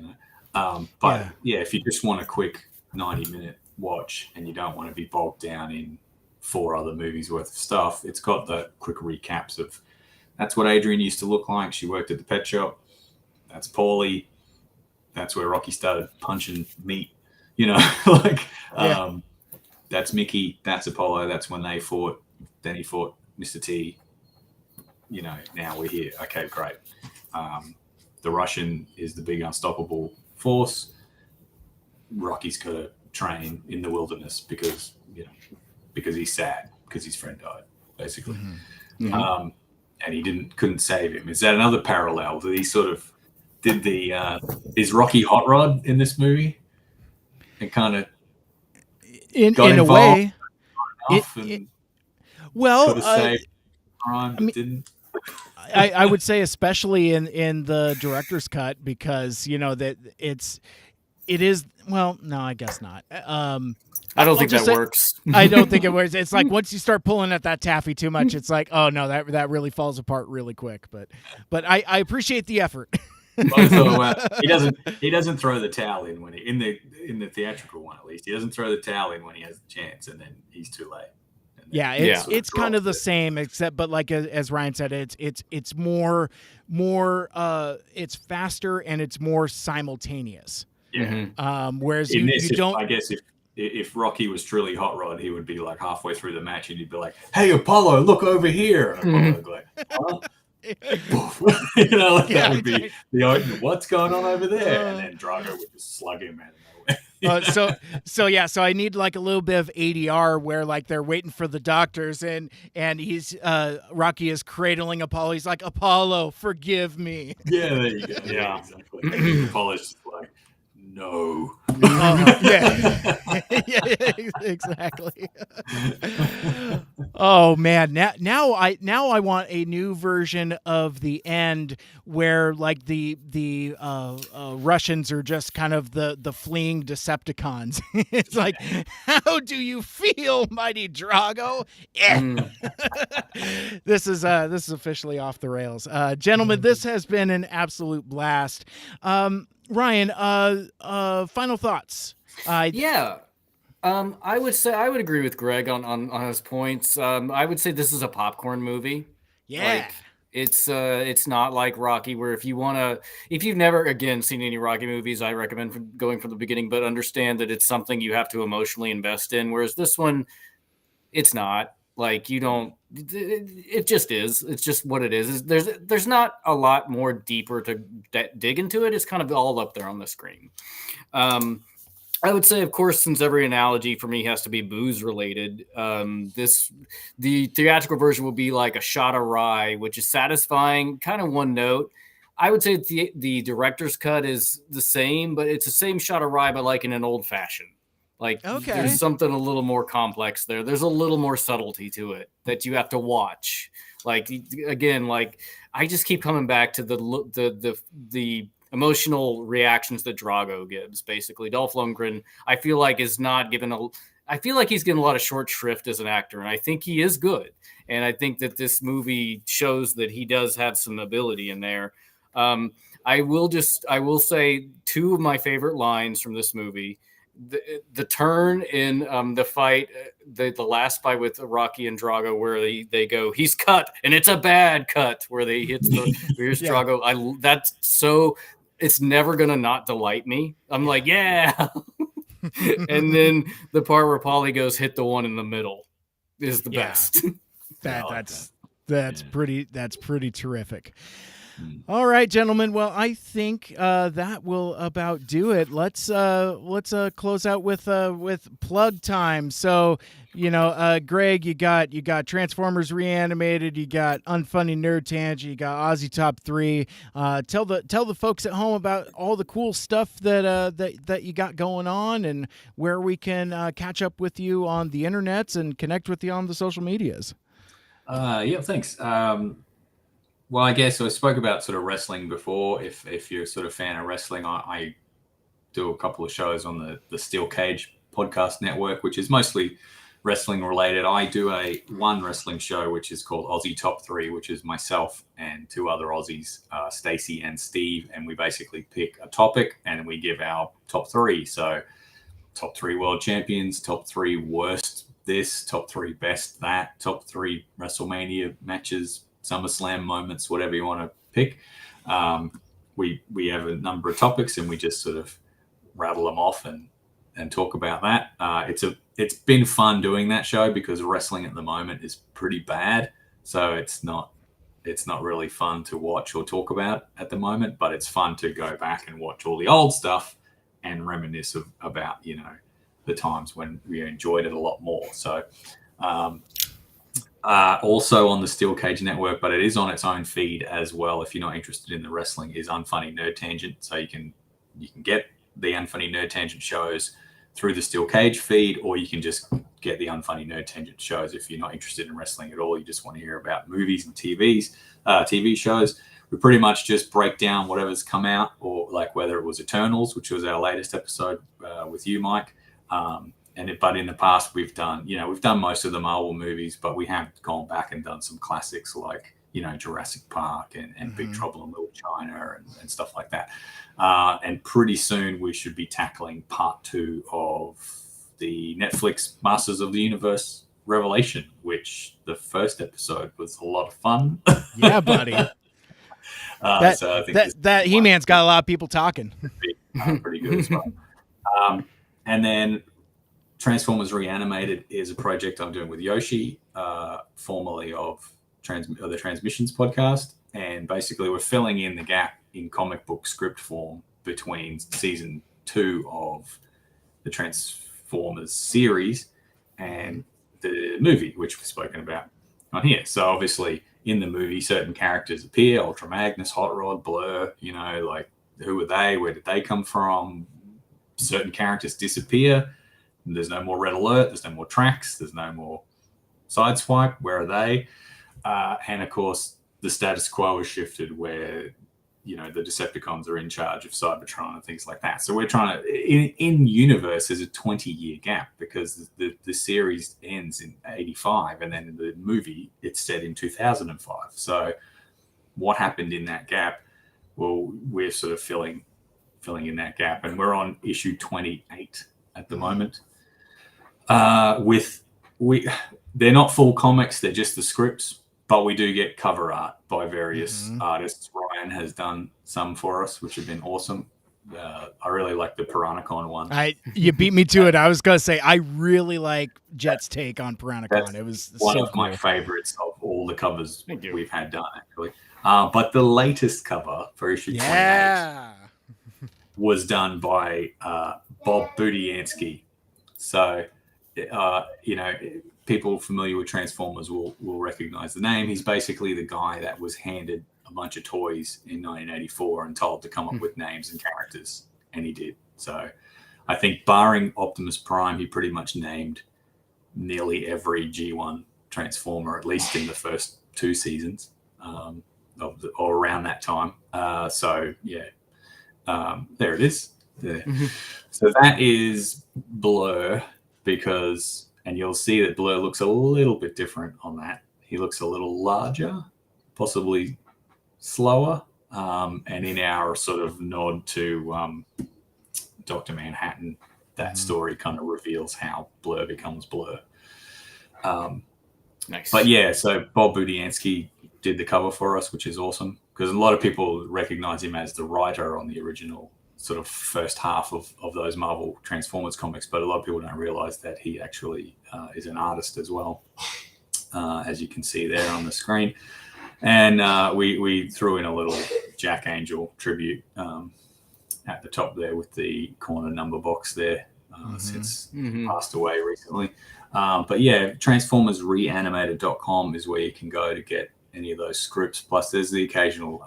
but if you just want a quick 90-minute watch and you don't want to be bogged down in 4 other movies worth of stuff, it's got the quick recaps of, that's what Adrian used to look like. She worked at the pet shop. That's Paulie. That's where Rocky started punching meat, that's Mickey. That's Apollo. That's when they fought. Then he fought Mr. T. Now we're here. Okay, great. The Russian is the big unstoppable force. Rocky's got to train in the wilderness because he's sad because his friend died, basically. And he couldn't save him. Is that another parallel? Did he sort of is Rocky Hot Rod in this movie? And kind of in a way, didn't. I would say especially in the director's cut, because that it is, well, no, I guess not. I don't think that works. I don't think it works. It's like once you start pulling at that taffy too much, it's like, oh no, that really falls apart really quick. But I appreciate the effort. Also, he doesn't throw the towel in when in the theatrical one, at least he doesn't throw the towel in when he has the chance, and then he's too late. It's kind of the same, except, but like as Ryan said, it's more it's faster and it's more simultaneous. Whereas in this, you don't. I guess if Rocky was truly Hot Rod, he would be like halfway through the match and he'd be like, "Hey Apollo, look over here," and Apollo would be like, "Huh?" That would be the what's going on over there, and then Drago would just slug him out of nowhere. So I need like a little bit of ADR where like they're waiting for the doctors and he's Rocky is cradling Apollo. He's like, "Apollo, forgive me." Yeah, there you go. Yeah, exactly. Apollo's just like, no. Exactly. Oh man, now I want a new version of the end where like the Russians are just kind of the fleeing Decepticons. It's like, how do you feel, mighty Drago? This is officially off the rails, gentlemen. This has been an absolute blast. Ryan, final thoughts. I would say I would agree with Greg on his points. I would say this is a popcorn movie. Yeah. It's not like Rocky, where if you've never again seen any Rocky movies, I recommend going from the beginning, but understand that it's something you have to emotionally invest in. Whereas this one, it's not. Like you don't. It just is. It's just what it is. There's not a lot more deeper to dig into it. It's kind of all up there on the screen. I would say, of course, since every analogy for me has to be booze related, the theatrical version will be like a shot of rye, which is satisfying, kind of one note. I would say the director's cut is the same, but it's the same shot of rye, but like in an old fashioned. Like there's something a little more complex there. There's a little more subtlety to it that you have to watch. Like again, like I just keep coming back to the emotional reactions that Drago gives. Basically, Dolph Lundgren, I feel like is not given I feel like he's getting a lot of short shrift as an actor, and I think he is good. And I think that this movie shows that he does have some ability in there. I will say 2 of my favorite lines from this movie. The turn in the fight, the last fight with Rocky and Drago, where they go, he's cut, and it's a bad cut, where they hit here's Drago. That's so, it's never gonna not delight me. I'm like, yeah. And then the part where Paulie goes, hit the one in the middle. is the Yeah. best. That's pretty terrific. Mm. All right, gentlemen. Well, I think that will about do it. Let's close out with plug time. So, Greg, you got Transformers Reanimated, you got Unfunny Nerd Tangent, you got Aussie Top 3. Tell the folks at home about all the cool stuff that you got going on, and where we can catch up with you on the internets and connect with you on the social medias. Yeah, thanks. Well, I guess I spoke about sort of wrestling before. If you're a sort of fan of wrestling, I do a couple of shows on the Steel Cage podcast network, which is mostly wrestling related. I do one wrestling show, which is called Aussie Top 3, which is myself and two other Aussies, Stacey and Steve. And we basically pick a topic and we give our top 3. So top 3 world champions, top 3 worst this, top 3 best that, top 3 WrestleMania matches, SummerSlam moments, whatever you want to pick. We have a number of topics and we just sort of rattle them off and talk about that. It's been fun doing that show because wrestling at the moment is pretty bad, so it's not really fun to watch or talk about at the moment. But it's fun to go back and watch all the old stuff and reminisce about the times when we enjoyed it a lot more. So. Also on the Steel Cage Network, but it is on its own feed as well. If you're not interested in the wrestling, is Unfunny Nerd Tangent. So you can get the Unfunny Nerd Tangent shows through the Steel Cage feed, or you can just get the Unfunny Nerd Tangent shows if you're not interested in wrestling at all. You just want to hear about movies and TV shows. We pretty much just break down whatever's come out, or like whether it was Eternals, which was our latest episode with you, Mike. But in the past, we've done most of the Marvel movies, but we have gone back and done some classics like, Jurassic Park and Big Trouble in Little China and stuff like that. And pretty soon we should be tackling part 2 of the Netflix Masters of the Universe Revelation, which the first episode was a lot of fun. Yeah, buddy. So I think that He-Man's got a lot of people talking. Pretty good as well. And then Transformers Reanimated is a project I'm doing with Yoshi, formerly of the Transmissions podcast. And basically we're filling in the gap in comic book script form between season 2 of the Transformers series and the movie, which we've spoken about on here. So obviously in the movie, certain characters appear: Ultra Magnus, Hot Rod, Blur, like who are they? Where did they come from? Certain characters disappear. There's no more Red Alert. There's no more tracks. There's no more Sideswipe. Where are they? And of course, the status quo has shifted where, the Decepticons are in charge of Cybertron and things like that. So we're trying to, in universe, there's a 20-year gap because the series ends in 85 and then in the movie, it's set in 2005. So what happened in that gap? Well, we're sort of filling in that gap, and we're on issue 28 at the moment. They're not full comics, they're just the scripts, but we do get cover art by various artists. Ryan has done some for us, which have been awesome. I really like the Piranacon one. You beat me to it. I was gonna say I really like Jet's take on Piranacon. It was one so of cool. my favorites of all the covers we've had done, actually. But the latest cover for issue 28 was done by Bob Budiansky. So, people familiar with Transformers will recognize the name. He's basically the guy that was handed a bunch of toys in 1984 and told to come up with names and characters, and he did. So I think barring Optimus Prime, he pretty much named nearly every G1 Transformer, at least in the first 2 seasons or around that time. There it is. There. So that is Blur, and you'll see that Blur looks a little bit different on that. He looks a little larger, possibly slower, and in our sort of nod to Dr. Manhattan, that story kind of reveals how Blur becomes Blur. Nice. But yeah, so Bob Budiansky did the cover for us, which is awesome because a lot of people recognize him as the writer on the original sort of first half of those Marvel Transformers comics, but a lot of people don't realize that he actually is an artist as well, as you can see there on the screen. And we threw in a little Jack Angel tribute at the top there with the corner number box there, since passed away recently. But yeah, transformersreanimated.com is where you can go to get any of those scripts. Plus, there's the occasional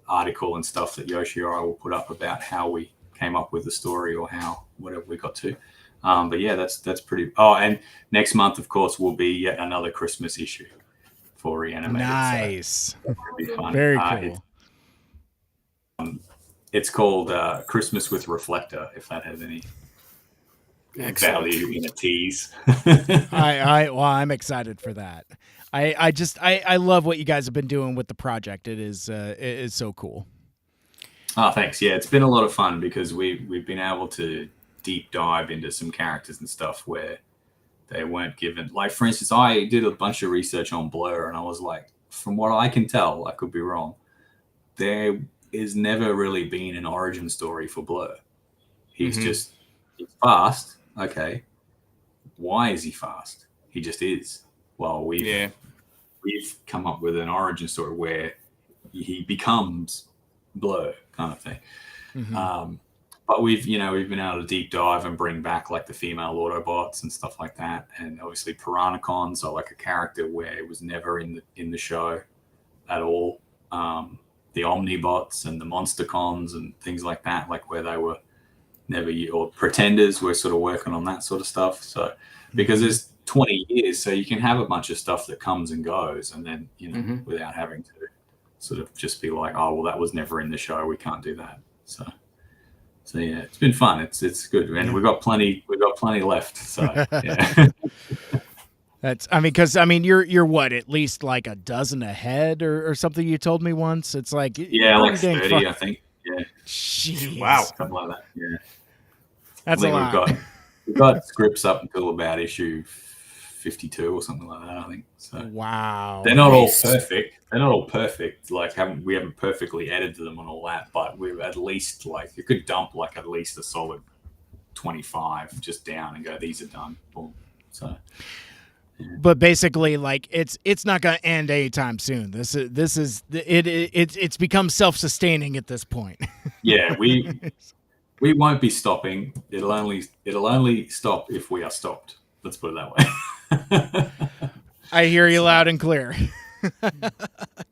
article and stuff that Yoshi or I will put up about how we came up with the story or how whatever we got to. But yeah, that's pretty. Oh, and next month, of course, will be yet another Christmas issue for Reanimated. Nice. So that'll be fun. Very cool. It's called Christmas with Reflector, if that has any value in a tease. I'm excited for that. I love what you guys have been doing with the project. It is so cool. Oh, thanks. Yeah, it's been a lot of fun because we've been able to deep dive into some characters and stuff where they weren't given. Like, for instance, I did a bunch of research on Blur, and I was like, from what I can tell, I could be wrong, there is never really been an origin story for Blur. He's just he's fast. Okay, why is he fast? He just is. Well, we've come up with an origin story where he becomes Blur, kind of thing. But we've been able to deep dive and bring back like the female Autobots and stuff like that, and obviously Piranacons are like a character where it was never in the show at all. The Omnibots and the Monstercons and things like that, like where they were never, or Pretenders, we're sort of working on that sort of stuff. So because there's 20 years, so you can have a bunch of stuff that comes and goes, and then without having to sort of just be like, oh well, that was never in the show, we can't do that. So yeah, it's been fun. It's good, and we've got plenty left. So yeah. Because you're what, at least like a dozen ahead or something you told me once. It's like like 30, I think. Yeah. Jeez. Wow. Something like that. Yeah. That's a lot. We've got scripts up until about issue 52 or something like that, I think. So wow. They're not all perfect. Like we haven't perfectly edited them and all that, but we've at least like you could dump like at least a solid 25 just down and go, these are done. Boom. So but basically, like it's not going to end anytime soon. It's become self-sustaining at this point. Yeah, we won't be stopping. It'll only stop if we are stopped. Let's put it that way. I hear you loud and clear.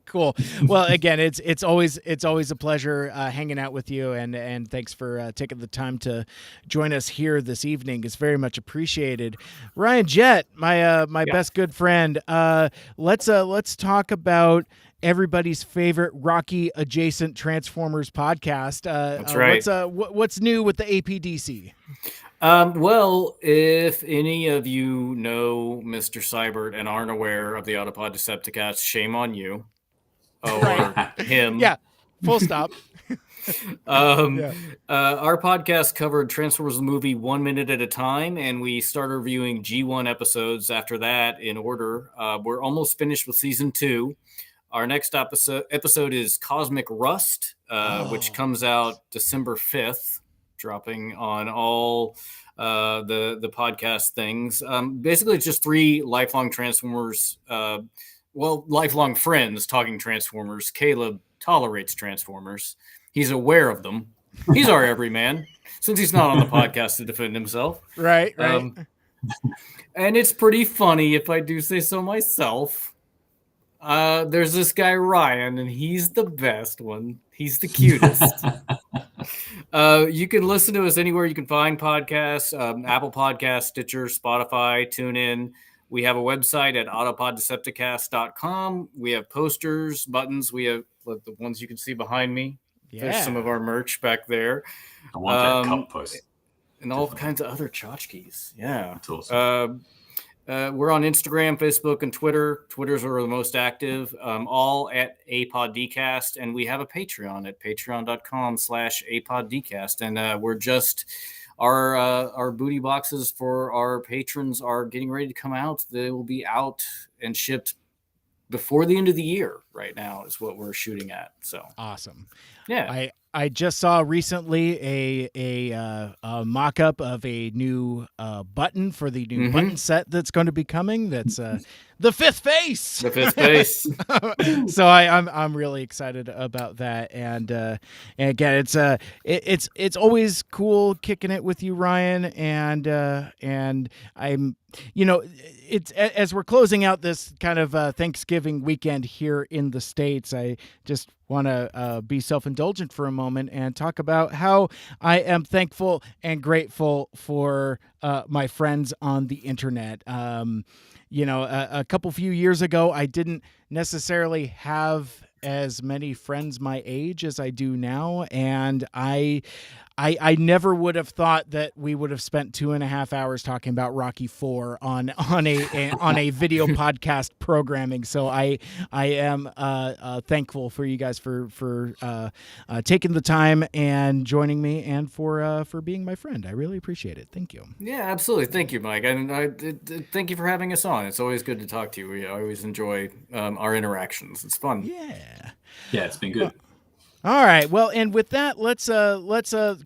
Cool. Well, again, it's always a pleasure hanging out with you, and thanks for taking the time to join us here this evening. It's very much appreciated. Ryan Jett, my best good friend. Let's talk about everybody's favorite Rocky adjacent Transformers podcast. That's right. What's new with the APDC? Well, if any of you know Mr. Seibert and aren't aware of the Autopod Decepticast, shame on you. Or him. Yeah, full stop. Our podcast covered Transformers the movie 1 minute at a time, and we started reviewing G1 episodes after that in order. We're almost finished with season 2. Our next episode is Cosmic Rust, which comes out December 5th, dropping on all the podcast things. Basically, it's just 3 lifelong Transformers, lifelong friends talking Transformers. Caleb tolerates Transformers. He's aware of them. He's our everyman, since he's not on the podcast to defend himself. Right. And it's pretty funny, if I do say so myself. There's this guy, Ryan, and he's the best one. He's the cutest. You can listen to us anywhere you can find podcasts, Apple Podcasts, Stitcher, Spotify, TuneIn. We have a website at autopoddecepticast.com. We have posters, buttons. We have the ones you can see behind me. Yeah. There's some of our merch back there. I want that cup post. And all kinds of other tchotchkes. Yeah. That's awesome. We're on Instagram, Facebook, and Twitter. Twitter's are the most active, all at APODcast. And we have a Patreon at patreon.com/APODcast. And we're just... Our booty boxes for our patrons are getting ready to come out. They will be out and shipped before the end of the year. right now is what we're shooting at. So awesome. yeah. I just saw recently a mock-up of a new button for the new button set that's going to be coming. That's the fifth face. The fifth face. So I'm really excited about that. And again, it's always cool kicking it with you, Ryan. And I'm, it's as we're closing out this kind of Thanksgiving weekend here in the States, I just want to be self-indulgent for a moment and talk about how I am thankful and grateful for my friends on the internet. A couple few years ago, I didn't necessarily have as many friends my age as I do now, and I never would have thought that we would have spent 2.5 hours talking about Rocky IV on a video podcast programming. So I am thankful for you guys for taking the time and joining me, and for being my friend. I really appreciate it. Thank you. Yeah, absolutely. Thank you, Mike. And I thank you for having us on. It's always good to talk to you. We always enjoy our interactions. It's fun. Yeah, it's been good. All right. Well, and with that, let's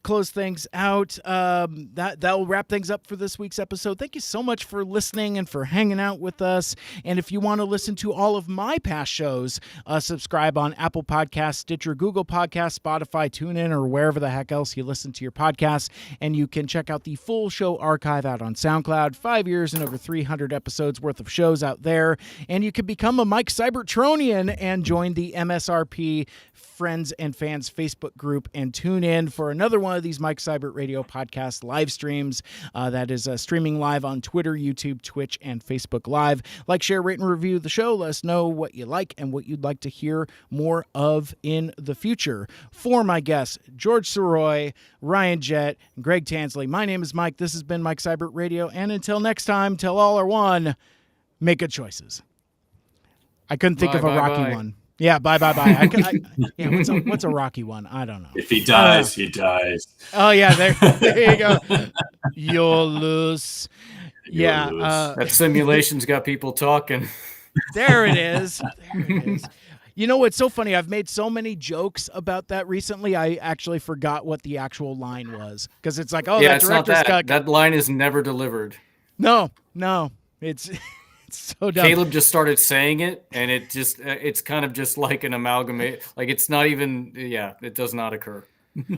close things out. That will wrap things up for this week's episode. Thank you so much for listening and for hanging out with us. And if you want to listen to all of my past shows, subscribe on Apple Podcasts, Stitcher, Google Podcasts, Spotify, TuneIn, or wherever the heck else you listen to your podcasts. And you can check out the full show archive out on SoundCloud. 5 years and over 300 episodes worth of shows out there. And you can become a Mike Cybertronian and join the MSRP Friends and Fans Facebook group and tune in for another one of these Mike Cybert Radio podcast live streams that is streaming live on Twitter, YouTube, Twitch, and Facebook Live. Like, share, rate, and review the show. Let us know what you like and what you'd like to hear more of in the future. For my guests, George Soroy, Ryan Jett, and Greg Tansley, my name is Mike. This has been Mike Cybert Radio, and until next time, till all are one, make good choices. I couldn't think of a Rocky one. Yeah, bye. What's a Rocky one? I don't know. If he dies, he dies. Oh yeah, there you go. You'll lose. Yeah, that simulation's got people talking. There it is. You know what's so funny? I've made so many jokes about that recently. I actually forgot what the actual line was, because it's like, that director's got that line is never delivered. No, it's. So dumb. Caleb just started saying it, and it's kind of just like an amalgamate. Like, it's not even, it does not occur.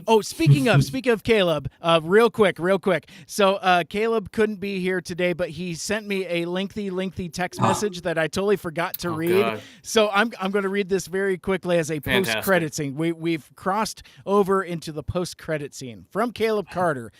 Oh, speaking of Caleb, real quick. So Caleb couldn't be here today, but he sent me a lengthy text message that I totally forgot to read. God. So I'm going to read this very quickly as a post-credit scene. We've crossed over into the post-credit scene from Caleb Carter.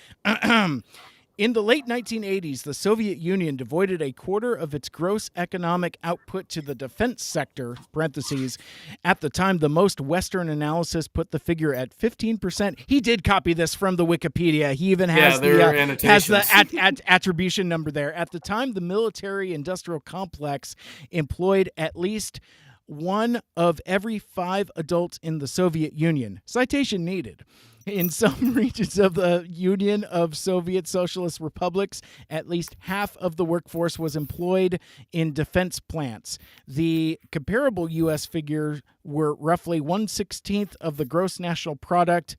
In the late 1980s, the Soviet Union devoted a quarter of its gross economic output to the defense sector, parentheses. At the time, the most Western analysis put the figure at 15%. He did copy this from the Wikipedia. He even has the attribution number there. At the time, the military-industrial complex employed at least one of every 5 adults in the Soviet Union. Citation needed. In some regions of the Union of Soviet Socialist Republics, at least half of the workforce was employed in defense plants. The comparable U.S. figures were roughly 1/16 of the gross national product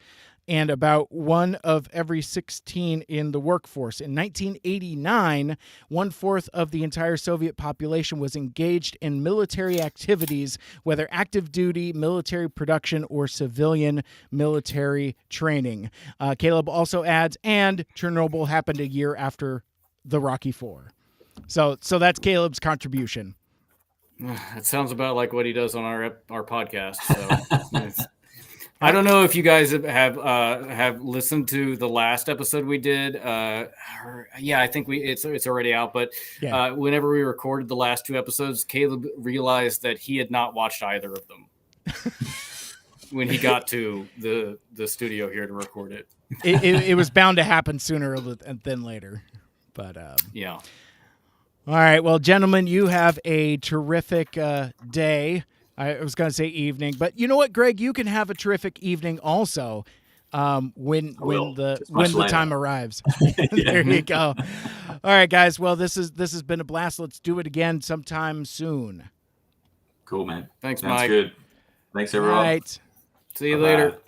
and about 1 of every 16 in the workforce. In 1989, 1/4 of the entire Soviet population was engaged in military activities, whether active duty, military production, or civilian military training. Caleb also adds, and Chernobyl happened a year after the Rocky IV. So that's Caleb's contribution. It sounds about like what he does on our podcast. So I don't know if you guys have listened to the last episode we did. I think it's already out. But whenever we recorded the last 2 episodes, Caleb realized that he had not watched either of them when he got to the studio here to record it. It was bound to happen sooner than later. But yeah. All right. Well, gentlemen, you have a terrific day. I was going to say evening, but you know what, Greg? You can have a terrific evening also when the time arrives. There you go. All right, guys. Well, this has been a blast. Let's do it again sometime soon. Cool, man. Thanks, Sounds Mike. good. Thanks, All everyone. right. See you Bye-bye. later.